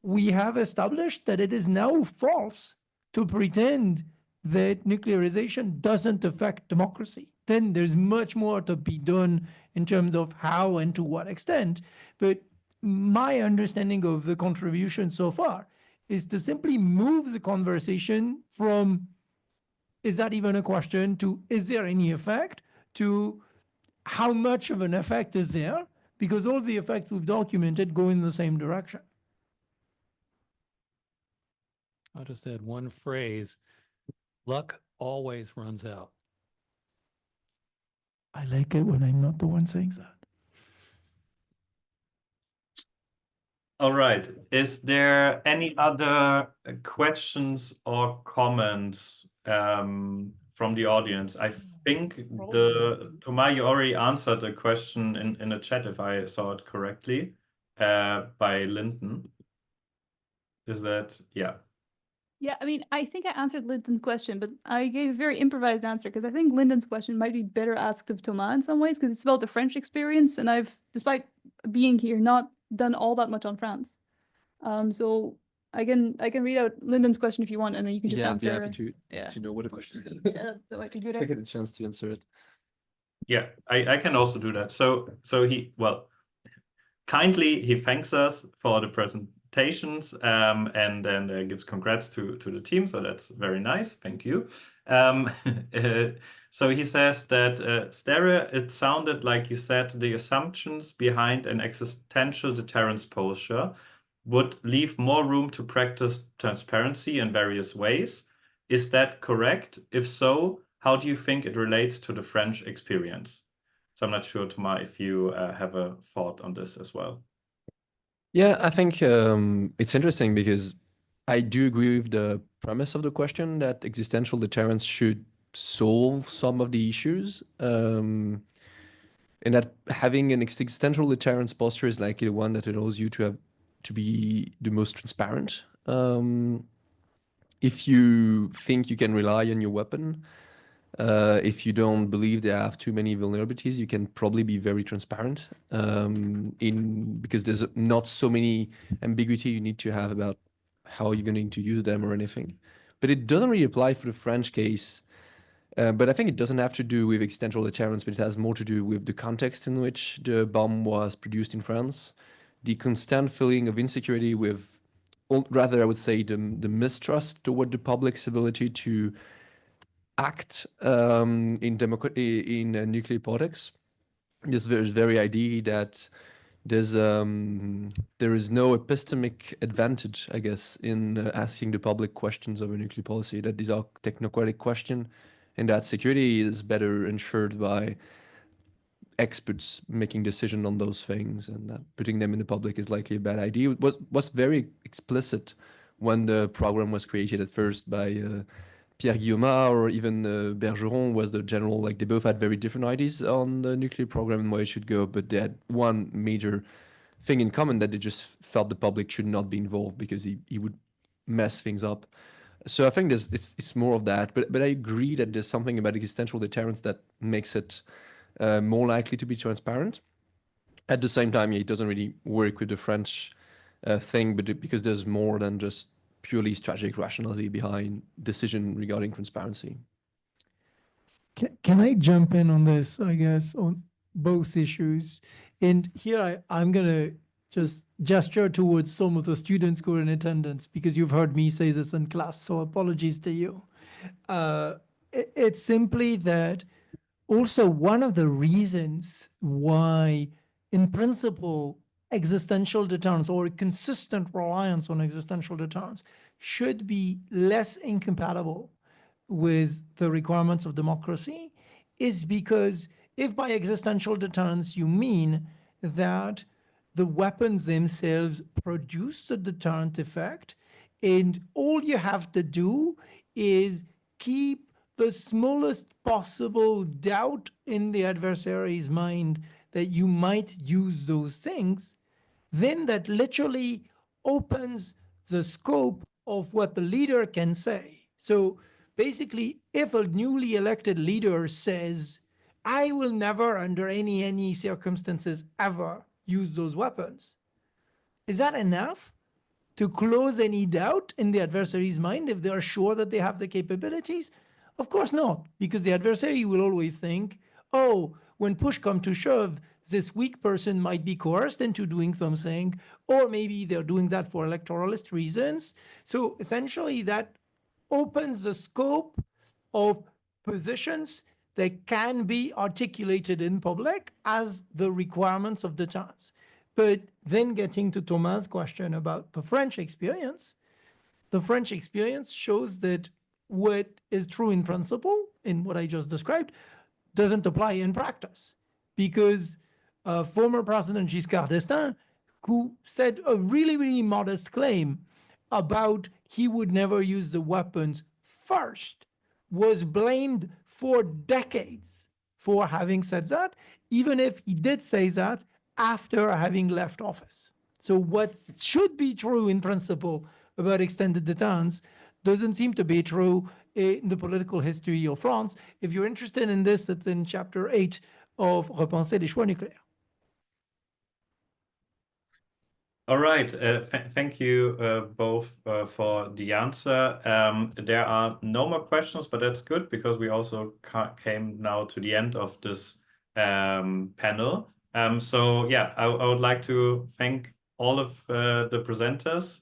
S5: we have established that it is now false to pretend that nuclearization doesn't affect democracy. Then there's much more to be done in terms of how and to what extent. But my understanding of the contribution so far is to simply move the conversation from, is that even a question, to is there any effect, to how much of an effect is there, because all the effects we've documented go in the same direction.
S2: I'll just add one phrase: luck always runs out.
S5: I like it when I'm not the one saying that.
S6: All right. Is there any other questions or comments from the audience? I think Thomas, you already answered the question in the chat, if I saw it correctly, by Linden. Is that, yeah.
S3: Yeah, I mean, I think I answered Lyndon's question, but I gave a very improvised answer because I think Lyndon's question might be better asked of Thomas in some ways because it's about the French experience, and I've, despite being here, not done all that much on France. So I can read out Lyndon's question if you want, and then you can just
S8: Yeah, I'd be
S3: answer.
S8: happy
S3: Yeah,
S8: to know what the question is.
S3: yeah, that might be good.
S8: If I get a chance to answer it.
S6: Yeah, I can also do that. So he, well, kindly he thanks us for the presentations, and then gives congrats to the team. So that's very nice. Thank you. So he says that Sterre, it sounded like you said the assumptions behind an existential deterrence posture would leave more room to practice transparency in various ways. Is that correct? If so, how do you think it relates to the French experience? So I'm not sure, Thomas, if you have a thought on this as well.
S8: Yeah, I think it's interesting because I do agree with the premise of the question that existential deterrence should solve some of the issues. And that having an existential deterrence posture is likely the one that allows you to be the most transparent. If you think you can rely on your weapon, if you don't believe they have too many vulnerabilities, you can probably be very transparent because there's not so many ambiguity you need to have about how you're going to use them or anything. But it doesn't really apply for the French case. But I think it doesn't have to do with existential deterrence, but it has more to do with the context in which the bomb was produced in France, the constant feeling of insecurity with, or rather, I would say, the mistrust toward the public's ability to act in nuclear politics. This very idea that there is no epistemic advantage, I guess, in asking the public questions over nuclear policy, that these are technocratic questions, and that security is better ensured by experts making decisions on those things, and that putting them in the public is likely a bad idea. It was very explicit when the program was created at first by Pierre Guillaumard or even Bergeron was the general, like they both had very different ideas on the nuclear program and where it should go, but they had one major thing in common, that they just felt the public should not be involved because he would mess things up. So I think it's more of that, but I agree that there's something about existential deterrence that makes it more likely to be transparent. At the same time, it doesn't really work with the French thing, but because there's more than just purely strategic rationality behind decision regarding transparency.
S5: Can I jump in on this, I guess, on both issues? And here I'm going to just gesture towards some of the students who are in attendance, because you've heard me say this in class, so apologies to you. It's simply that also one of the reasons why, in principle, existential deterrence or consistent reliance on existential deterrence should be less incompatible with the requirements of democracy is because if by existential deterrence you mean that the weapons themselves produce a deterrent effect, and all you have to do is keep the smallest possible doubt in the adversary's mind that you might use those things, then that literally opens the scope of what the leader can say. So basically, if a newly elected leader says, I will never under any circumstances ever use those weapons, is that enough to close any doubt in the adversary's mind if they are sure that they have the capabilities? Of course not, because the adversary will always think, oh, when push comes to shove, this weak person might be coerced into doing something, or maybe they're doing that for electoralist reasons. So essentially that opens the scope of positions that can be articulated in public as the requirements of deterrence. But then getting to Thomas' question about the French experience, the French experience shows that what is true in principle, in what I just described, doesn't apply in practice. Because former President Giscard d'Estaing, who said a really modest claim about he would never use the weapons first, was blamed for decades for having said that, even if he did say that after having left office. So what should be true in principle about extended deterrence doesn't seem to be true in the political history of France. If you're interested in this, it's in chapter 8 of Repenser les choix nucléaires.
S6: All right. Thank you both for the answer. There are no more questions, but that's good because we also came now to the end of this panel. So yeah, I would like to thank all of the presenters,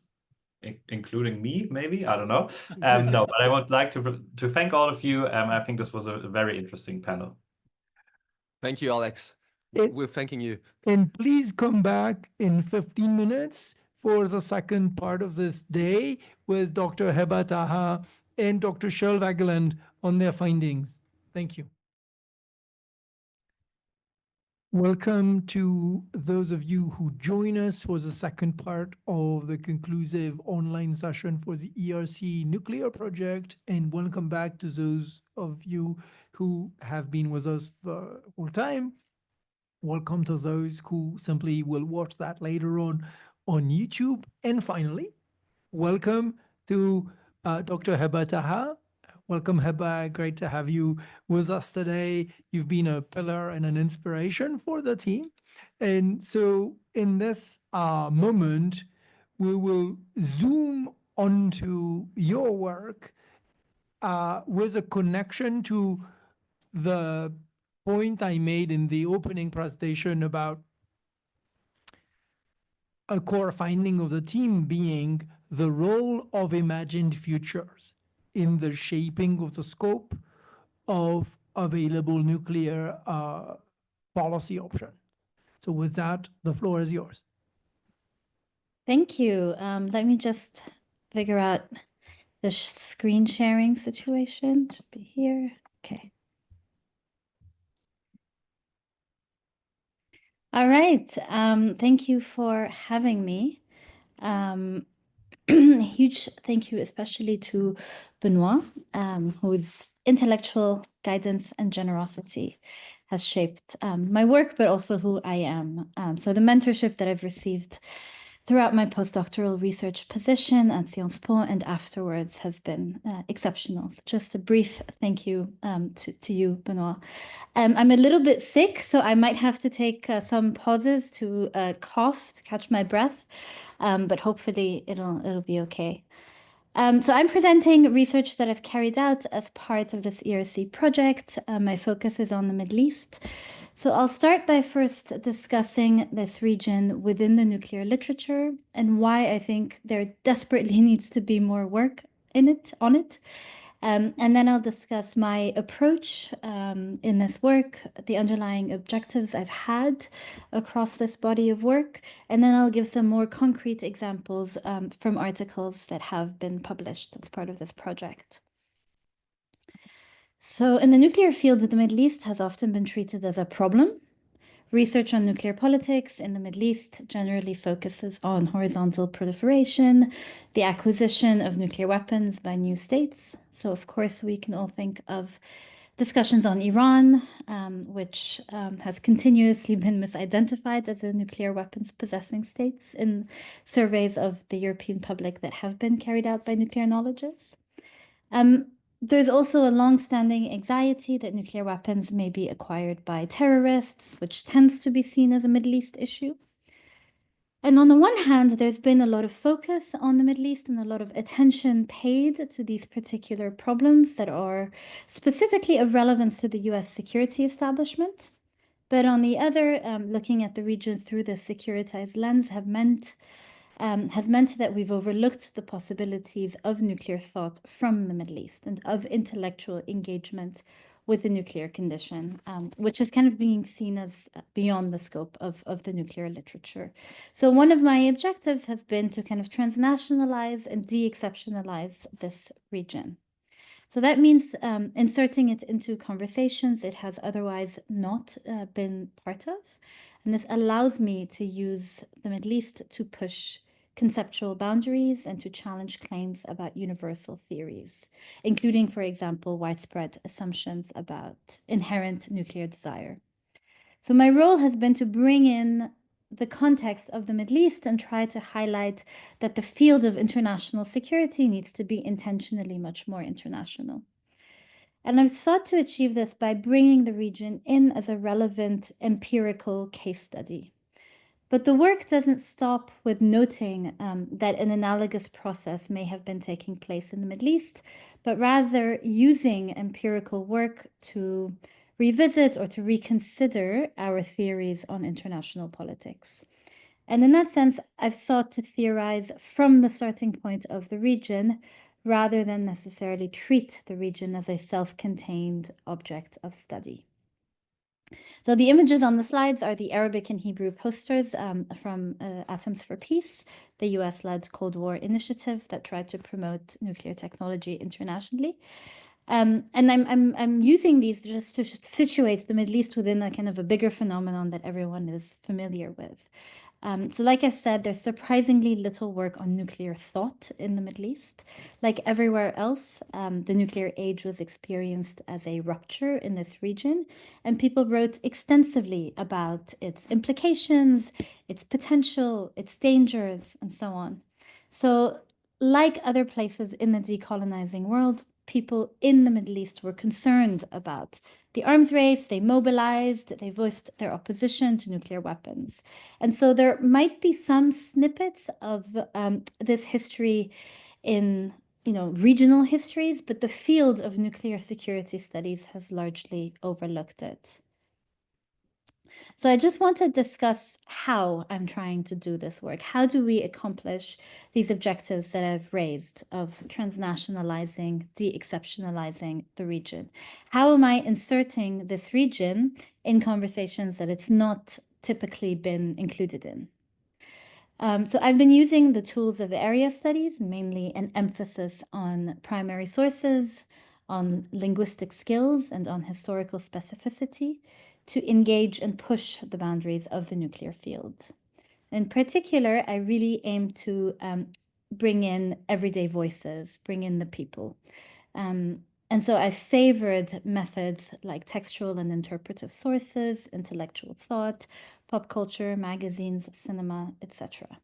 S6: including me, maybe, I don't know. No, but I would like to thank all of you. I think this was a very interesting panel.
S8: Thank you, Alex.
S5: It-
S8: We're thanking you.
S5: And please come back in 15 minutes for the second part of this day with Dr. Heba Taha and Dr. Kjølv Egeland on their findings. Thank you. Welcome to those of you who join us for the second part of the conclusive online session for the ERC nuclear project, and welcome back to those of you who have been with us the whole time. Welcome to those who simply will watch that later on YouTube. And finally, welcome to Dr. Heba Taha. Welcome, Heba. Great to have you with us today. You've been a pillar and an inspiration for the team. And so in this moment, we will zoom onto your work with a connection to the point I made in the opening presentation about a core finding of the team being the role of imagined futures in the shaping of the scope of available nuclear policy option. So with that, the floor is yours.
S9: Thank you. Let me just figure out the screen sharing situation. Should be here. Okay. All right. Thank you for having me. Huge thank you especially to Benoît, whose intellectual guidance and generosity has shaped my work, but also who I am. So the mentorship that I've received throughout my postdoctoral research position at Sciences Po and afterwards has been exceptional. Just a brief thank you to you, Benoît. I'm a little bit sick, so I might have to take some pauses to cough, to catch my breath, but hopefully it'll be okay. So I'm presenting research that I've carried out as part of this ERC project. My focus is on the Middle East. So I'll start by first discussing this region within the nuclear literature and why I think there desperately needs to be more work on it. And then I'll discuss my approach in this work, the underlying objectives I've had across this body of work, and then I'll give some more concrete examples from articles that have been published as part of this project. So in the nuclear field, the Middle East has often been treated as a problem. Research on nuclear politics in the Middle East generally focuses on horizontal proliferation, the acquisition of nuclear weapons by new states. So of course, we can all think of discussions on Iran, which has continuously been misidentified as a nuclear weapons possessing states in surveys of the European public that have been carried out by nuclear knowledges. There's also a long-standing anxiety that nuclear weapons may be acquired by terrorists, which tends to be seen as a Middle East issue. And on the one hand, there's been a lot of focus on the Middle East and a lot of attention paid to these particular problems that are specifically of relevance to the US security establishment. But on the other, looking at the region through the securitized lens has meant that we've overlooked the possibilities of nuclear thought from the Middle East and of intellectual engagement with the nuclear condition, which is kind of being seen as beyond the scope of the nuclear literature. So one of my objectives has been to kind of transnationalize and de-exceptionalize this region. So that means inserting it into conversations it has otherwise not been part of. And this allows me to use the Middle East to push conceptual boundaries and to challenge claims about universal theories, including, for example, widespread assumptions about inherent nuclear desire. So my role has been to bring in the context of the Middle East and try to highlight that the field of international security needs to be intentionally much more international. And I've sought to achieve this by bringing the region in as a relevant empirical case study. But the work doesn't stop with noting that an analogous process may have been taking place in the Middle East, but rather using empirical work to revisit or to reconsider our theories on international politics. And in that sense, I've sought to theorize from the starting point of the region, rather than necessarily treat the region as a self-contained object of study. So the images on the slides are the Arabic and Hebrew posters from Atoms for Peace, the US-led Cold War initiative that tried to promote nuclear technology internationally. And I'm using these just to situate the Middle East within a kind of a bigger phenomenon that everyone is familiar with. So like I said, there's surprisingly little work on nuclear thought in the Middle East. Like everywhere else, the nuclear age was experienced as a rupture in this region, and people wrote extensively about its implications, its potential, its dangers, and so on. So like other places in the decolonizing world, people in the Middle East were concerned about the arms race, they mobilized, they voiced their opposition to nuclear weapons. And so there might be some snippets of this history in regional histories, but the field of nuclear security studies has largely overlooked it. So I just want to discuss how I'm trying to do this work. How do we accomplish these objectives that I've raised of transnationalizing, de-exceptionalizing the region? How am I inserting this region in conversations that it's not typically been included in? So I've been using the tools of area studies, mainly an emphasis on primary sources, on linguistic skills, and on historical specificity, to engage and push the boundaries of the nuclear field. In particular, I really aim to bring in everyday voices, bring in the people. And so I favored methods like textual and interpretive sources, intellectual thought, pop culture, magazines, cinema, etc.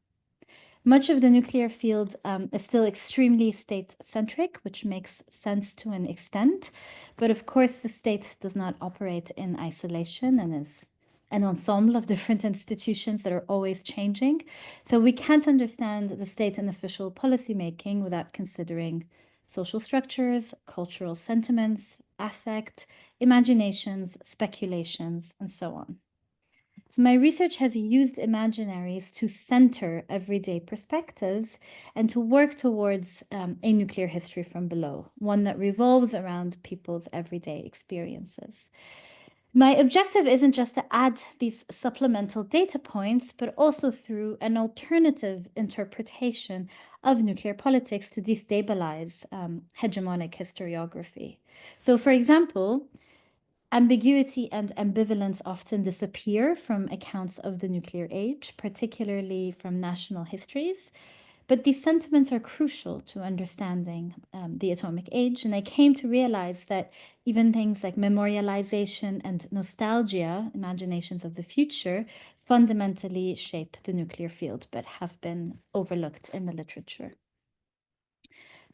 S9: Much of the nuclear field is still extremely state-centric, which makes sense to an extent. But of course, the state does not operate in isolation and is an ensemble of different institutions that are always changing. So we can't understand the state and official policymaking without considering social structures, cultural sentiments, affect, imaginations, speculations, and so on. So my research has used imaginaries to center everyday perspectives and to work towards a nuclear history from below, one that revolves around people's everyday experiences. My objective isn't just to add these supplemental data points, but also through an alternative interpretation of nuclear politics to destabilize hegemonic historiography. So, for example, ambiguity and ambivalence often disappear from accounts of the nuclear age, particularly from national histories. But these sentiments are crucial to understanding the atomic age. And I came to realize that even things like memorialization and nostalgia, imaginations of the future, fundamentally shape the nuclear field, but have been overlooked in the literature.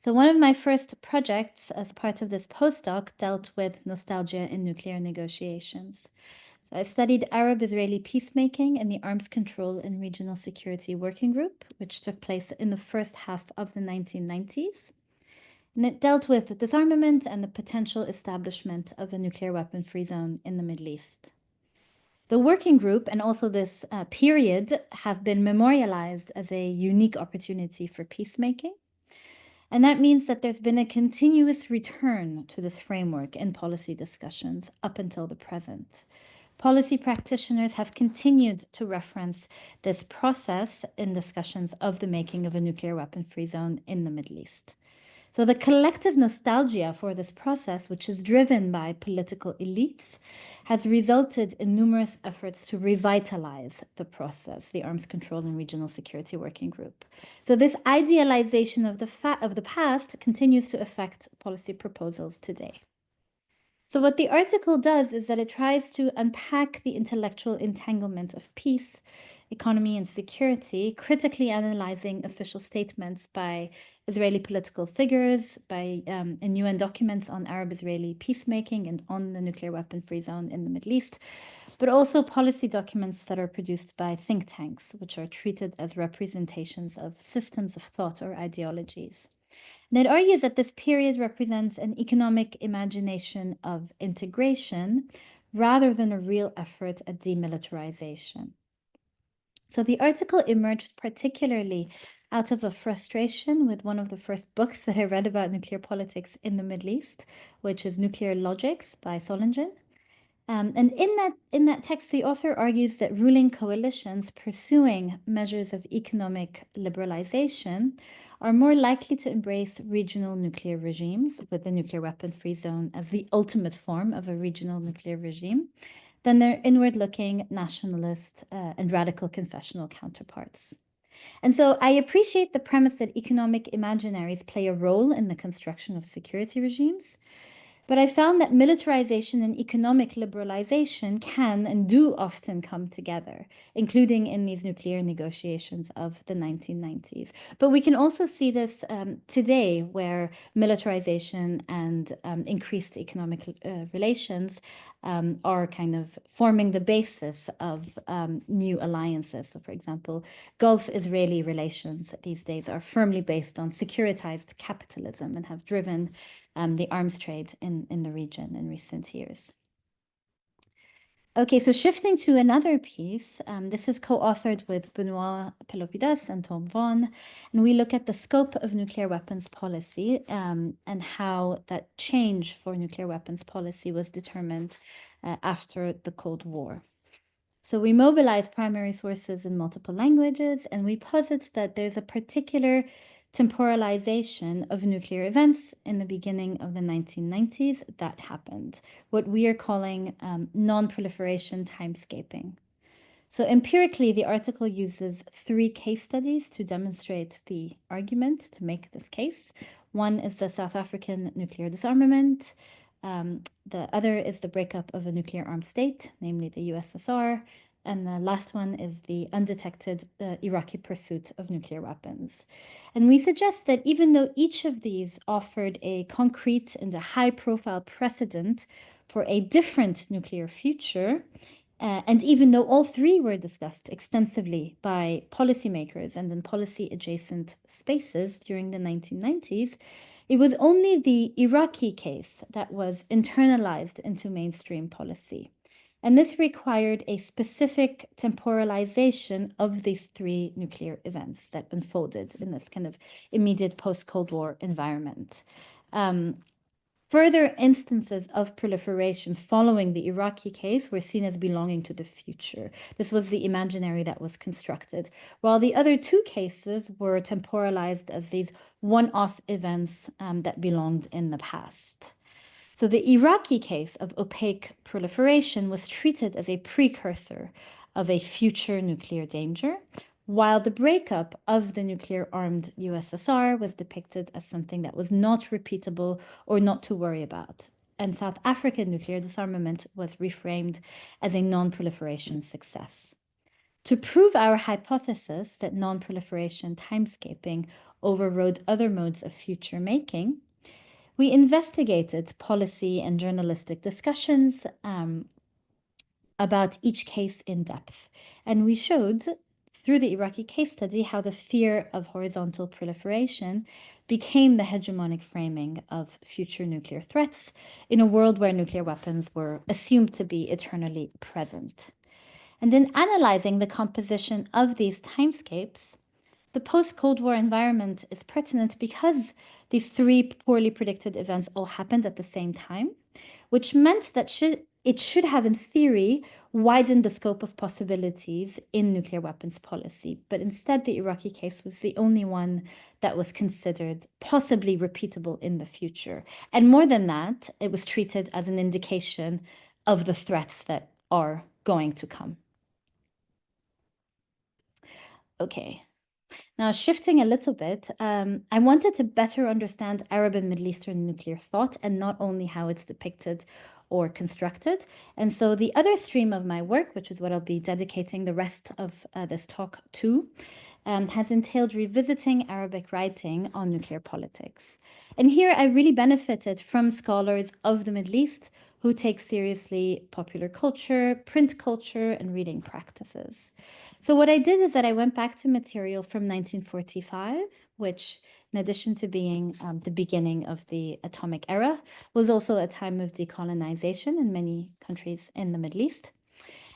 S9: So one of my first projects as part of this postdoc dealt with nostalgia in nuclear negotiations. So I studied Arab-Israeli peacemaking in the Arms Control and Regional Security Working Group, which took place in the first half of the 1990s. And it dealt with disarmament and the potential establishment of a nuclear weapon-free zone in the Middle East. The working group and also this period have been memorialized as a unique opportunity for peacemaking. And that means that there's been a continuous return to this framework in policy discussions up until the present. Policy practitioners have continued to reference this process in discussions of the making of a nuclear weapon-free zone in the Middle East. So the collective nostalgia for this process, which is driven by political elites, has resulted in numerous efforts to revitalize the process, the Arms Control and Regional Security Working Group. So this idealization of the past continues to affect policy proposals today. So what the article does is that it tries to unpack the intellectual entanglement of peace Economy and Security, critically analyzing official statements by Israeli political figures, by in UN documents on Arab-Israeli peacemaking and on the nuclear weapon-free zone in the Middle East, but also policy documents that are produced by think tanks, which are treated as representations of systems of thought or ideologies. And it argues that this period represents an economic imagination of integration rather than a real effort at demilitarization. So the article emerged particularly out of a frustration with one of the first books that I read about nuclear politics in the Middle East, which is Nuclear Logics by Solingen. And in that text, the author argues that ruling coalitions pursuing measures of economic liberalization are more likely to embrace regional nuclear regimes, with the nuclear weapon-free zone as the ultimate form of a regional nuclear regime, than their inward-looking nationalist and radical confessional counterparts. And so I appreciate the premise that economic imaginaries play a role in the construction of security regimes, but I found that militarization and economic liberalization can and do often come together, including in these nuclear negotiations of the 1990s. But we can also see this today, where militarization and increased economic relations are kind of forming the basis of new alliances. So, for example, Gulf-Israeli relations these days are firmly based on securitized capitalism and have driven the arms trade in the region in recent years. Okay, so shifting to another piece, this is co-authored with Benoît Pelopidas and Tom Vaughan, and we look at the scope of nuclear weapons policy and how that change for nuclear weapons policy was determined after the Cold War. So we mobilize primary sources in multiple languages, and we posit that there's a particular temporalization of nuclear events in the beginning of the 1990s that happened, what we are calling non-proliferation timescaping. So empirically, the article uses 3 case studies to demonstrate the argument to make this case. One is the South African nuclear disarmament. The other is the breakup of a nuclear armed state, namely the USSR. And the last one is the undetected Iraqi pursuit of nuclear weapons. And we suggest that even though each of these offered a concrete and a high-profile precedent for a different nuclear future, and even though all 3 were discussed extensively by policymakers and in policy-adjacent spaces during the 1990s, it was only the Iraqi case that was internalized into mainstream policy. And this required a specific temporalization of these 3 nuclear events that unfolded in this kind of immediate post-Cold War environment. Further instances of proliferation following the Iraqi case were seen as belonging to the future. This was the imaginary that was constructed, while the other 2 cases were temporalized as these one-off events that belonged in the past. So the Iraqi case of opaque proliferation was treated as a precursor of a future nuclear danger, while the breakup of the nuclear-armed USSR was depicted as something that was not repeatable or not to worry about. And South African nuclear disarmament was reframed as a non-proliferation success. To prove our hypothesis that non-proliferation timescaping overrode other modes of future making, we investigated policy and journalistic discussions about each case in depth. And we showed through the Iraqi case study how the fear of horizontal proliferation became the hegemonic framing of future nuclear threats in a world where nuclear weapons were assumed to be eternally present. And in analyzing the composition of these timescapes, the post-Cold War environment is pertinent because these 3 poorly predicted events all happened at the same time, which meant that it should have, in theory, widened the scope of possibilities in nuclear weapons policy. But instead, the Iraqi case was the only one that was considered possibly repeatable in the future. And more than that, it was treated as an indication of the threats that are going to come. Okay. Now, shifting a little bit, I wanted to better understand Arab and Middle Eastern nuclear thought, and not only how it's depicted or constructed. And so the other stream of my work, which is what I'll be dedicating the rest of this talk to, has entailed revisiting Arabic writing on nuclear politics. And here I really benefited from scholars of the Middle East who take seriously popular culture, print culture, and reading practices. So what I did is that I went back to material from 1945, which, in addition to being the beginning of the atomic era, was also a time of decolonization in many countries in the Middle East.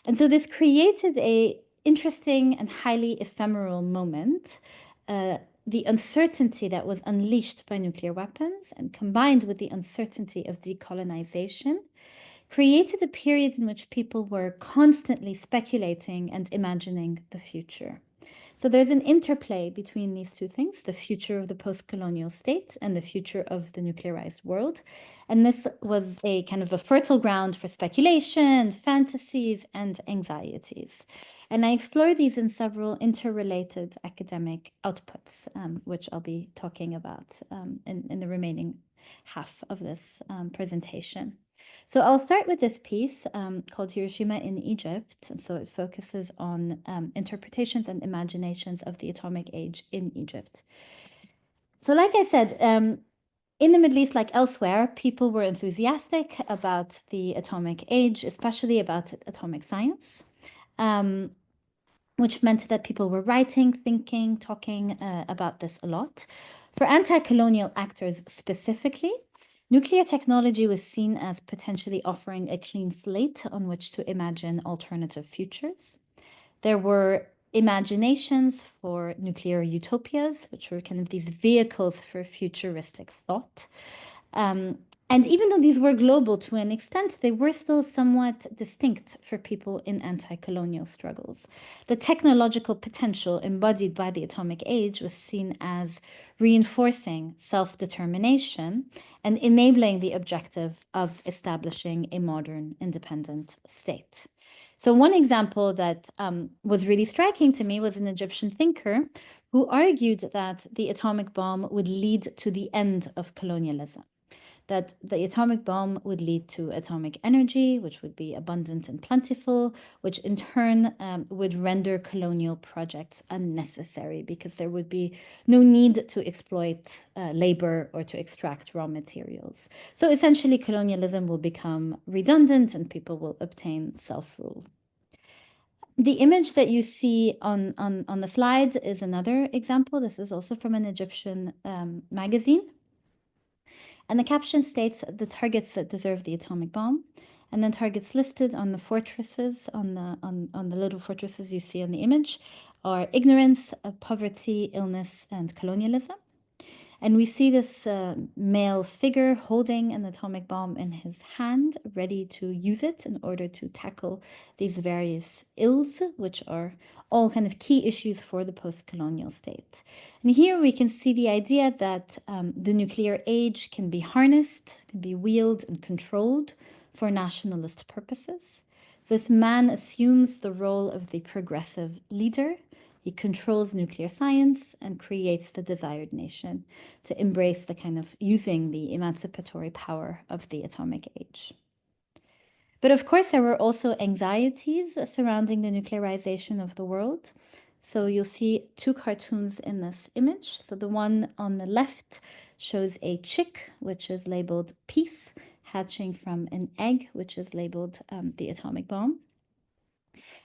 S9: And so this created an interesting and highly ephemeral moment. The uncertainty that was unleashed by nuclear weapons, and combined with the uncertainty of decolonization, created a period in which people were constantly speculating and imagining the future. So there's an interplay between these two things, the future of the post-colonial state and the future of the nuclearized world. And this was a kind of a fertile ground for speculation, fantasies, and anxieties. And I explore these in several interrelated academic outputs, which I'll be talking about in the remaining half of this presentation. So I'll start with this piece called Hiroshima in Egypt. And so it focuses on interpretations and imaginations of the atomic age in Egypt. So like I said, in the Middle East, like elsewhere, people were enthusiastic about the atomic age, especially about atomic science, which meant that people were writing, thinking, talking about this a lot. For anti-colonial actors specifically, nuclear technology was seen as potentially offering a clean slate on which to imagine alternative futures. There were imaginations for nuclear utopias, which were kind of these vehicles for futuristic thought. And even though these were global to an extent, they were still somewhat distinct for people in anti-colonial struggles. The technological potential embodied by the atomic age was seen as reinforcing self-determination and enabling the objective of establishing a modern, independent state. So one example that was really striking to me was an Egyptian thinker who argued that the atomic bomb would lead to the end of colonialism, that the atomic bomb would lead to atomic energy, which would be abundant and plentiful, which in turn would render colonial projects unnecessary because there would be no need to exploit labor or to extract raw materials. So essentially, colonialism will become redundant and people will obtain self-rule. The image that you see on the slide is another example. This is also from an Egyptian magazine. And the caption states the targets that deserve the atomic bomb, and then targets listed on the fortresses, on the little fortresses you see on the image, are ignorance, poverty, illness, and colonialism. And we see this male figure holding an atomic bomb in his hand, ready to use it in order to tackle these various ills, which are all kind of key issues for the post-colonial state. And here we can see the idea that the nuclear age can be harnessed, can be wielded and controlled for nationalist purposes. This man assumes the role of the progressive leader. He controls nuclear science and creates the desired nation to embrace the kind of using the emancipatory power of the atomic age. But of course, there were also anxieties surrounding the nuclearization of the world. So you'll see two cartoons in this image. So the one on the left shows a chick, which is labeled peace, hatching from an egg, which is labeled the atomic bomb.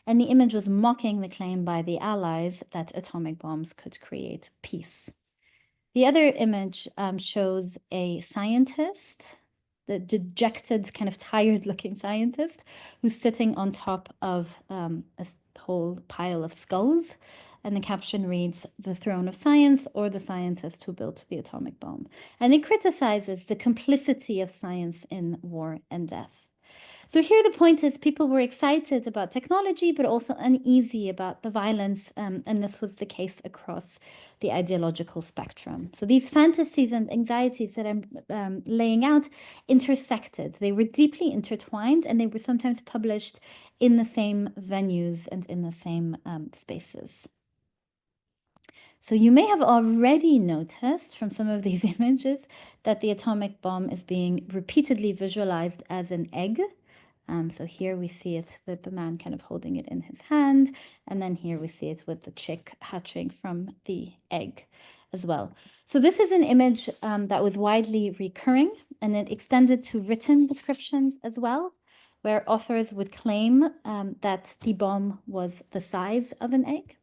S9: And the image was mocking the claim by the Allies that atomic bombs could create peace. The other image shows a scientist, the dejected, kind of tired-looking scientist, who's sitting on top of a whole pile of skulls. And the caption reads, "The throne of science, or the scientist who built the atomic bomb." And it criticizes the complicity of science in war and death. So here the point is people were excited about technology, but also uneasy about the violence, and this was the case across the ideological spectrum. So these fantasies and anxieties that I'm laying out intersected. They were deeply intertwined, and they were sometimes published in the same venues and in the same spaces. So you may have already noticed from some of these images that the atomic bomb is being repeatedly visualized as an egg. So here we see it with the man kind of holding it in his hand, and then here we see it with the chick hatching from the egg as well. So this is an image that was widely recurring, and it extended to written descriptions as well, where authors would claim that the bomb was the size of an egg.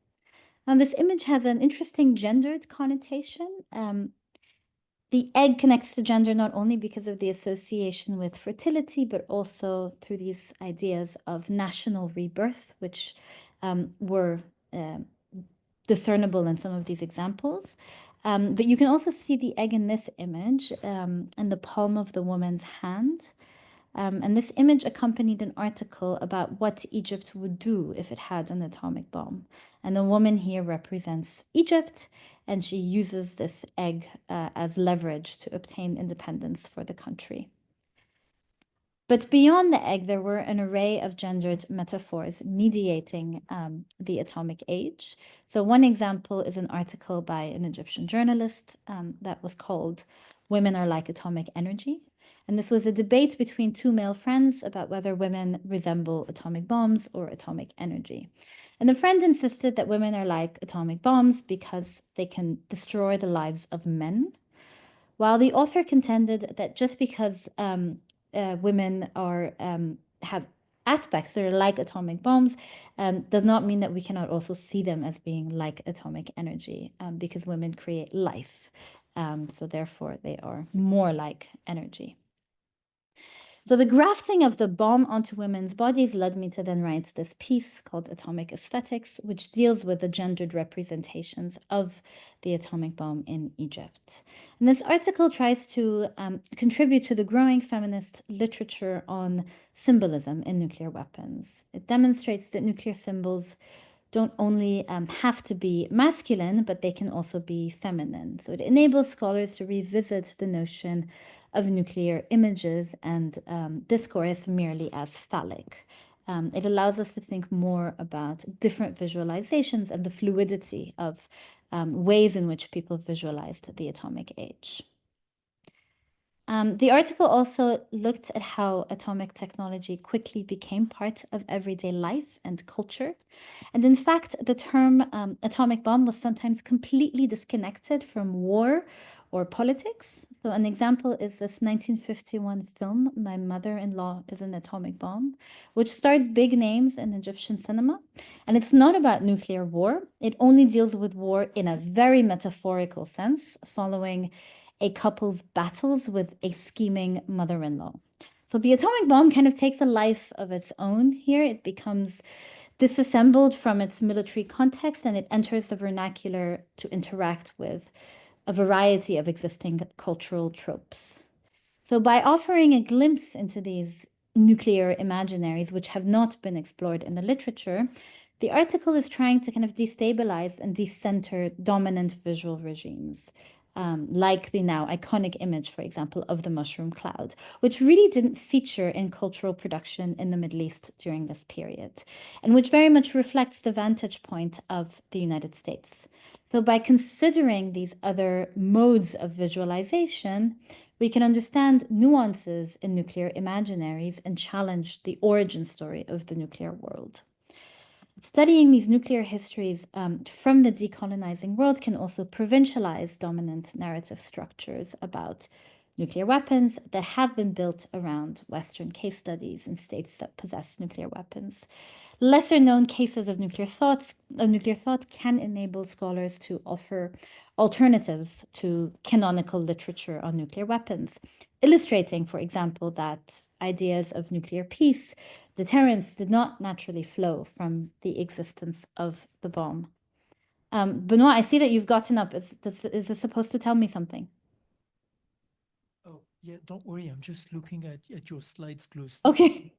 S9: And this image has an interesting gendered connotation. The egg connects to gender not only because of the association with fertility, but also through these ideas of national rebirth, which were discernible in some of these examples. But you can also see the egg in this image in the palm of the woman's hand. And this image accompanied an article about what Egypt would do if it had an atomic bomb. And the woman here represents Egypt, and she uses this egg as leverage to obtain independence for the country. But beyond the egg, there were an array of gendered metaphors mediating the atomic age. So one example is an article by an Egyptian journalist that was called "Women Are Like Atomic Energy." And this was a debate between two male friends about whether women resemble atomic bombs or atomic energy. And the friend insisted that women are like atomic bombs because they can destroy the lives of men, while the author contended that just because women are have aspects that are like atomic bombs does not mean that we cannot also see them as being like atomic energy, because women create life. So therefore, they are more like energy. So the grafting of the bomb onto women's bodies led me to then write this piece called Atomic Aesthetics, which deals with the gendered representations of the atomic bomb in Egypt. And this article tries to contribute to the growing feminist literature on symbolism in nuclear weapons. It demonstrates that nuclear symbols don't only have to be masculine, but they can also be feminine. So it enables scholars to revisit the notion of nuclear images and discourse merely as phallic. It allows us to think more about different visualizations and the fluidity of ways in which people visualized the atomic age. The article also looked at how atomic technology quickly became part of everyday life and culture. And in fact, the term atomic bomb was sometimes completely disconnected from war or politics. So an example is this 1951 film, My Mother-in-Law is an Atomic Bomb, which starred big names in Egyptian cinema. And it's not about nuclear war. It only deals with war in a very metaphorical sense, following a couple's battles with a scheming mother-in-law. So the atomic bomb kind of takes a life of its own here. It becomes disassembled from its military context, and it enters the vernacular to interact with a variety of existing cultural tropes. So by offering a glimpse into these nuclear imaginaries, which have not been explored in the literature, the article is trying to kind of destabilize and decenter dominant visual regimes, like the now iconic image, for example, of the mushroom cloud, which really didn't feature in cultural production in the Middle East during this period, and which very much reflects the vantage point of the United States. So by considering these other modes of visualization, we can understand nuances in nuclear imaginaries and challenge the origin story of the nuclear world. Studying these nuclear histories from the decolonizing world can also provincialize dominant narrative structures about nuclear weapons that have been built around Western case studies in states that possess nuclear weapons. Lesser known cases of nuclear thought can enable scholars to offer alternatives to canonical literature on nuclear weapons, illustrating, for example, that ideas of nuclear peace, deterrence did not naturally flow from the existence of the bomb. Benoît, I see that you've gotten up. Is this supposed to tell me something?
S1: Oh, yeah, don't worry. I'm just looking at your slides closely.
S9: Okay.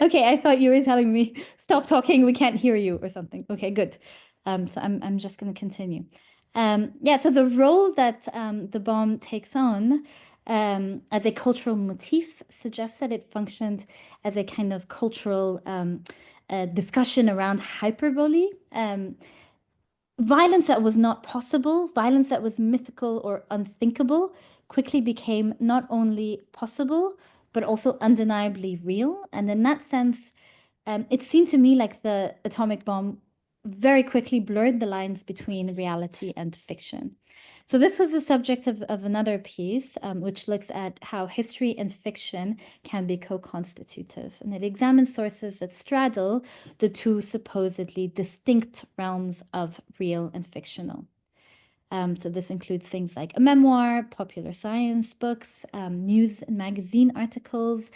S9: Okay, I thought you were telling me, stop talking, we can't hear you or something. Okay, good. So I'm just going to continue. Yeah, so the role that the bomb takes on as a cultural motif suggests that it functioned as a kind of cultural discussion around hyperbole. violence that was not possible, violence that was mythical or unthinkable, quickly became not only possible, but also undeniably real. And in that sense, it seemed to me like the atomic bomb very quickly blurred the lines between reality and fiction. So this was the subject of another piece, which looks at how history and fiction can be co-constitutive. And it examines sources that straddle the two supposedly distinct realms of real and fictional. So this includes things like a memoir, popular science books, news and magazine articles,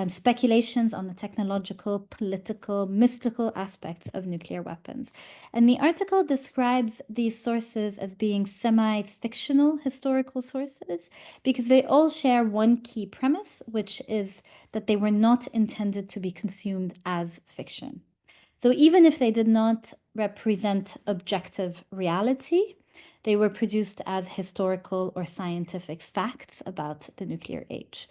S9: speculations on the technological, political, mystical aspects of nuclear weapons. And the article describes these sources as being semi-fictional historical sources because they all share one key premise, which is that they were not intended to be consumed as fiction. So even if they did not represent objective reality, they were produced as historical or scientific facts about the nuclear age,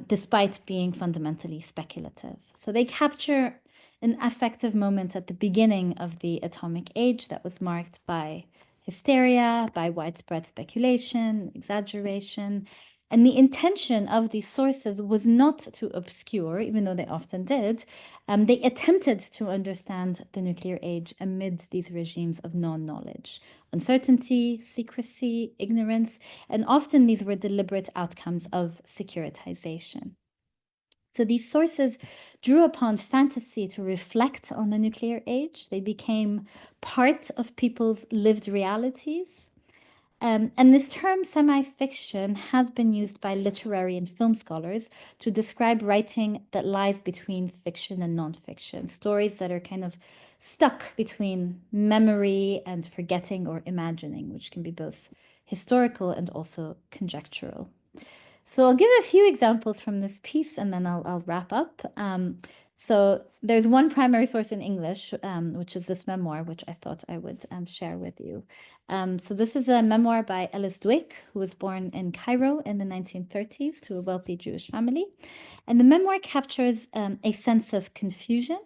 S9: despite being fundamentally speculative. So they capture an affective moment at the beginning of the atomic age that was marked by hysteria, by widespread speculation, exaggeration. And the intention of these sources was not to obscure, even though they often did. They attempted to understand the nuclear age amid these regimes of non-knowledge, uncertainty, secrecy, ignorance, and often these were deliberate outcomes of securitization. So these sources drew upon fantasy to reflect on the nuclear age. They became part of people's lived realities. And this term semi-fiction has been used by literary and film scholars to describe writing that lies between fiction and non-fiction, stories that are kind of stuck between memory and forgetting or imagining, which can be both historical and also conjectural. So I'll give a few examples from this piece and then I'll wrap up. So there's one primary source in English, which is this memoir, which I thought I would share with you. So this is a memoir by Ellis Dweck, who was born in Cairo in the 1930s to a wealthy Jewish family. And the memoir captures a sense of confusion.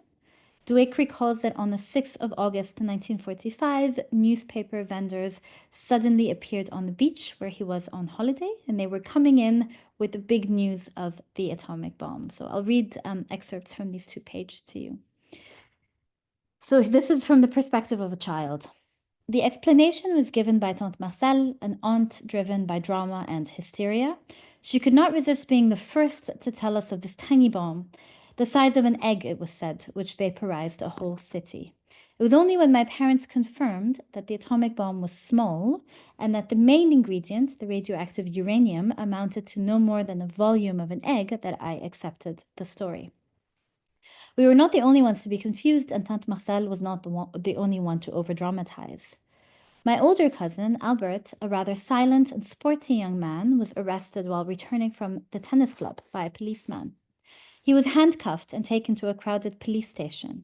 S9: Dweck recalls that on the 6th of August 1945, newspaper vendors suddenly appeared on the beach where he was on holiday, and they were coming in with the big news of the atomic bomb. So I'll read excerpts from these 2 pages to you. So this is from the perspective of a child. The explanation was given by Tante Marcel, an aunt driven by drama and hysteria. She could not resist being the first to tell us of this tiny bomb, the size of an egg, it was said, which vaporized a whole city. It was only when my parents confirmed that the atomic bomb was small and that the main ingredient, the radioactive uranium, amounted to no more than the volume of an egg that I accepted the story. We were not the only ones to be confused, and Tante Marcel was not the only one to overdramatize. My older cousin, Albert, a rather silent and sporty young man, was arrested while returning from the tennis club by a policeman. He was handcuffed and taken to a crowded police station.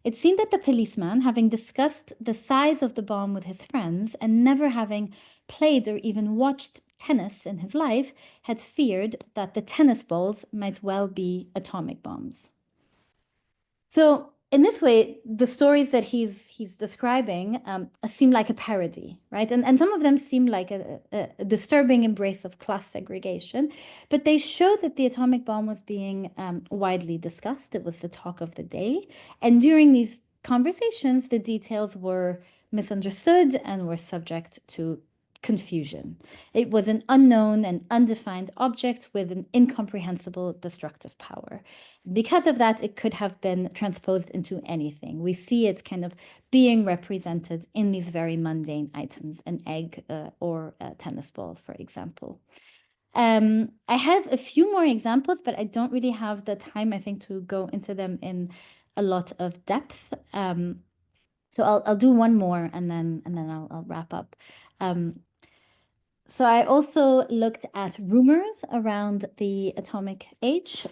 S9: It seemed that the policeman, having discussed the size of the bomb with his friends and never having played or even watched tennis in his life, had feared that the tennis balls might well be atomic bombs. So in this way, the stories that he's describing seem like a parody, right? And some of them seem like a disturbing embrace of class segregation, but they show that the atomic bomb was being widely discussed. It was the talk of the day. And during these conversations, the details were misunderstood and were subject to confusion. It was an unknown and undefined object with an incomprehensible destructive power. Because of that, it could have been transposed into anything. We see it kind of being represented in these very mundane items, an egg or a tennis ball, for example. I have a few more examples, but I don't really have the time, I think, to go into them in a lot of depth. So I'll do one more and then I'll wrap up. So I also looked at rumors around the atomic age,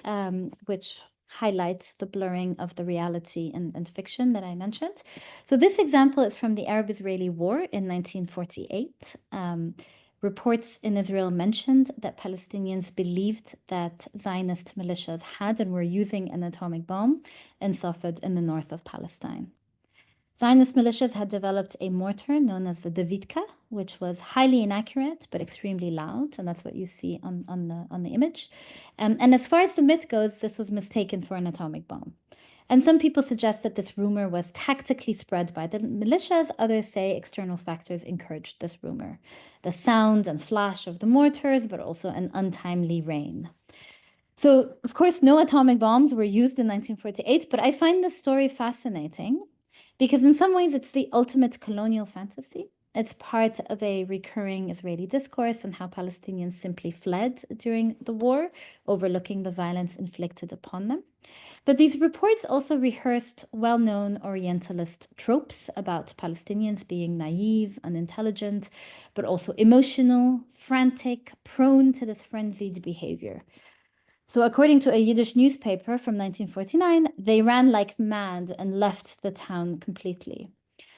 S9: which highlight the blurring of the reality and fiction that I mentioned. So this example is from the Arab-Israeli War in 1948. Reports in Israel mentioned that Palestinians believed that Zionist militias had and were using an atomic bomb in Safed in the north of Palestine. Zionist militias had developed a mortar known as the Davidka, which was highly inaccurate but extremely loud, and that's what you see on the image. And as far as the myth goes, this was mistaken for an atomic bomb. And some people suggest that this rumor was tactically spread by the militias. Others say external factors encouraged this rumor. The sound and flash of the mortars, but also an untimely rain. So, of course, no atomic bombs were used in 1948, but I find this story fascinating because in some ways it's the ultimate colonial fantasy. It's part of a recurring Israeli discourse on how Palestinians simply fled during the war, overlooking the violence inflicted upon them. But these reports also rehearsed well-known Orientalist tropes about Palestinians being naive, unintelligent, but also emotional, frantic, prone to this frenzied behavior. So according to a Yiddish newspaper from 1949, they ran like mad and left the town completely.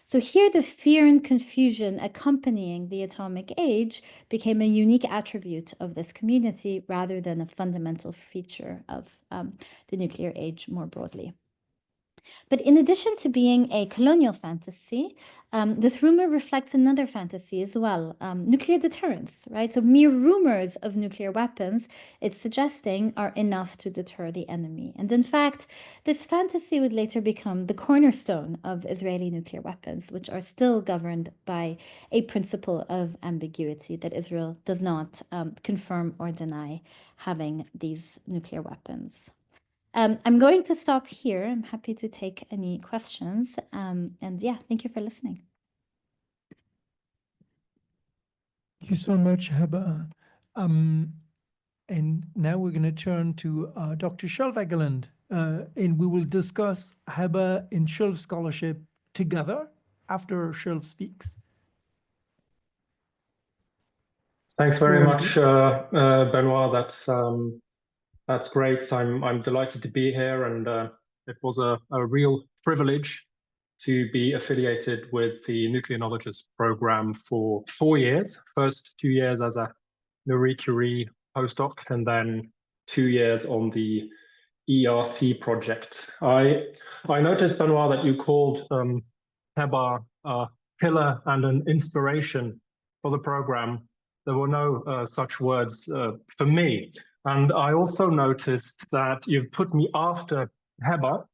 S9: So here the fear and confusion accompanying the atomic age became a unique attribute of this community rather than a fundamental feature of the nuclear age more broadly. But in addition to being a colonial fantasy, this rumor reflects another fantasy as well, nuclear deterrence, right? So mere rumors of nuclear weapons, it's suggesting, are enough to deter the enemy. And in fact, this fantasy would later become the cornerstone of Israeli nuclear weapons, which are still governed by a principle of ambiguity that Israel does not confirm or deny having these nuclear weapons. I'm going to stop here. I'm happy to take any questions. And yeah, thank you for listening.
S5: Thank you so much, Heba. And now we're going to turn to Dr. Kjølv Egeland, and we will discuss Heba and Kjølv scholarship together after Kjølv speaks.
S10: Thanks very much, Benoît. That's great. I'm delighted to be here, and it was a real privilege to be affiliated with the Nuclear Knowledges program for 4 years. First 2 years as a Marie Curie postdoc, and then 2 years on the ERC project. I noticed, Benoît, that you called Heba a pillar and an inspiration for the program. There were no such words for me. And I also noticed that you've put me after Heba,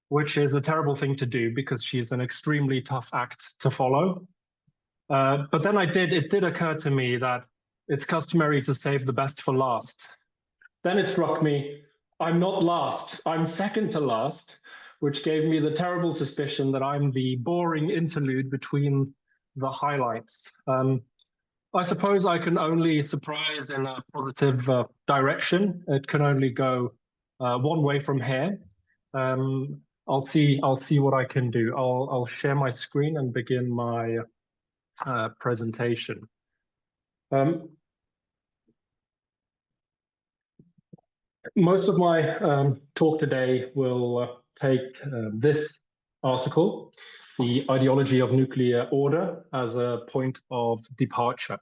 S10: which is a terrible thing to do because she's an extremely tough act to follow. But then it did occur to me that it's customary to save the best for last. Then it struck me, I'm not last, I'm second to last, which gave me the terrible suspicion that I'm the boring interlude between the highlights. I suppose I can only surprise in a positive direction. It can only go one way from here. I'll see what I can do. I'll share my screen and begin my presentation. Most of my talk today will take this article, The Ideology of Nuclear Order, as a point of departure.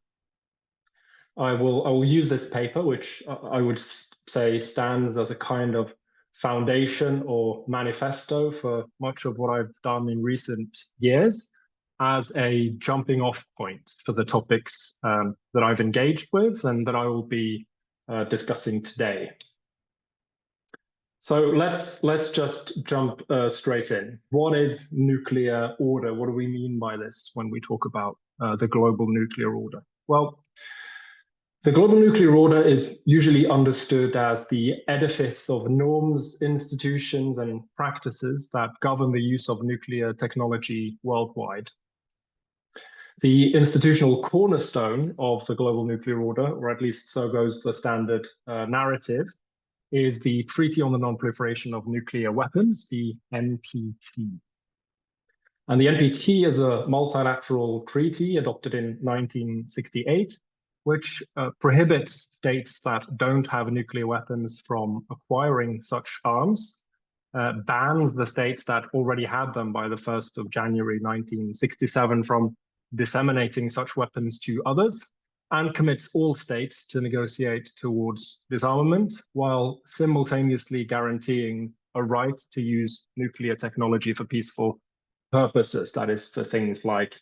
S10: I will use this paper, which I would say stands as a kind of foundation or manifesto for much of what I've done in recent years, as a jumping off point for the topics that I've engaged with and that I will be discussing today. So let's just jump straight in. What is nuclear order? What do we mean by this when we talk about the global nuclear order? Well, the global nuclear order is usually understood as the edifice of norms, institutions, and practices that govern the use of nuclear technology worldwide. The institutional cornerstone of the global nuclear order, or at least so goes the standard narrative, is the Treaty on the Non-Proliferation of Nuclear Weapons, the NPT. And the NPT is a multilateral treaty adopted in 1968, which prohibits states that don't have nuclear weapons from acquiring such arms, bans the states that already had them by the 1st of January 1967 from disseminating such weapons to others, and commits all states to negotiate towards disarmament while simultaneously guaranteeing a right to use nuclear technology for peaceful purposes, that is for things like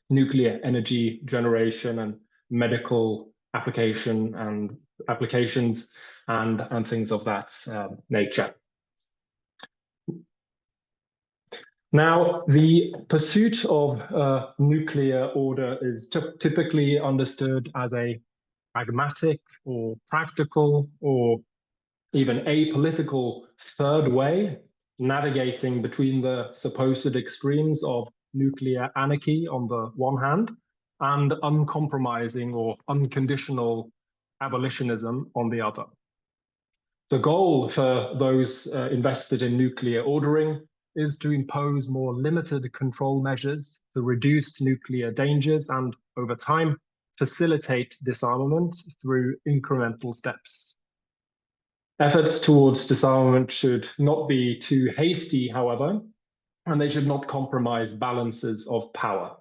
S10: nuclear energy generation and medical applications and things of that nature. Now, the pursuit of nuclear order is typically understood as a pragmatic or practical or even apolitical third way, navigating between the supposed extremes of nuclear anarchy on the one hand and uncompromising or unconditional abolitionism on the other. The goal for those invested in nuclear ordering is to impose more limited control measures to reduce nuclear dangers and, over time, facilitate disarmament through incremental steps. Efforts towards disarmament should not be too hasty, however, and they should not compromise balances of power.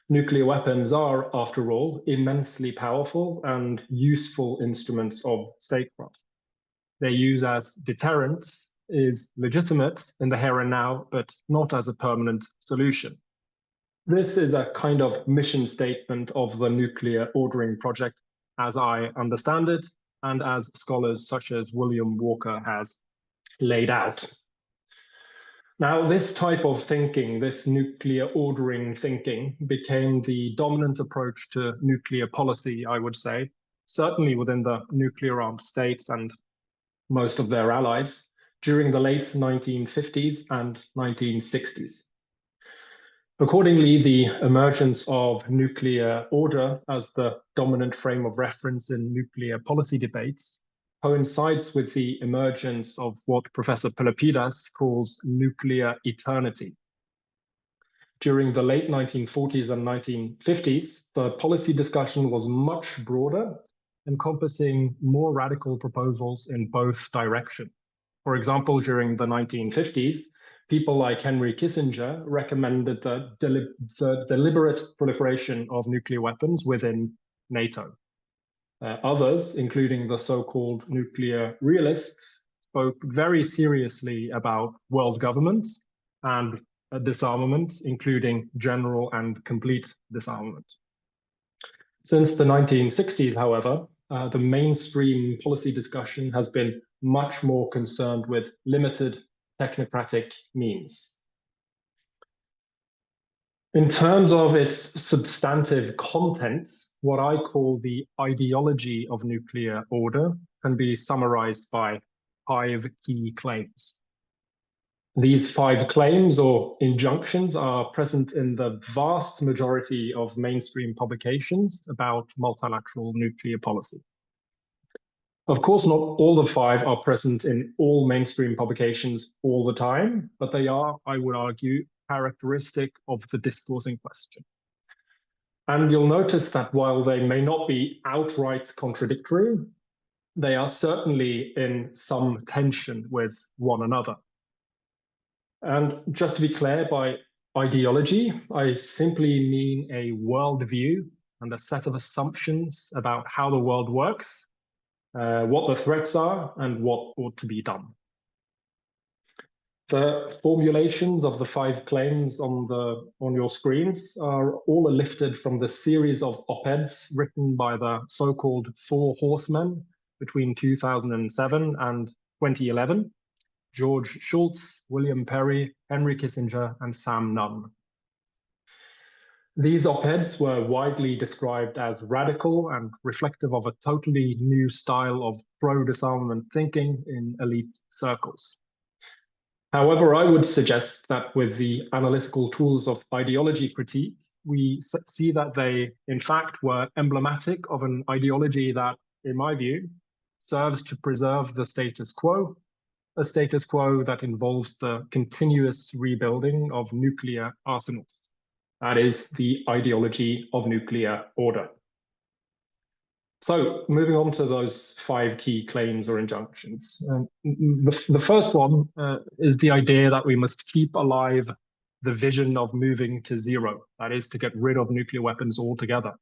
S10: Nuclear weapons are, after all, immensely powerful and useful instruments of statecraft. Their use as deterrents is legitimate in the here and now, but not as a permanent solution. This is a kind of mission statement of the nuclear ordering project, as I understand it, and as scholars such as William Walker has laid out. Now, this type of thinking, this nuclear ordering thinking, became the dominant approach to nuclear policy, I would say, certainly within the nuclear-armed states and most of their allies, during the late 1950s and 1960s. Accordingly, the emergence of nuclear order as the dominant frame of reference in nuclear policy debates coincides with the emergence of what Professor Pelopidas calls nuclear eternity. During the late 1940s and 1950s, the policy discussion was much broader, encompassing more radical proposals in both directions. For example, during the 1950s, people like Henry Kissinger recommended the deliberate proliferation of nuclear weapons within NATO. Others, including the so-called nuclear realists, spoke very seriously about world governments and disarmament, including general and complete disarmament. Since the 1960s, however, the mainstream policy discussion has been much more concerned with limited technocratic means. In terms of its substantive contents, what I call the ideology of nuclear order can be summarized by 5 key claims. These 5 claims or injunctions are present in the vast majority of mainstream publications about multilateral nuclear policy. Of course, not all the 5 are present in all mainstream publications all the time, but they are, I would argue, characteristic of the discourse in question. And you'll notice that while they may not be outright contradictory, they are certainly in some tension with one another. And just to be clear, by ideology, I simply mean a worldview and a set of assumptions about how the world works, what the threats are, and what ought to be done. The formulations of the 5 claims on your screens are all lifted from the series of op-eds written by the so-called 4 horsemen between 2007 and 2011, George Shultz, William Perry, Henry Kissinger, and Sam Nunn. These op-eds were widely described as radical and reflective of a totally new style of pro-disarmament thinking in elite circles. However, I would suggest that with the analytical tools of ideology critique, we see that they, in fact, were emblematic of an ideology that, in my view, serves to preserve the status quo, a status quo that involves the continuous rebuilding of nuclear arsenals. That is the ideology of nuclear order. So moving on to those 5 key claims or injunctions. The first one is the idea that we must keep alive the vision of moving to zero, that is to get rid of nuclear weapons altogether.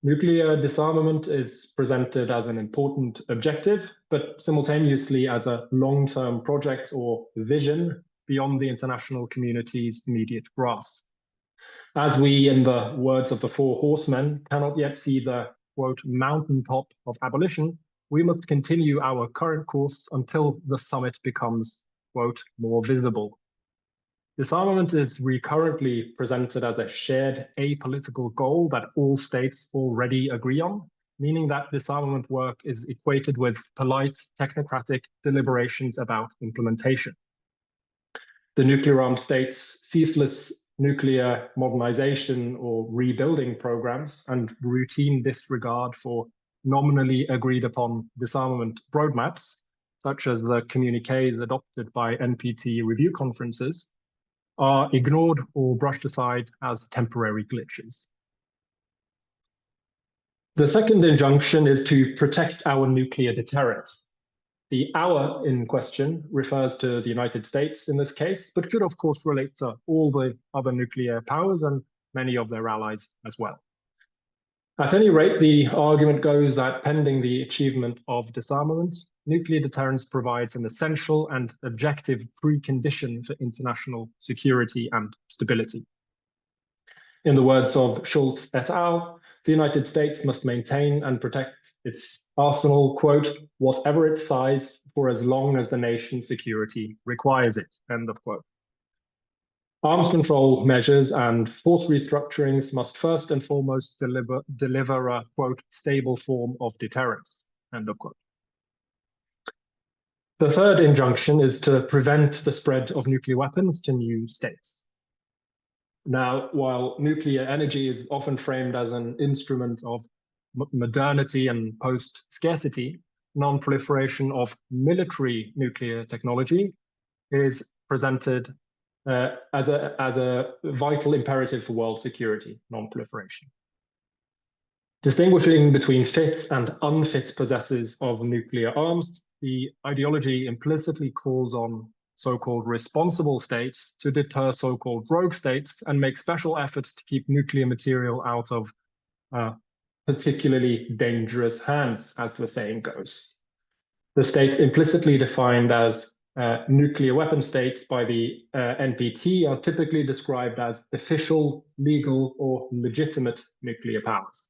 S10: Nuclear disarmament is presented as an important objective, but simultaneously as a long-term project or vision beyond the international community's immediate grasp. As we, in the words of the Four Horsemen, cannot yet see the, quote, mountaintop of abolition, we must continue our current course until the summit becomes, quote, more visible. Disarmament is recurrently presented as a shared apolitical goal that all states already agree on, meaning that disarmament work is equated with polite technocratic deliberations about implementation. The nuclear armed states' ceaseless nuclear modernization or rebuilding programs and routine disregard for nominally agreed upon disarmament roadmaps, such as the communiques adopted by NPT review conferences, are ignored or brushed aside as temporary glitches. The second injunction is to protect our nuclear deterrent. The "our" in question refers to the United States in this case, but could of course relate to all the other nuclear powers and many of their allies as well. At any rate, the argument goes that pending the achievement of disarmament, nuclear deterrence provides an essential and objective precondition for international security and stability. In the words of Schultz et al., the United States must maintain and protect its arsenal, quote, whatever its size, for as long as the nation's security requires it, end of quote. Arms control measures and force restructurings must first and foremost deliver a, quote, stable form of deterrence, end of quote. The third injunction is to prevent the spread of nuclear weapons to new states. Now, while nuclear energy is often framed as an instrument of modernity and post-scarcity, non-proliferation of military nuclear technology is presented as a vital imperative for world security, non-proliferation. Distinguishing between fit and unfit possessors of nuclear arms, the ideology implicitly calls on so-called responsible states to deter so-called rogue states and make special efforts to keep nuclear material out of particularly dangerous hands, as the saying goes. The states implicitly defined as nuclear weapon states by the NPT are typically described as official, legal, or legitimate nuclear powers.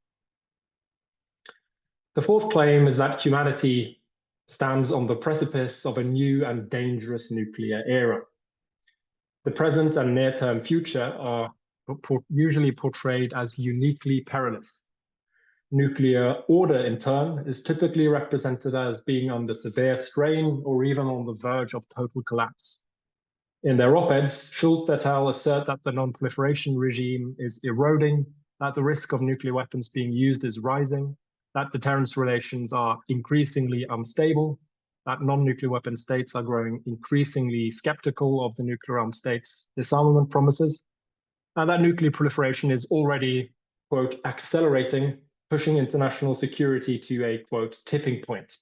S10: The fourth claim is that humanity stands on the precipice of a new and dangerous nuclear era. The present and near-term future are usually portrayed as uniquely perilous. Nuclear order, in turn, is typically represented as being under severe strain or even on the verge of total collapse. In their op-eds, Schultz et al. Assert that the non-proliferation regime is eroding, that the risk of nuclear weapons being used is rising, that deterrence relations are increasingly unstable, that non-nuclear weapon states are growing increasingly skeptical of the nuclear armed states' disarmament promises, and that nuclear proliferation is already, quote, accelerating, pushing international security to a, quote, tipping point.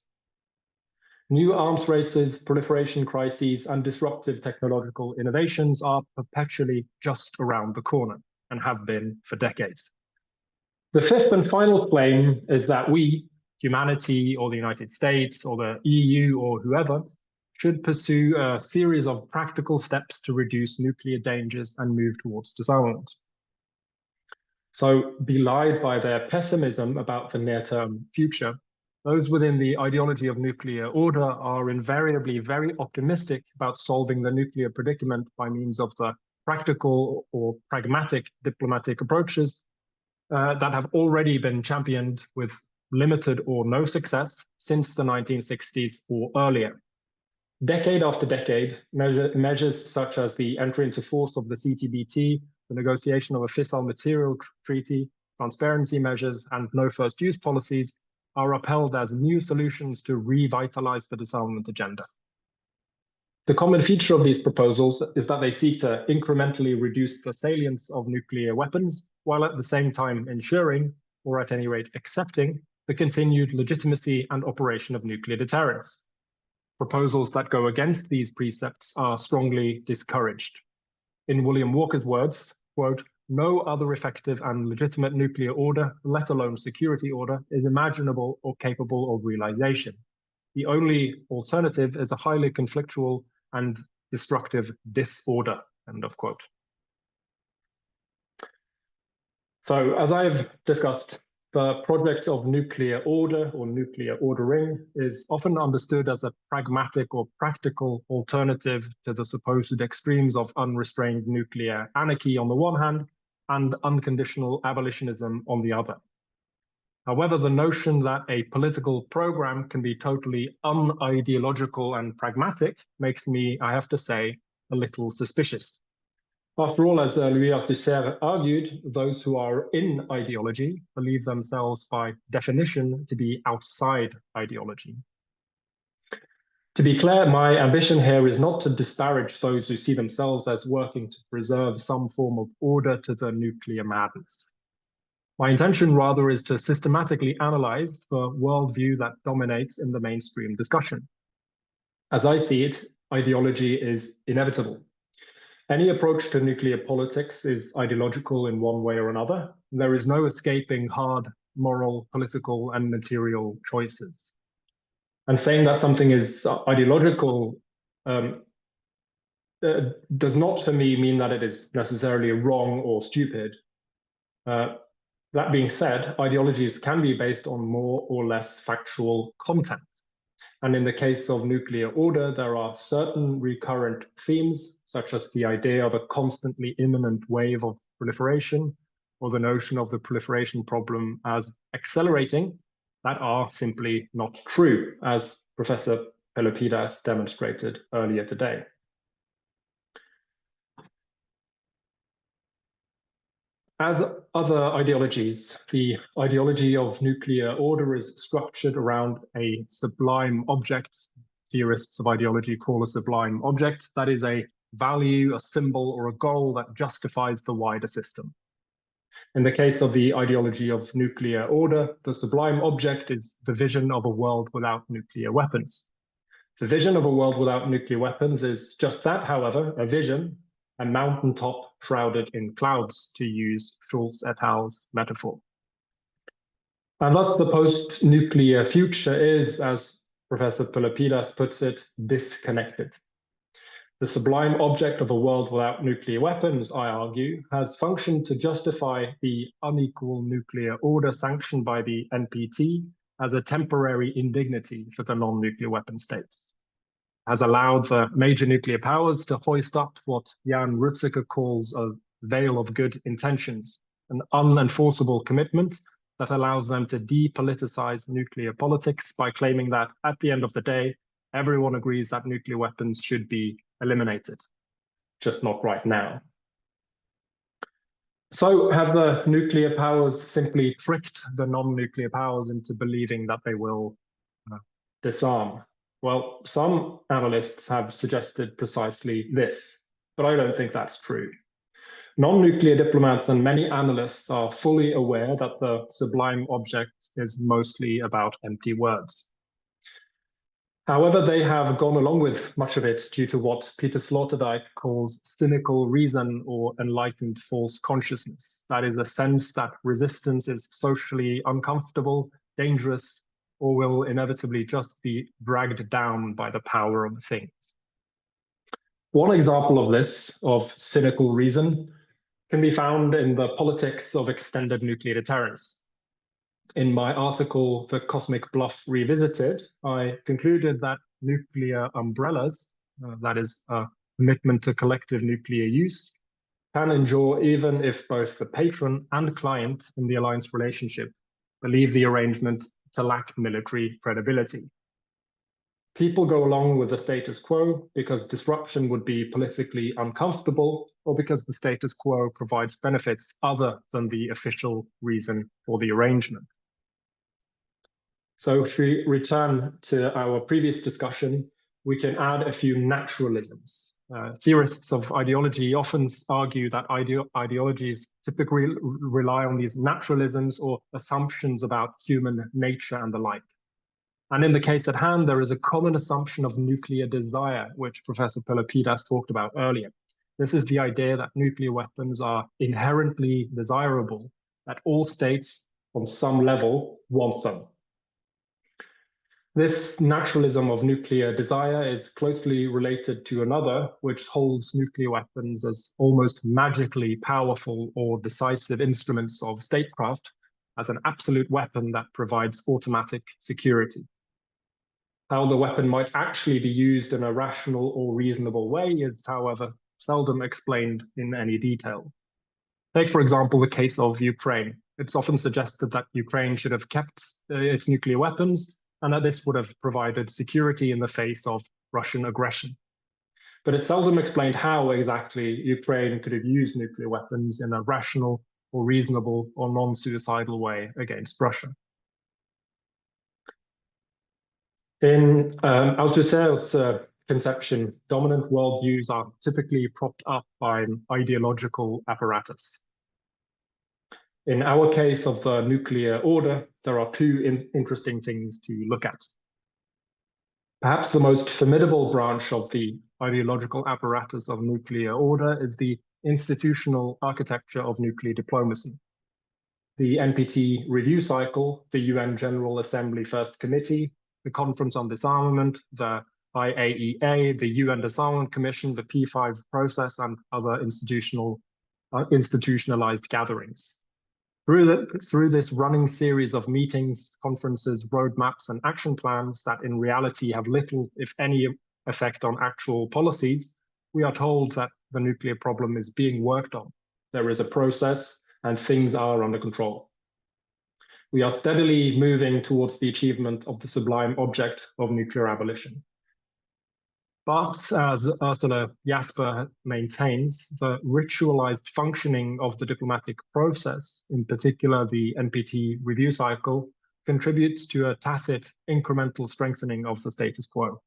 S10: New arms races, proliferation crises, and disruptive technological innovations are perpetually just around the corner and have been for decades. The fifth and final claim is that we, humanity or the United States or the EU or whoever, should pursue a series of practical steps to reduce nuclear dangers and move towards disarmament. So, belied by their pessimism about the near-term future, those within the ideology of nuclear order are invariably very optimistic about solving the nuclear predicament by means of the practical or pragmatic diplomatic approaches that have already been championed with limited or no success since the 1960s or earlier. Decade after decade, measures such as the entry into force of the CTBT, the negotiation of a fissile material treaty, transparency measures, and no first use policies are upheld as new solutions to revitalize the disarmament agenda. The common feature of these proposals is that they seek to incrementally reduce the salience of nuclear weapons, while at the same time ensuring, or at any rate accepting, the continued legitimacy and operation of nuclear deterrence. Proposals that go against these precepts are strongly discouraged. In William Walker's words, quote, no other effective and legitimate nuclear order, let alone security order, is imaginable or capable of realization. The only alternative is a highly conflictual and destructive disorder, end of quote. So as I've discussed, the project of nuclear order or nuclear ordering is often understood as a pragmatic or practical alternative to the supposed extremes of unrestrained nuclear anarchy on the one hand and unconditional abolitionism on the other. However, the notion that a political program can be totally unideological and pragmatic makes me, I have to say, a little suspicious. After all, as Louis Althusser argued, those who are in ideology believe themselves by definition to be outside ideology. To be clear, my ambition here is not to disparage those who see themselves as working to preserve some form of order to the nuclear madness. My intention rather is to systematically analyze the worldview that dominates in the mainstream discussion. As I see it, ideology is inevitable. Any approach to nuclear politics is ideological in one way or another. There is no escaping hard moral, political, and material choices. And saying that something is ideological does not, for me, mean that it is necessarily wrong or stupid. That being said, ideologies can be based on more or less factual content. And in the case of nuclear order, there are certain recurrent themes, such as the idea of a constantly imminent wave of proliferation, or the notion of the proliferation problem as accelerating, that are simply not true, as Professor Pelopidas demonstrated earlier today. As other ideologies, the ideology of nuclear order is structured around a sublime object. Theorists of ideology call a sublime object. That is a value, a symbol, or a goal that justifies the wider system. In the case of the ideology of nuclear order, the sublime object is the vision of a world without nuclear weapons. The vision of a world without nuclear weapons is just that, however, a vision, a mountaintop shrouded in clouds, to use Schulz et al.'s metaphor. And thus the post-nuclear future is, as Professor Pelopidas puts it, disconnected. The sublime object of a world without nuclear weapons, I argue, has functioned to justify the unequal nuclear order sanctioned by the NPT as a temporary indignity for the non-nuclear weapon states. Has allowed the major nuclear powers to hoist up what Jan Rutziker calls a veil of good intentions, an unenforceable commitment that allows them to depoliticize nuclear politics by claiming that at the end of the day, everyone agrees that nuclear weapons should be eliminated, just not right now. So have the nuclear powers simply tricked the non-nuclear powers into believing that they will disarm? Well, some analysts have suggested precisely this, but I don't think that's true. Non-nuclear diplomats and many analysts are fully aware that the sublime object is mostly about empty words. However, they have gone along with much of it due to what Peter Sloterdijk calls cynical reason or enlightened false consciousness. That is a sense that resistance is socially uncomfortable, dangerous, or will inevitably just be dragged down by the power of things. One example of this, of cynical reason, can be found in the politics of extended nuclear deterrence. In my article, The Cosmic Bluff Revisited, I concluded that nuclear umbrellas, that is a commitment to collective nuclear use, can endure even if both the patron and client in the alliance relationship believe the arrangement to lack military credibility. People go along with the status quo because disruption would be politically uncomfortable, or because the status quo provides benefits other than the official reason for the arrangement. So if we return to our previous discussion, we can add a few naturalisms. Theorists of ideology often argue that ideologies typically rely on these naturalisms or assumptions about human nature and the like. And in the case at hand, there is a common assumption of nuclear desire, which Professor Pelopidas talked about earlier. This is the idea that nuclear weapons are inherently desirable, that all states on some level want them. This naturalism of nuclear desire is closely related to another, which holds nuclear weapons as almost magically powerful or decisive instruments of statecraft, as an absolute weapon that provides automatic security. How the weapon might actually be used in a rational or reasonable way is, however, seldom explained in any detail. Take, for example, the case of Ukraine. It's often suggested that Ukraine should have kept its nuclear weapons and that this would have provided security in the face of Russian aggression. But it's seldom explained how exactly Ukraine could have used nuclear weapons in a rational or reasonable or non-suicidal way against Russia. In Althusser's conception, dominant worldviews are typically propped up by an ideological apparatus. In our case of the nuclear order, there are two interesting things to look at. Perhaps the most formidable branch of the ideological apparatus of nuclear order is the institutional architecture of nuclear diplomacy. The NPT review cycle, the UN General Assembly First Committee, the Conference on Disarmament, the IAEA, the UN Disarmament Commission, the P5 process, and other institutionalized gatherings. Through this running series of meetings, conferences, roadmaps, and action plans that in reality have little, if any, effect on actual policies, we are told that the nuclear problem is being worked on. There is a process and things are under control. We are steadily moving towards the achievement of the sublime object of nuclear abolition. But as Ursula Jasper maintains, the ritualized functioning of the diplomatic process, in particular the NPT review cycle, contributes to a tacit incremental strengthening of the status quo.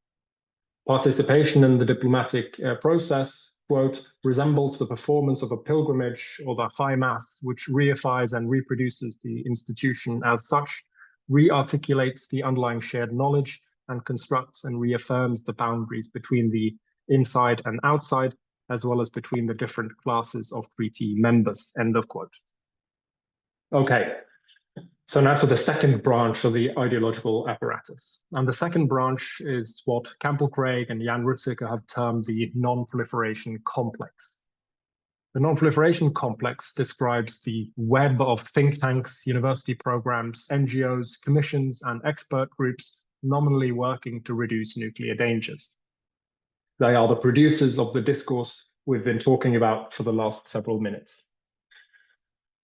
S10: Participation in the diplomatic process, quote, resembles the performance of a pilgrimage or the high mass, which reifies and reproduces the institution as such, re-articulates the underlying shared knowledge, and constructs and reaffirms the boundaries between the inside and outside, as well as between the different classes of treaty members, end of quote. Okay, so now to the second branch of the ideological apparatus. And the second branch is what Campbell Craig and Jan Rutziker have termed the non-proliferation complex. The non-proliferation complex describes the web of think tanks, university programs, NGOs, commissions, and expert groups nominally working to reduce nuclear dangers. They are the producers of the discourse we've been talking about for the last several minutes.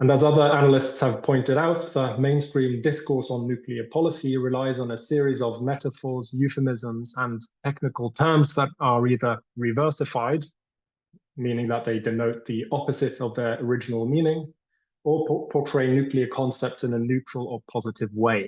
S10: And as other analysts have pointed out, the mainstream discourse on nuclear policy relies on a series of metaphors, euphemisms, and technical terms that are either reversified, meaning that they denote the opposite of their original meaning, or portray nuclear concepts in a neutral or positive way.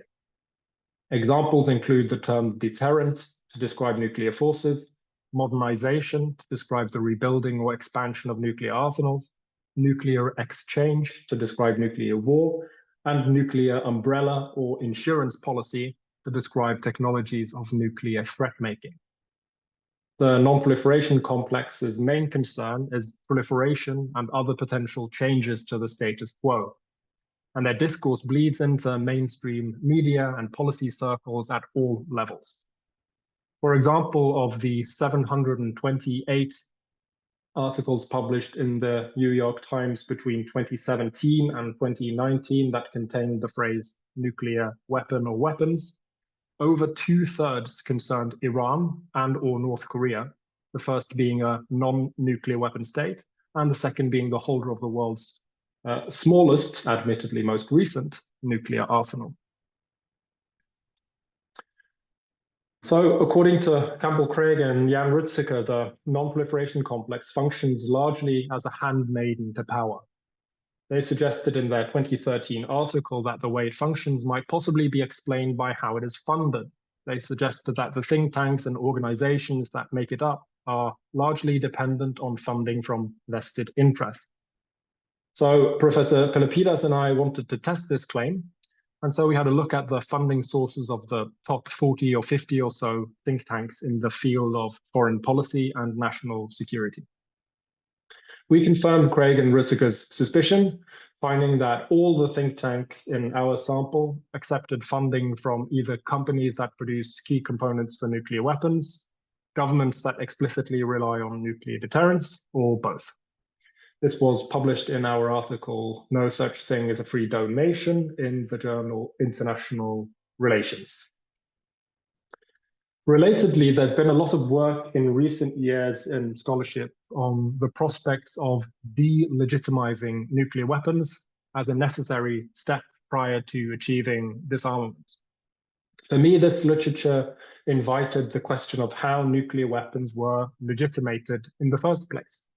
S10: Examples include the term deterrent to describe nuclear forces, modernization to describe the rebuilding or expansion of nuclear arsenals, nuclear exchange to describe nuclear war, and nuclear umbrella or insurance policy to describe technologies of nuclear threat making. The non-proliferation complex's main concern is proliferation and other potential changes to the status quo. And their discourse bleeds into mainstream media and policy circles at all levels. For example, of the 728 articles published in the New York Times between 2017 and 2019 that contained the phrase nuclear weapon or weapons, over 2/3 concerned Iran and or North Korea, the first being a non-nuclear weapon state, and the second being the holder of the world's smallest, admittedly most recent, nuclear arsenal. So according to Campbell Craig and Jan Rutziker, the non-proliferation complex functions largely as a handmaiden to power. They suggested in their 2013 article that the way it functions might possibly be explained by how it is funded. They suggested that the think tanks and organizations that make it up are largely dependent on funding from vested interests. So Professor Pelopidas and I wanted to test this claim. And so we had a look at the funding sources of the top 40 or 50 or so think tanks in the field of foreign policy and national security. We confirmed Craig and Rutziker's suspicion, finding that all the think tanks in our sample accepted funding from either companies that produce key components for nuclear weapons, governments that explicitly rely on nuclear deterrence, or both. This was published in our article, No Such Thing as a Free Donation, in the journal International Relations. Relatedly, there's been a lot of work in recent years in scholarship on the prospects of delegitimizing nuclear weapons as a necessary step prior to achieving disarmament. For me, this literature invited the question of how nuclear weapons were legitimated in the first place.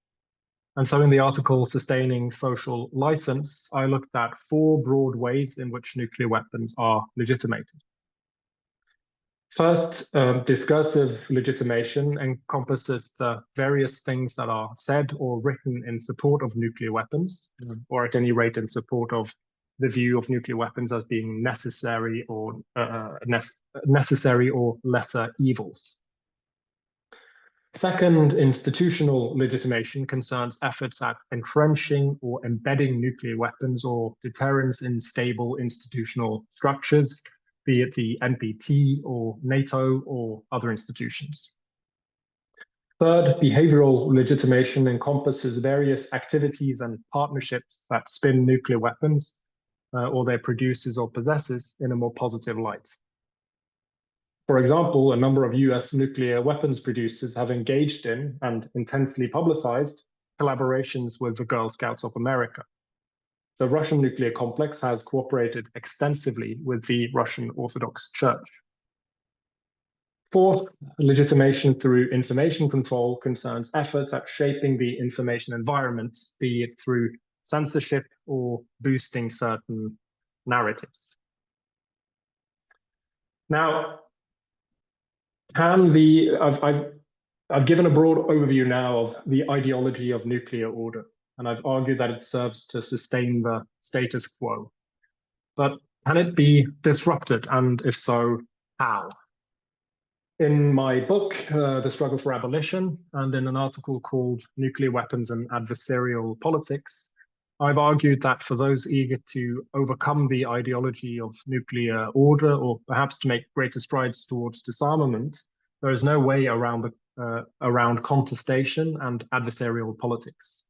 S10: And so in the article Sustaining Social License, I looked at 4 broad ways in which nuclear weapons are legitimated. First, discursive legitimation encompasses the various things that are said or written in support of nuclear weapons, or at any rate in support of the view of nuclear weapons as being necessary or lesser evils. Second, institutional legitimation concerns efforts at entrenching or embedding nuclear weapons or deterrence in stable institutional structures, be it the NPT or NATO or other institutions. Third, behavioral legitimation encompasses various activities and partnerships that spin nuclear weapons or their producers or possessors in a more positive light. For example, a number of US nuclear weapons producers have engaged in and intensely publicized collaborations with the Girl Scouts of America. The Russian nuclear complex has cooperated extensively with the Russian Orthodox Church. Fourth, legitimation through information control concerns efforts at shaping the information environment, be it through censorship or boosting certain narratives. Now, I've given a broad overview now of the ideology of nuclear order, and I've argued that it serves to sustain the status quo. But can it be disrupted, and if so, how? In my book, The Struggle for Abolition, and in an article called Nuclear Weapons and Adversarial Politics, I've argued that for those eager to overcome the ideology of nuclear order, or perhaps to make greater strides towards disarmament, there is no way around contestation and adversarial politics.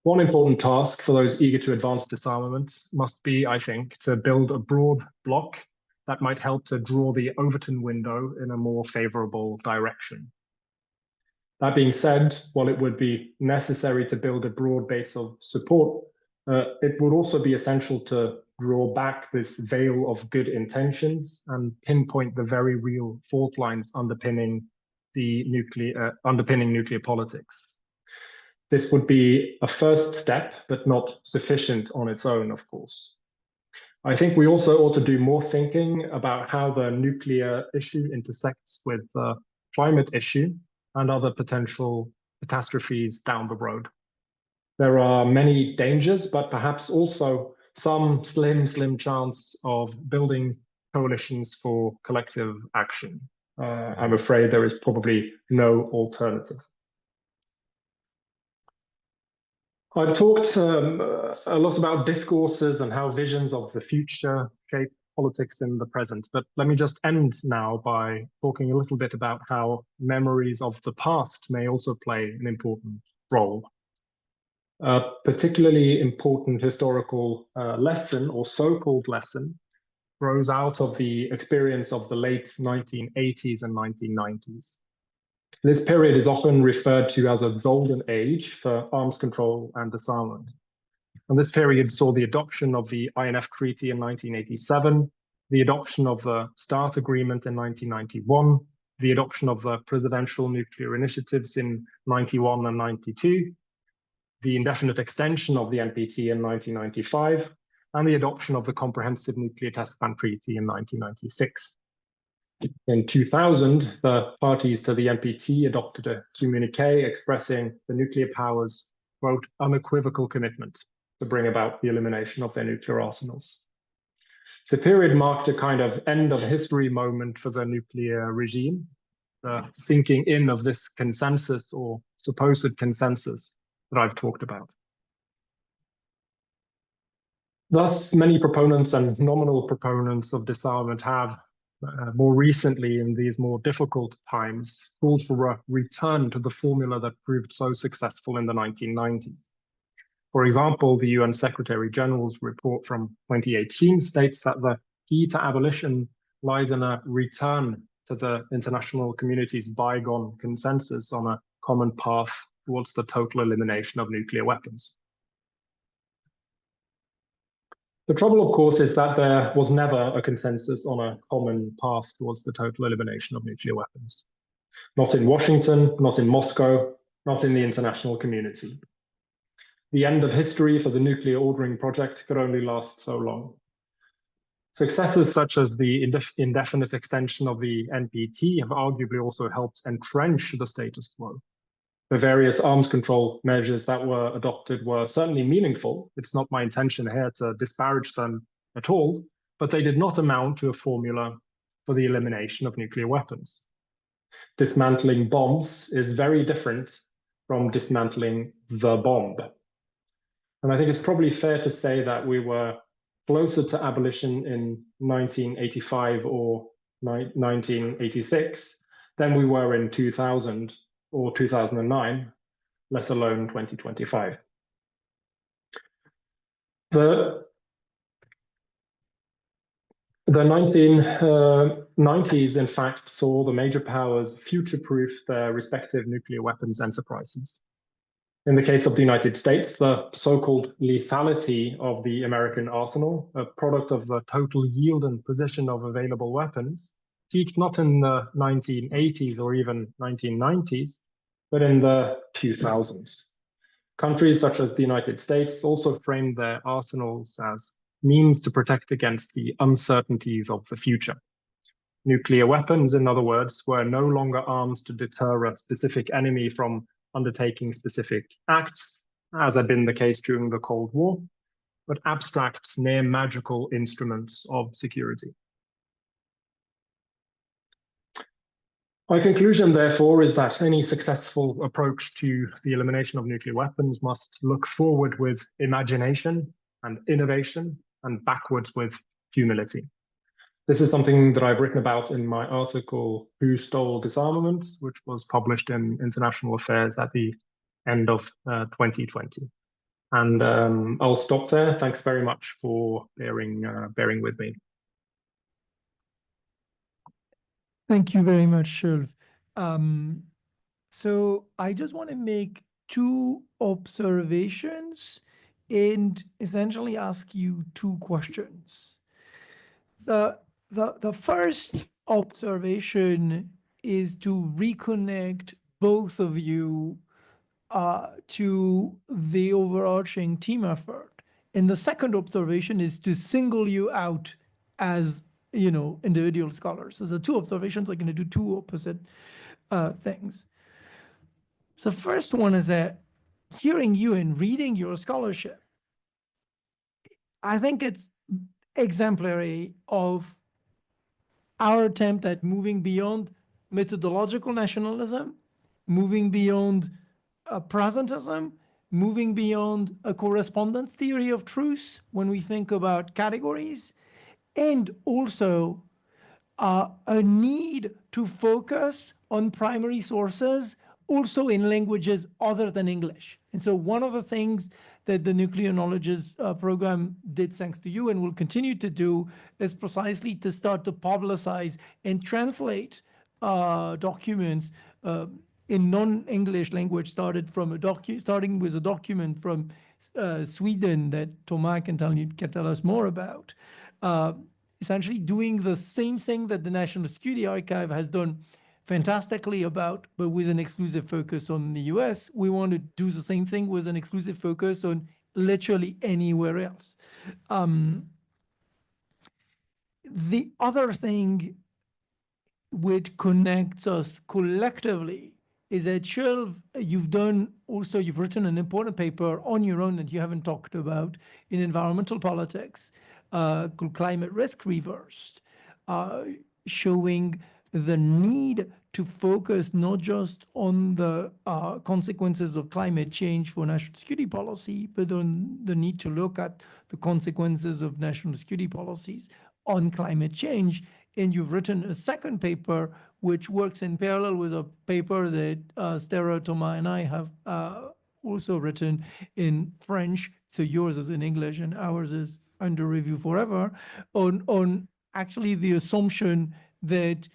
S10: One important task for those eager to advance disarmament must be, I think, to build a broad bloc that might help to draw the Overton window in a more favorable direction. That being said, while it would be necessary to build a broad base of support, it would also be essential to draw back this veil of good intentions and pinpoint the very real fault lines underpinning nuclear politics. This would be a first step, but not sufficient on its own, of course. I think we also ought to do more thinking about how the nuclear issue intersects with the climate issue and other potential catastrophes down the road. There are many dangers, but perhaps also some slim chance of building coalitions for collective action. I'm afraid there is probably no alternative. I've talked a lot about discourses and how visions of the future shape politics in the present, but let me just end now by talking a little bit about how memories of the past may also play an important role. A particularly important historical lesson, or so-called lesson, grows out of the experience of the late 1980s and 1990s. This period is often referred to as a golden age for arms control and disarmament. And this period saw the adoption of the INF Treaty in 1987, the adoption of the START Agreement in 1991, the adoption of the presidential nuclear initiatives in 91 and 92, the indefinite extension of the NPT in 1995, and the adoption of the Comprehensive Nuclear Test Ban Treaty in 1996. In 2000, the parties to the NPT adopted a communique expressing the nuclear powers' quote, unequivocal commitment to bring about the elimination of their nuclear arsenals. The period marked a kind of end of history moment for the nuclear regime, the sinking in of this consensus or supposed consensus that I've talked about. Thus, many proponents and nominal proponents of disarmament have, more recently in these more difficult times, called for a return to the formula that proved so successful in the 1990s. For example, the UN Secretary General's report from 2018 states that the key to abolition lies in a return to the international community's bygone consensus on a common path towards the total elimination of nuclear weapons. The trouble, of course, is that there was never a consensus on a common path towards the total elimination of nuclear weapons. Not in Washington, not in Moscow, not in the international community. The end of history for the nuclear ordering project could only last so long. Successes such as the indefinite extension of the NPT have arguably also helped entrench the status quo. The various arms control measures that were adopted were certainly meaningful. It's not my intention here to disparage them at all, but they did not amount to a formula for the elimination of nuclear weapons. Dismantling bombs is very different from dismantling the bomb. And I think it's probably fair to say that we were closer to abolition in 1985 or 1986 than we were in 2000 or 2009, let alone 2025. The 1990s, in fact, saw the major powers future-proof their respective nuclear weapons enterprises. In the case of the United States, the so-called lethality of the American arsenal, a product of the total yield and position of available weapons, peaked not in the 1980s or even 1990s, but in the 2000s. Countries such as the United States also framed their arsenals as means to protect against the uncertainties of the future. Nuclear weapons, in other words, were no longer arms to deter a specific enemy from undertaking specific acts, as had been the case during the Cold War, but abstract, near magical instruments of security. My conclusion, therefore, is that any successful approach to the elimination of nuclear weapons must look forward with imagination and innovation and backwards with humility. This is something that I've written about in my article, Who Stole Disarmament, which was published in International Affairs at the end of 2020. And I'll stop there. Thanks very much for bearing with me.
S5: Thank you very much, Kjølv. So I just want to make two observations and essentially ask you two questions. The first observation is to reconnect both of you to the overarching team effort. And the second observation is to single you out as, you know, individual scholars. So the two observations are going to do two opposite things. The first one is that hearing you and reading your scholarship, I think it's exemplary of our attempt at moving beyond methodological nationalism, moving beyond presentism, moving beyond a correspondence theory of truth when we think about categories, and also a need to focus on primary sources also in languages other than English. And so one of the things that the Nuclear Knowledges program did, thanks to you, and will continue to do, is precisely to start to publicize and translate documents in non-English language, starting with a document from Sweden that Thomas can tell us more about. Essentially doing the same thing that the National Security Archive has done fantastically about, but with an exclusive focus on the US. We want to do the same thing with an exclusive focus on literally anywhere else. The other thing which connects us collectively is that, Kjølv, you've written an important paper on your own that you haven't talked about in environmental politics, called Climate Risk Reversed, showing the need to focus not just on the consequences of climate change for national security policy, but on the need to look at the consequences of national security policies on climate change. And you've written a second paper, which works in parallel with a paper that Sterre, Thomas, and I have also written in French. So yours is in English and ours is under review forever, on actually the assumption that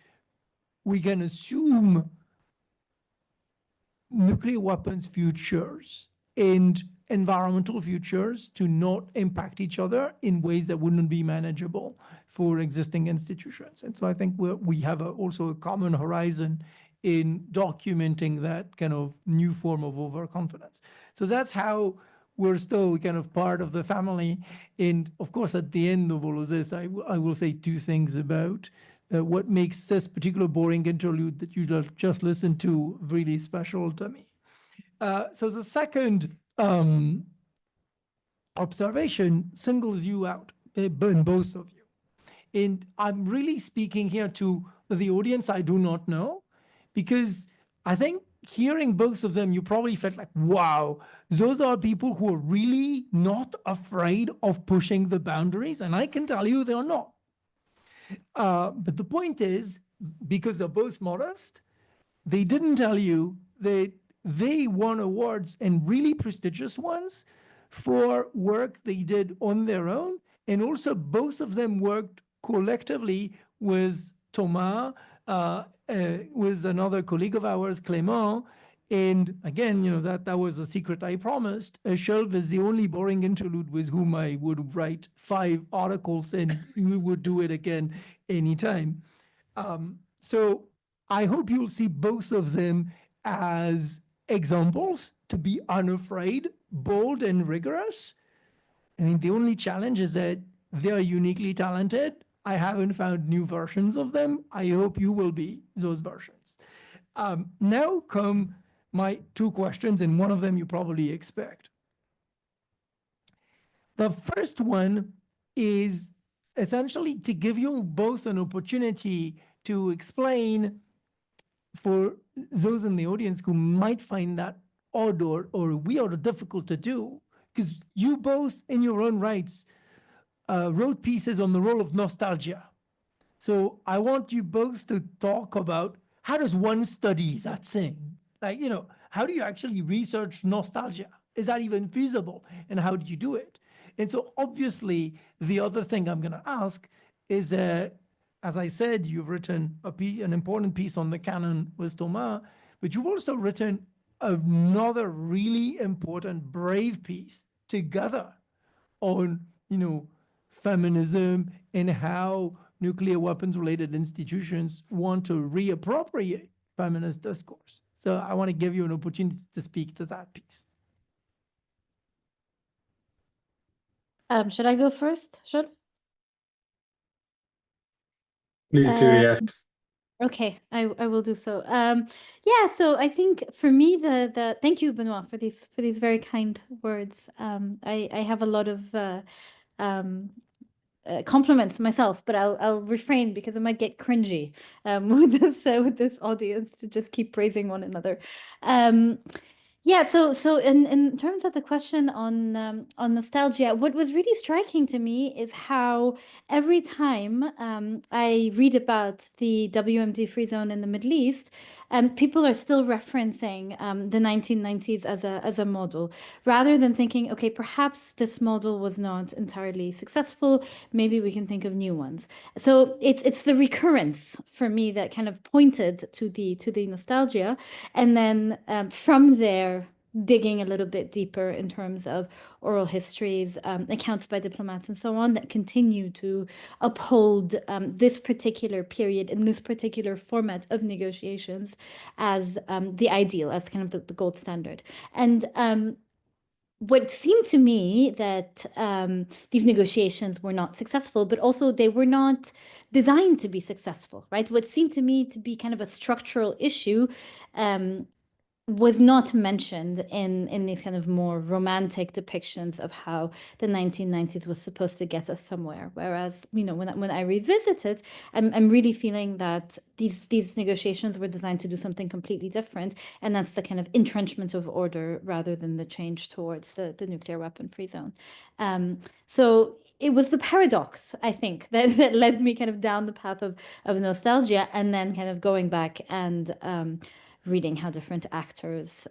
S5: we can assume nuclear weapons futures and environmental futures to not impact each other in ways that wouldn't be manageable for existing institutions. And so I think we have also a common horizon in documenting that kind of new form of overconfidence. So that's how we're still kind of part of the family. And of course, at the end of all of this, I will say two things about what makes this particular boring interlude that you just listened to really special to me. So the second observation singles you out, both of you. And I'm really speaking here to the audience I do not know, because I think hearing both of them, you probably felt like, wow, those are people who are really not afraid of pushing the boundaries. And I can tell you they're not. But the point is, because they're both modest, they didn't tell you that they won awards, and really prestigious ones, for work they did on their own. And also both of them worked collectively with Thomas, with another colleague of ours, Clément. And again, that was a secret I promised. Kjølv is the only boring interlude with whom I would write 5 articles, and we would do it again anytime. So I hope you'll see both of them as examples to be unafraid, bold, and rigorous. I mean, the only challenge is that they're uniquely talented. I haven't found new versions of them. I hope you will be those versions. Now come my 2 questions, and one of them you probably expect. The first one is essentially to give you both an opportunity to explain, for those in the audience who might find that odd or weird or difficult to do, because you both in your own rights wrote pieces on the role of nostalgia. So I want you both to talk about, how does one study that thing? Like, how do you actually research nostalgia? Is that even feasible? And how do you do it? And so obviously, the other thing I'm going to ask is, as I said, you've written an important piece on the canon with Thomas, but you've also written another really important, brave piece together on, feminism and how nuclear weapons-related institutions want to reappropriate feminist discourse. So I want to give you an opportunity to speak to that piece.
S9: Should I go first, Kjølv?
S10: Please do, yes.
S9: Okay, I will do so. Yeah, so I think for me, the thank you, Benoît, for these very kind words. I have a lot of compliments myself, but I'll refrain because I might get cringy with this audience to just keep praising one another. Yeah, so in terms of the question on nostalgia, what was really striking to me is how every time I read about the WMD free zone in the Middle East, people are still referencing the 1990s as a model, rather than thinking, okay, perhaps this model was not entirely successful. Maybe we can think of new ones. So it's the recurrence for me that kind of pointed to the nostalgia, and then from there, digging a little bit deeper in terms of oral histories, accounts by diplomats, and so on, that continue to uphold this particular period in this particular format of negotiations as the ideal, as kind of the gold standard. And what seemed to me that these negotiations were not successful, but also they were not designed to be successful, right? What seemed to me to be kind of a structural issue was not mentioned in these kind of more romantic depictions of how the 1990s was supposed to get us somewhere. Whereas, you know, when I revisit it, I'm really feeling that these negotiations were designed to do something completely different, and that's the kind of entrenchment of order rather than the change towards the nuclear weapon-free zone. So it was the paradox, I think, that led me kind of down the path of nostalgia, and then kind of going back and reading how different actors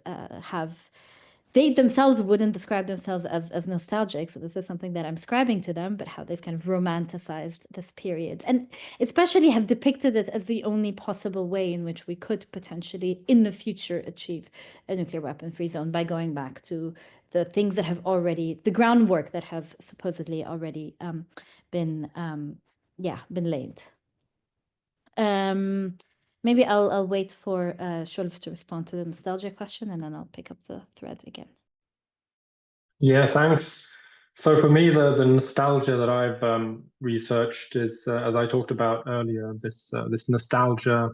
S9: they themselves wouldn't describe themselves as nostalgic, so this is something that I'm ascribing to them, but how they've kind of romanticized this period, and especially have depicted it as the only possible way in which we could potentially in the future achieve a nuclear weapon-free zone, by going back to the things that have already, the groundwork that has supposedly already been laid. Maybe I'll wait for Kjølv to respond to the nostalgia question, and then I'll pick up the thread again.
S10: Yeah, thanks. So for me, the nostalgia that I've researched is, as I talked about earlier, this nostalgia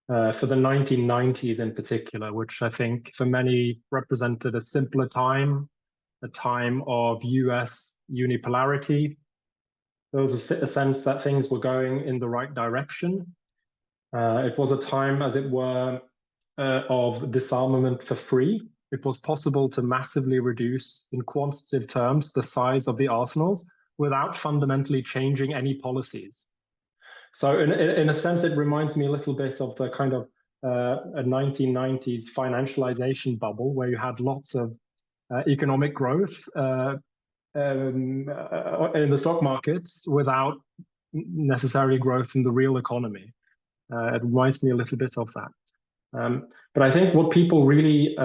S10: for the 1990s in particular, which I think for many represented a simpler time, a time of US unipolarity. There was a sense that things were going in the right direction. It was a time, as it were, of disarmament for free. It was possible to massively reduce, in quantitative terms, the size of the arsenals without fundamentally changing any policies. So in a sense, it reminds me a little bit of the kind of a 1990s financialization bubble, where you had lots of economic growth in the stock markets without necessarily growth in the real economy. It reminds me a little bit of that. But I think what people really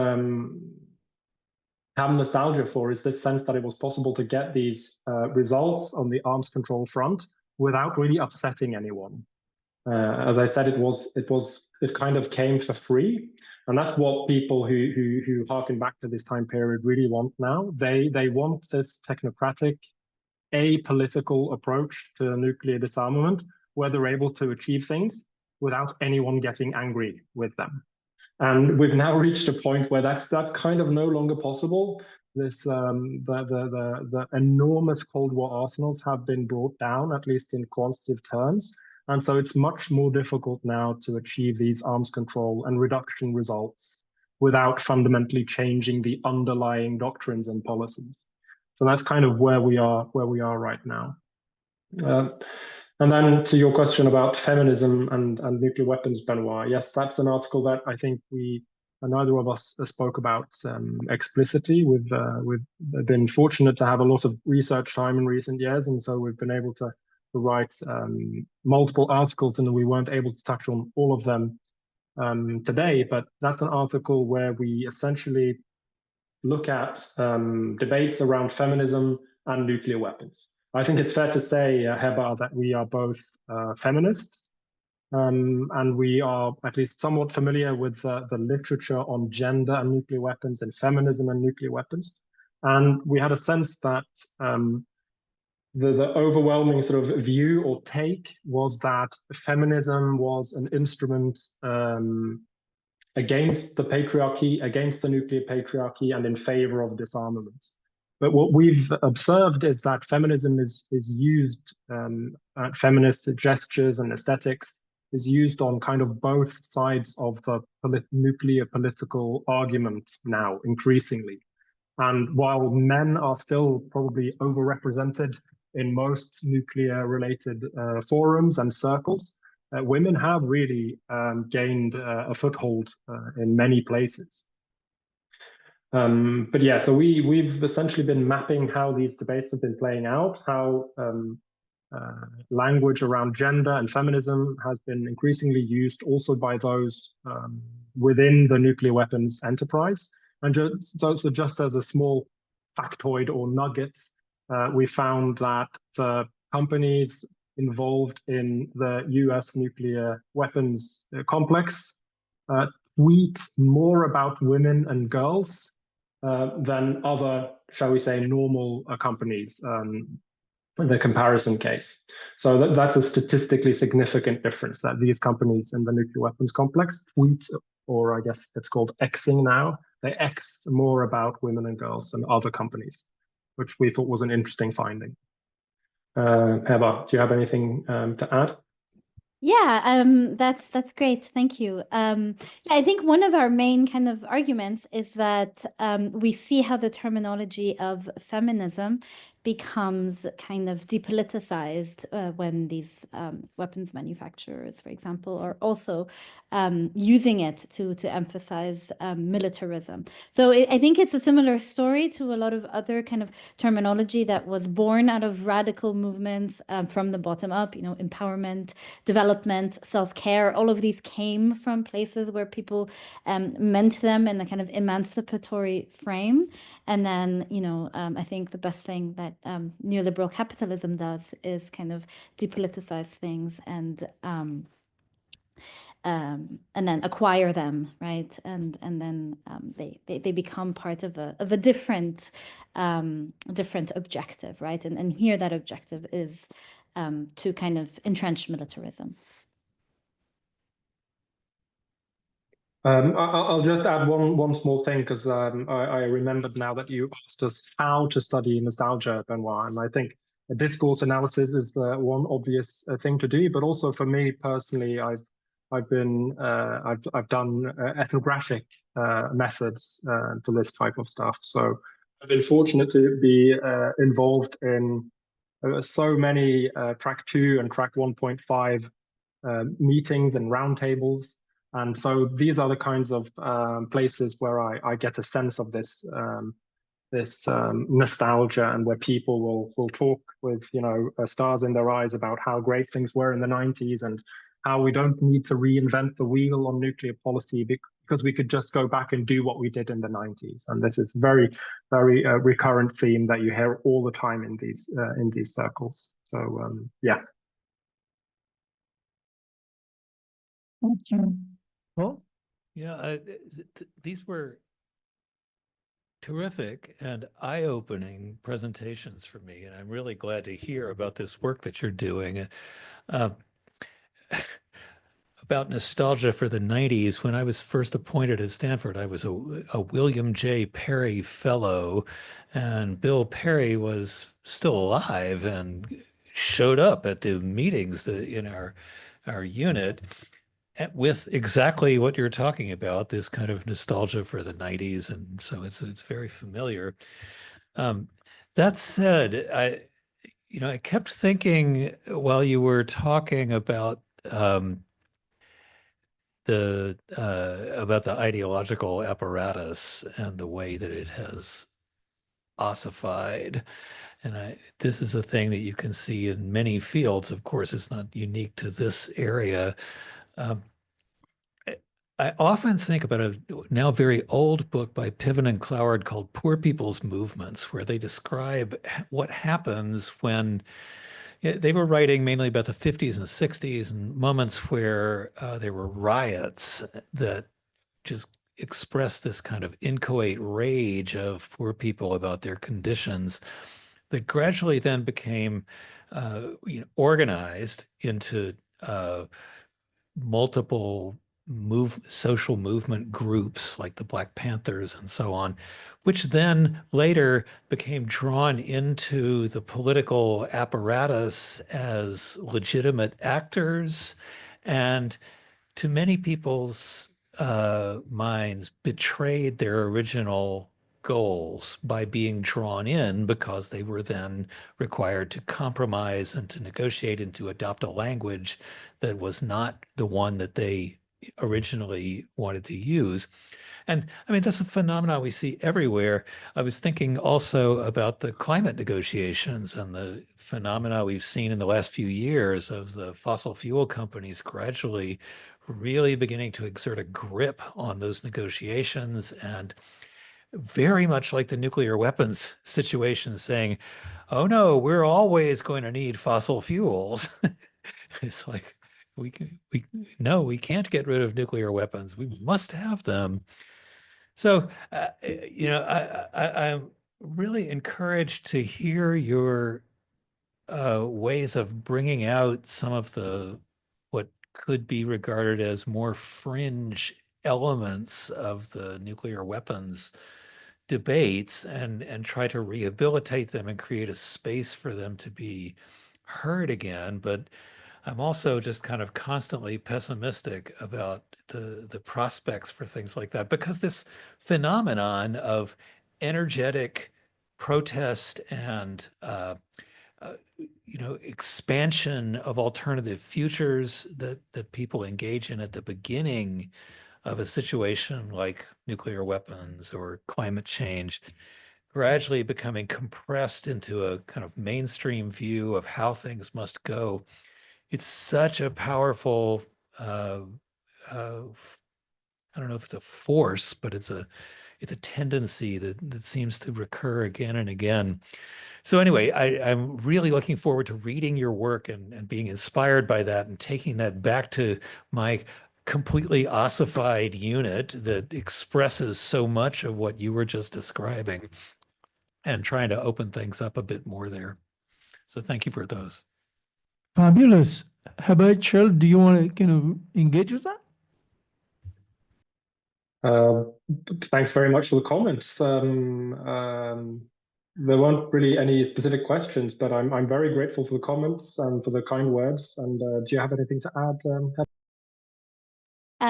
S10: have nostalgia for is this sense that it was possible to get these results on the arms control front without really upsetting anyone. As I said, it kind of came for free, and that's what people who harken back to this time period really want now. They want this technocratic, apolitical approach to nuclear disarmament, where they're able to achieve things without anyone getting angry with them. And we've now reached a point where that's kind of no longer possible. This the enormous Cold War arsenals have been brought down, at least in quantitative terms. And so it's much more difficult now to achieve these arms control and reduction results without fundamentally changing the underlying doctrines and policies. So that's kind of where we are right now. And then to your question about feminism and nuclear weapons, Benoît, yes, that's an article that I think neither of us spoke about explicitly. We've been fortunate to have a lot of research time in recent years, and so we've been able to write multiple articles, and we weren't able to touch on all of them today, but that's an article where we essentially look at debates around feminism and nuclear weapons. I think it's fair to say, Heba, that we are both feminists, and we are at least somewhat familiar with the literature on gender and nuclear weapons and feminism and nuclear weapons. And we had a sense that the overwhelming sort of view or take was that feminism was an instrument against the patriarchy, against the nuclear patriarchy, and in favor of disarmament. But what we've observed is that feminism is used, feminist gestures and aesthetics is used on kind of both sides of the nuclear political argument now, increasingly. And while men are still probably overrepresented in most nuclear-related forums and circles, women have really gained a foothold in many places. But yeah, so we've essentially been mapping how these debates have been playing out, how language around gender and feminism has been increasingly used also by those within the nuclear weapons enterprise. And just as a small factoid or nugget, we found that the companies involved in the US nuclear weapons complex tweet more about women and girls than other, shall we say, normal companies. the comparison case. So that's a statistically significant difference, that these companies in the nuclear weapons complex tweet, or I guess it's called Xing now, they X more about women and girls than other companies, which we thought was an interesting finding. Heba, do you have anything to add?
S9: Yeah, that's great. Thank you. Yeah, I think one of our main kind of arguments is that we see how the terminology of feminism becomes kind of depoliticized when these weapons manufacturers, for example, are also using it to emphasize militarism. So I think it's a similar story to a lot of other kind of terminology that was born out of radical movements from the bottom up, you know, empowerment, development, self-care. All of these came from places where people meant them in a kind of emancipatory frame. And then, you know, I think the best thing that neoliberal capitalism does is kind of depoliticize things and then acquire them, right? And then they become part of a different objective, right? And here that objective is to kind of entrench militarism.
S10: I'll just add one small thing, because I remembered now that you asked us how to study nostalgia, Benoît, and I think a discourse analysis is the one obvious thing to do. But also for me personally, I've done ethnographic methods for this type of stuff. So I've been fortunate to be involved in so many track 2 and track 1.5 meetings and roundtables. And so these are the kinds of places where I get a sense of this nostalgia, and where people will talk with, you know, stars in their eyes about how great things were in the 90s, and how we don't need to reinvent the wheel on nuclear policy because we could just go back and do what we did in the 90s. And this is very, very recurrent theme that you hear all the time in these circles. So yeah.
S5: Thank you.
S2: Well, yeah, these were terrific and eye-opening presentations for me, and I'm really glad to hear about this work that you're doing. About nostalgia for the 90s, when I was first appointed at Stanford, I was a William J. Perry Fellow, and Bill Perry was still alive and showed up at the meetings in our unit with exactly what you're talking about, this kind of nostalgia for the 90s. And so it's very familiar. That said, I kept thinking while you were talking about the ideological apparatus and the way that it has ossified. And this is a thing that you can see in many fields. Of course, it's not unique to this area. I often think about a now very old book by Piven and Cloward called Poor People's Movements, where they describe what happens when they were writing mainly about the 50s and 60s and moments where there were riots that just expressed this kind of inchoate rage of poor people about their conditions that gradually then became organized into multiple social movement groups like the Black Panthers and so on, which then later became drawn into the political apparatus as legitimate actors, and to many people's minds betrayed their original goals by being drawn in, because they were then required to compromise and to negotiate and to adopt a language that was not the one that they originally wanted to use. And I mean, that's a phenomenon we see everywhere. I was thinking also about the climate negotiations and the phenomena we've seen in the last few years of the fossil fuel companies gradually really beginning to exert a grip on those negotiations, and very much like the nuclear weapons situation, saying, oh no, we're always going to need fossil fuels. It's like, we can't get rid of nuclear weapons. We must have them. So, I'm really encouraged to hear your ways of bringing out some of what could be regarded as more fringe elements of the nuclear weapons debates and try to rehabilitate them and create a space for them to be heard again. But I'm also just kind of constantly pessimistic about the prospects for things like that, because this phenomenon of energetic protest and expansion of alternative futures that people engage in at the beginning of a situation like nuclear weapons or climate change, gradually becoming compressed into a kind of mainstream view of how things must go. It's such a powerful, I don't know if it's a force, but it's a tendency that seems to recur again and again. So anyway, I'm really looking forward to reading your work and being inspired by that and taking that back to my completely ossified unit that expresses so much of what you were just describing and trying to open things up a bit more there. So thank you for those.
S5: Fabulous. Heba, Kjølv, do you want to kind of engage with that?
S10: Thanks very much for the comments. There weren't really any specific questions, but I'm very grateful for the comments and for the kind words. And do you have anything to add, Heba?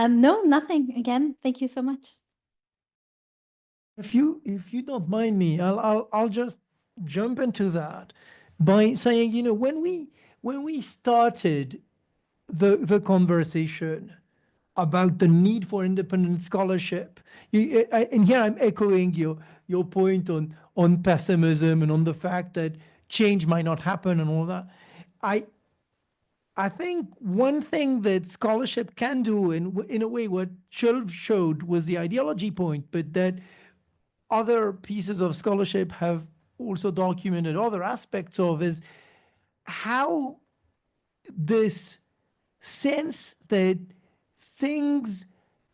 S9: No, nothing. Again, thank you so much.
S5: If you don't mind me, I'll just jump into that by saying, when we started the conversation about the need for independent scholarship, and here I'm echoing your point on pessimism and on the fact that change might not happen and all that. I think one thing that scholarship can do, in a way, what Kjølv showed was the ideology point, but that other pieces of scholarship have also documented other aspects of, is how this sense that things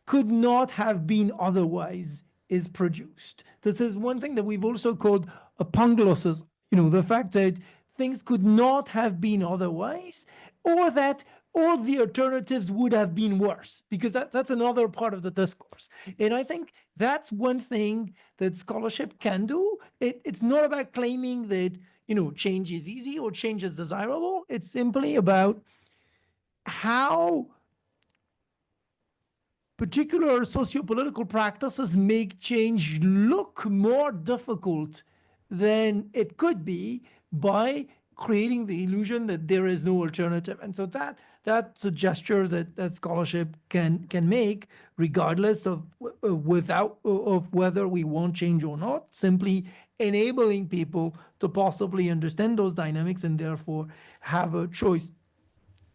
S5: could not have been otherwise is produced. This is one thing that we've also called a panglosism, the fact that things could not have been otherwise, or that all the alternatives would have been worse, because that's another part of the discourse. And I think that's one thing that scholarship can do. It's not about claiming that, change is easy or change is desirable. It's simply about how particular sociopolitical practices make change look more difficult than it could be by creating the illusion that there is no alternative. And so that's a gesture that scholarship can make, regardless of whether we want change or not, simply enabling people to possibly understand those dynamics and therefore have a choice.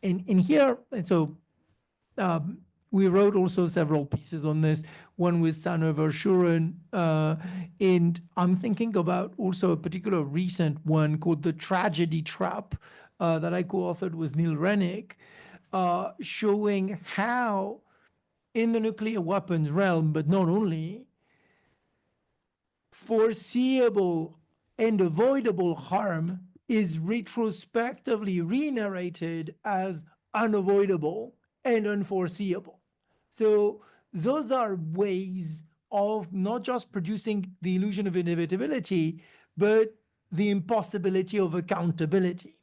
S5: And so we wrote also several pieces on this, one with Sanne Verschuren, and I'm thinking about also a particular recent one called The Tragedy Trap that I co-authored with Neil Rennick, showing how in the nuclear weapons realm, but not only, foreseeable and avoidable harm is retrospectively re-narrated as unavoidable and unforeseeable. So those are ways of not just producing the illusion of inevitability, but the impossibility of accountability.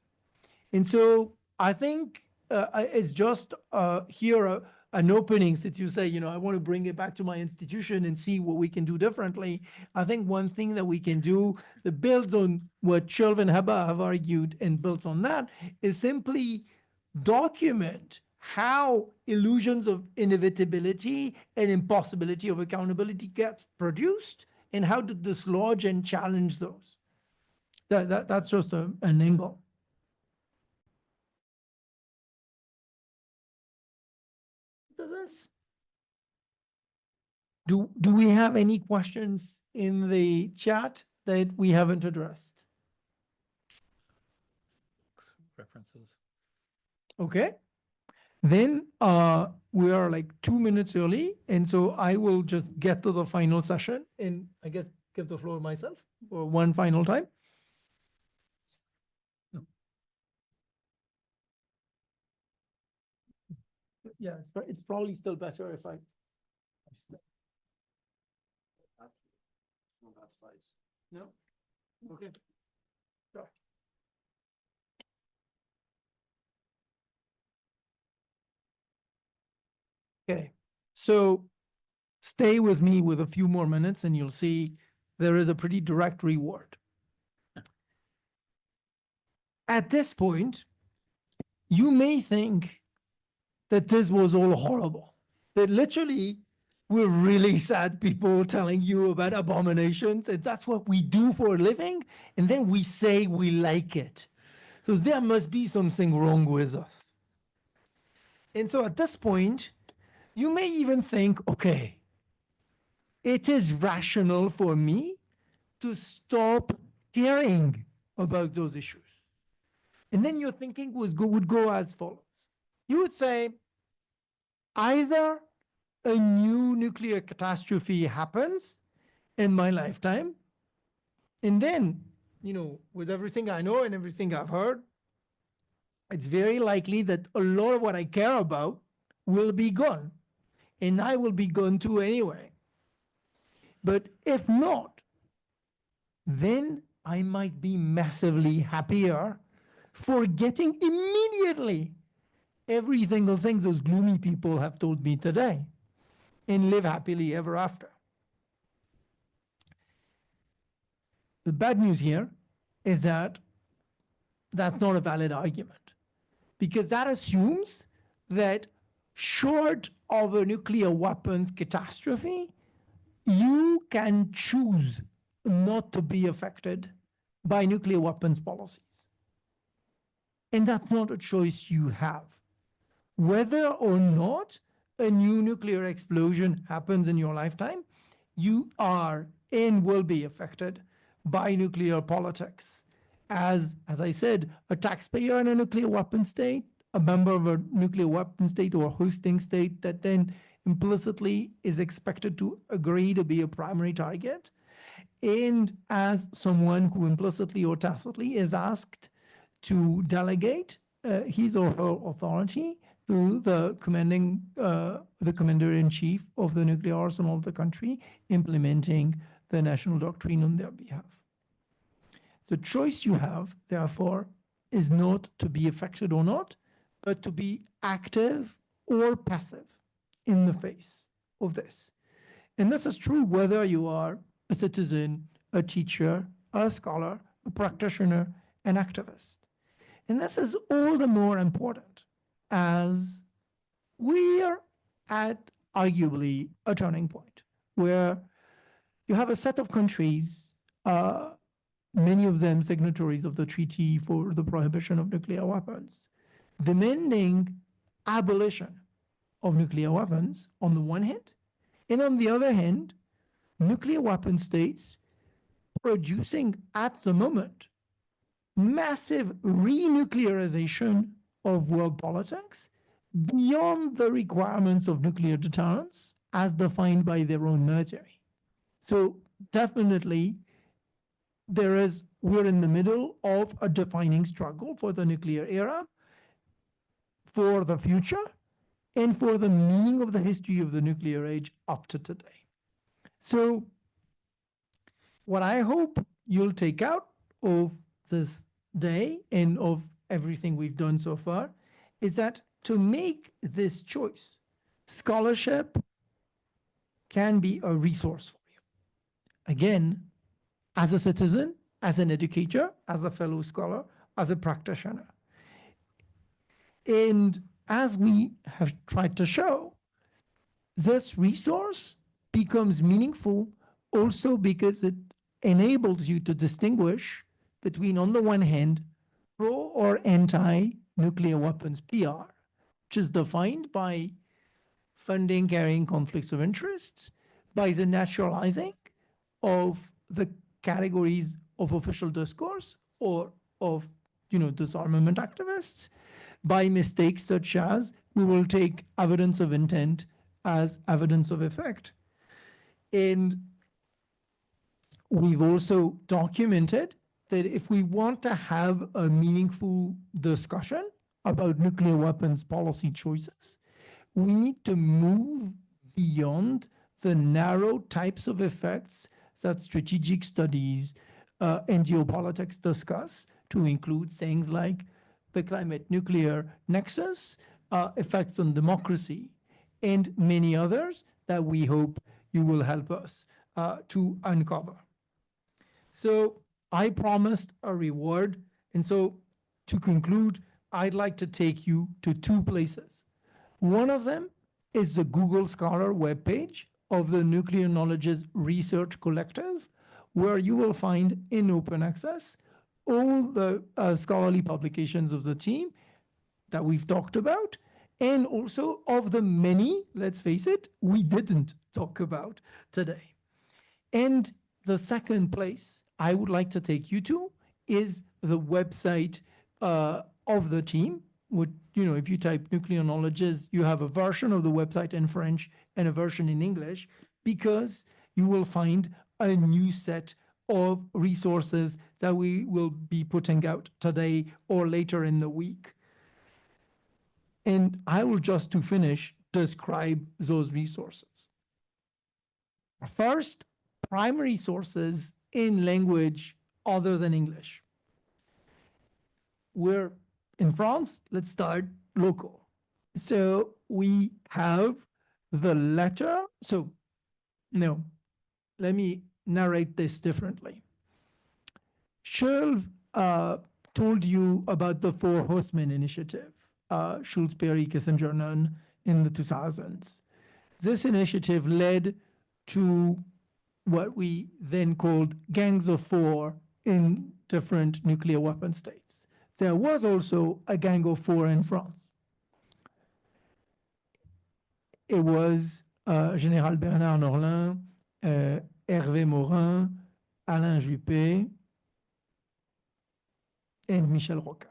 S5: And so I think it's just here an opening, since you say, I want to bring it back to my institution and see what we can do differently. I think one thing that we can do that builds on what Kjølv and Heba have argued and builds on that is simply document how illusions of inevitability and impossibility of accountability get produced and how to dislodge and challenge those. That's just an angle. Do we have any questions in the chat that we haven't addressed?
S2: References.
S5: Okay. Then we are like 2 minutes early, and so I will just get to the final session and I guess give the floor myself for one final time. yeah, it's probably still better if I step. No? Okay. Sure. Okay, so stay with me with a few more minutes and you'll see there is a pretty direct reward. At this point, you may think that this was all horrible, that literally we're really sad people telling you about abominations, and that's what we do for a living, and then we say we like it. So there must be something wrong with us. And so at this point, you may even think, okay, it is rational for me to stop caring about those issues. And then your thinking would go as follows. You would say, either a new nuclear catastrophe happens in my lifetime, and then, with everything I know and everything I've heard, it's very likely that a lot of what I care about will be gone, and I will be gone too anyway. But if not, then I might be massively happier, forgetting immediately every single thing those gloomy people have told me today, and live happily ever after. The bad news here is that that's not a valid argument, because that assumes that short of a nuclear weapons catastrophe, you can choose not to be affected by nuclear weapons policies. And that's not a choice you have. Whether or not a new nuclear explosion happens in your lifetime, you are and will be affected by nuclear politics. As I said, a taxpayer in a nuclear weapon state, a member of a nuclear weapon state or hosting state that then implicitly is expected to agree to be a primary target, and as someone who implicitly or tacitly is asked to delegate his or her authority to the commander-in-chief of the nuclear arsenal of the country, implementing the national doctrine on their behalf. The choice you have, therefore, is not to be affected or not, but to be active or passive in the face of this. And this is true whether you are a citizen, a teacher, a scholar, a practitioner, an activist. And this is all the more important as we're at arguably a turning point where you have a set of countries, many of them signatories of the Treaty for the Prohibition of Nuclear Weapons, demanding abolition of nuclear weapons on the one hand, and on the other hand, nuclear weapon states producing at the moment massive renuclearization of world politics beyond the requirements of nuclear deterrence as defined by their own military. So definitely we're in the middle of a defining struggle for the nuclear era, for the future, and for the meaning of the history of the nuclear age up to today. So what I hope you'll take out of this day and of everything we've done so far is that to make this choice, scholarship can be a resource for you. Again, as a citizen, as an educator, as a fellow scholar, as a practitioner. And as we have tried to show, this resource becomes meaningful also because it enables you to distinguish between, on the one hand, pro or anti-nuclear weapons PR, which is defined by funding carrying conflicts of interest, by the naturalizing of the categories of official discourse or of disarmament activists, by mistakes such as we will take evidence of intent as evidence of effect. And we've also documented that if we want to have a meaningful discussion about nuclear weapons policy choices, we need to move beyond the narrow types of effects that strategic studies and geopolitics discuss, to include things like the climate-nuclear nexus, effects on democracy, and many others that we hope you will help us to uncover. So I promised a reward. And so to conclude, I'd like to take you to two places. One of them is the Google Scholar webpage of the Nuclear Knowledges Research Collective, where you will find in open access all the scholarly publications of the team that we've talked about, and also of the many, let's face it, we didn't talk about today. And the second place I would like to take you to is the website of the team. Would, you know, if you type nuclear knowledges, you have a version of the website in French and a version in English, because you will find a new set of resources that we will be putting out today or later in the week. And I will just, to finish, describe those resources. First, primary sources in language other than English. We're in France, let's start local. So we have the letter. So, no, let me narrate this differently. Kjølv told you about the Four Horsemen Initiative, Schulz, Perry, Kissinger, Nunn, in the 2000s. This initiative led to what we then called gangs of four in different nuclear weapon states. There was also a gang of four in France. It was Général Bernard Norlin, Hervé Morin, Alain Juppé, and Michel Rocard.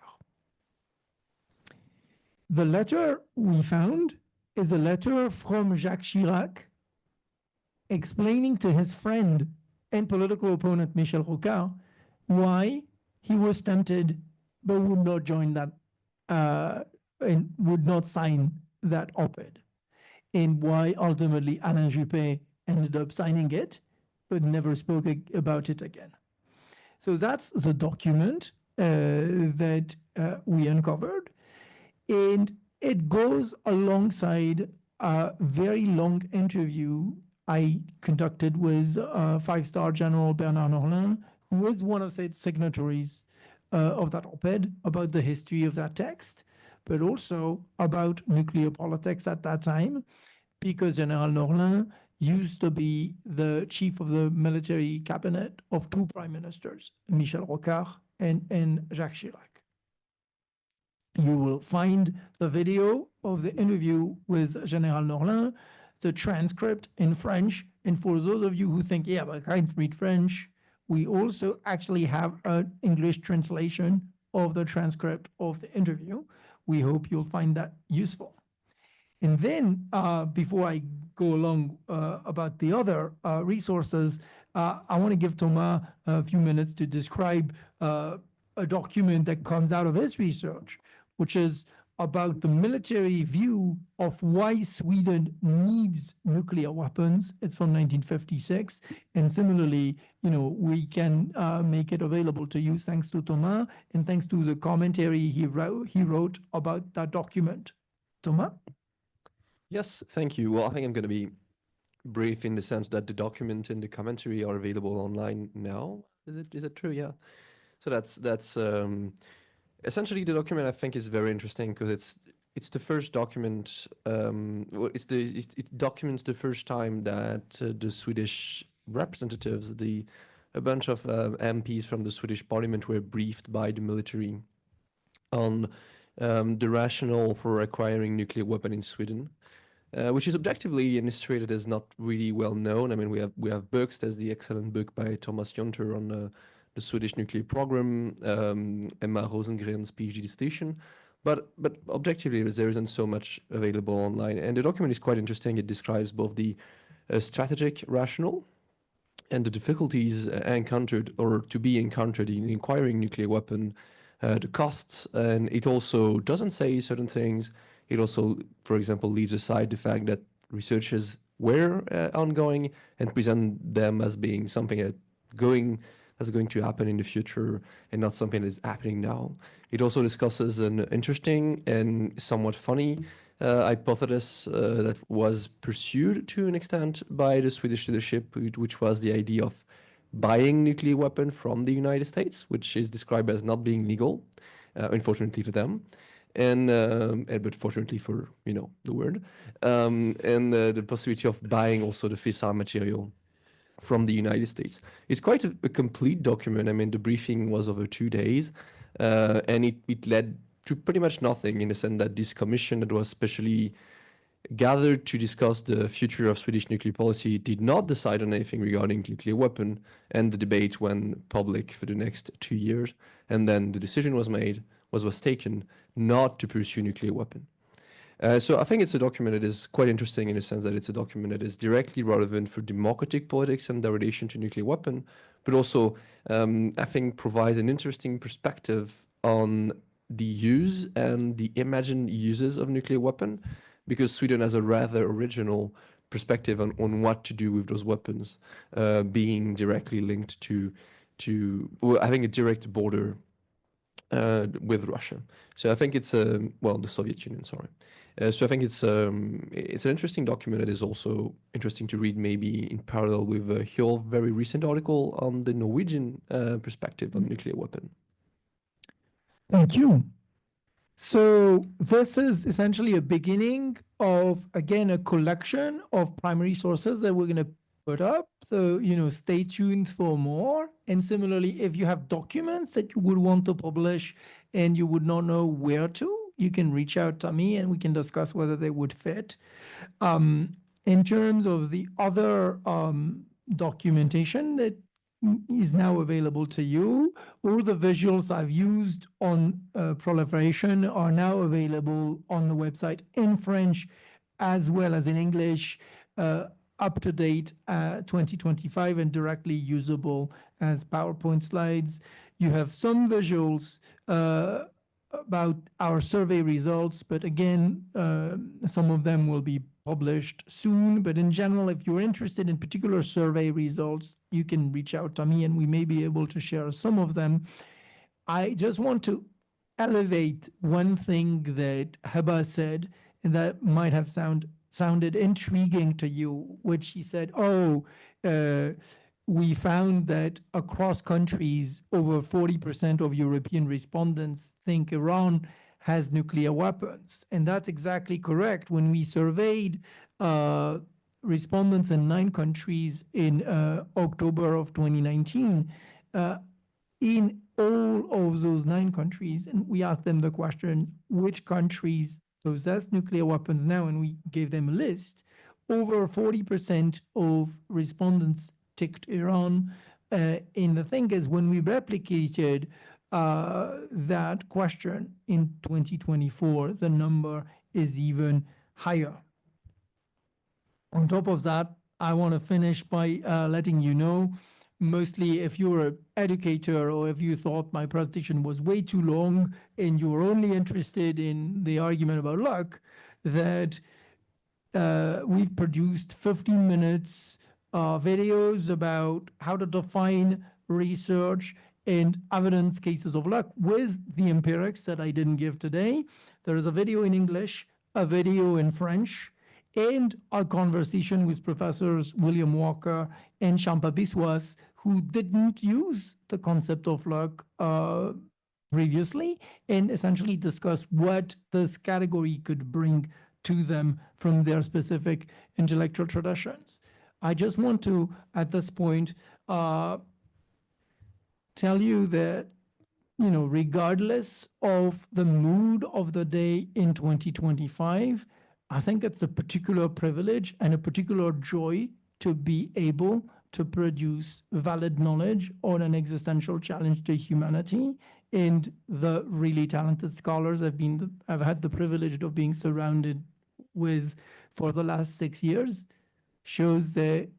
S5: The letter we found is a letter from Jacques Chirac explaining to his friend and political opponent Michel Rocard why he was tempted but would not join that and would not sign that op-ed, and why ultimately Alain Juppé ended up signing it but never spoke about it again. So that's the document that we uncovered, and it goes alongside a very long interview I conducted with five-star General Bernard Norlin, who was one of the signatories of that op-ed, about the history of that text, but also about nuclear politics at that time, because General Norlin used to be the chief of the military cabinet of two prime ministers, Michel Rocard and Jacques Chirac. You will find the video of the interview with General Norlin, the transcript in French. And for those of you who think, yeah, but I can't read French, we also actually have an English translation of the transcript of the interview. We hope you'll find that useful. And then, before I go along about the other resources, I want to give Thomas a few minutes to describe a document that comes out of his research, which is about the military view of why Sweden needs nuclear weapons. It's from 1956. And similarly, you know, we can make it available to you thanks to Thomas and thanks to the commentary he wrote about that document. Thomas?
S8: Yes, thank you. Well, I think I'm going to be brief in the sense that the document and the commentary are available online now. Is it true? Yeah. So that's essentially the document I think is very interesting because it's the first document. It documents the first time that the Swedish representatives, a bunch of MPs from the Swedish Parliament, were briefed by the military on the rationale for acquiring nuclear weapon in Sweden. Which is objectively illustrated as not really well known. I mean, we have books. There's the excellent book by Thomas Jonter on the Swedish nuclear program, Emma Rosengren's PhD dissertation, but objectively there isn't so much available online. And the document is quite interesting. It describes both the strategic rationale and the difficulties encountered or to be encountered in acquiring nuclear weapon, the costs, and it also doesn't say certain things It also, for example, leaves aside the fact that researches were ongoing and present them as being something that's going to happen in the future and not something that is happening now. It also discusses an interesting and somewhat funny hypothesis that was pursued to an extent by the Swedish leadership, which was the idea of buying nuclear weapon from the United States, which is described as not being legal, unfortunately for them. But fortunately for, the world, and the possibility of buying also the fissile material from the United States. It's quite a complete document. I mean, the briefing was over 2 days, and it led to pretty much nothing, in the sense that this commission that was specially gathered to discuss the future of Swedish nuclear policy did not decide on anything regarding nuclear weapon, and the debate went public for the next 2 years, and then the decision was taken not to pursue nuclear weapon. So I think it's a document that is quite interesting in the sense that it's a document that is directly relevant for democratic politics and their relation to nuclear weapon, but also I think provides an interesting perspective on the use and the imagined uses of nuclear weapon, because Sweden has a rather original perspective on what to do with those weapons, being directly linked to having a direct border with Russia. So I think it's the Soviet Union, sorry. So I think it's an interesting document that is also interesting to read, maybe in parallel with Kjølv's very recent article on the Norwegian perspective on nuclear weapon.
S5: Thank you. So this is essentially a beginning of, again, a collection of primary sources that we're going to put up. So, stay tuned for more. And similarly, if you have documents that you would want to publish and you would not know where to, you can reach out to me and we can discuss whether they would fit. In terms of the other documentation that is now available to you, all the visuals I've used on proliferation are now available on the website in French as well as in English, up to date 2025 and directly usable as PowerPoint slides. You have some visuals about our survey results, but again, some of them will be published soon. But in general, if you're interested in particular survey results, you can reach out to me and we may be able to share some of them. I just want to elevate one thing that Heba said, and that might have sounded intriguing to you, which he said, we found that across countries, over 40% of European respondents think Iran has nuclear weapons. And that's exactly correct. When we surveyed respondents in 9 countries in October of 2019, in all of those 9 countries, and we asked them the question, which countries possess nuclear weapons now, and we gave them a list, over 40% of respondents ticked Iran. And the thing is, when we replicated that question in 2024, the number is even higher. On top of that, I want to finish by letting you know, mostly if you're an educator or if you thought my presentation was way too long and you were only interested in the argument about luck, that we've produced 15 minutes videos about how to define research and evidence cases of luck with the empirics that I didn't give today. There is a video in English, a video in French, and a conversation with Professors William Walker and Champa Biswas, who didn't use the concept of luck previously, and essentially discuss what this category could bring to them from their specific intellectual traditions. I just want to, at this point, tell you that, regardless of the mood of the day in 2025, I think it's a particular privilege and a particular joy to be able to produce valid knowledge on an existential challenge to humanity. And the really talented scholars I've had the privilege of being surrounded with for the last 6 years shows that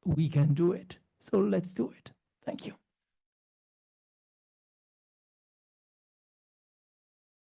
S5: we can do it. So let's do it. Thank you.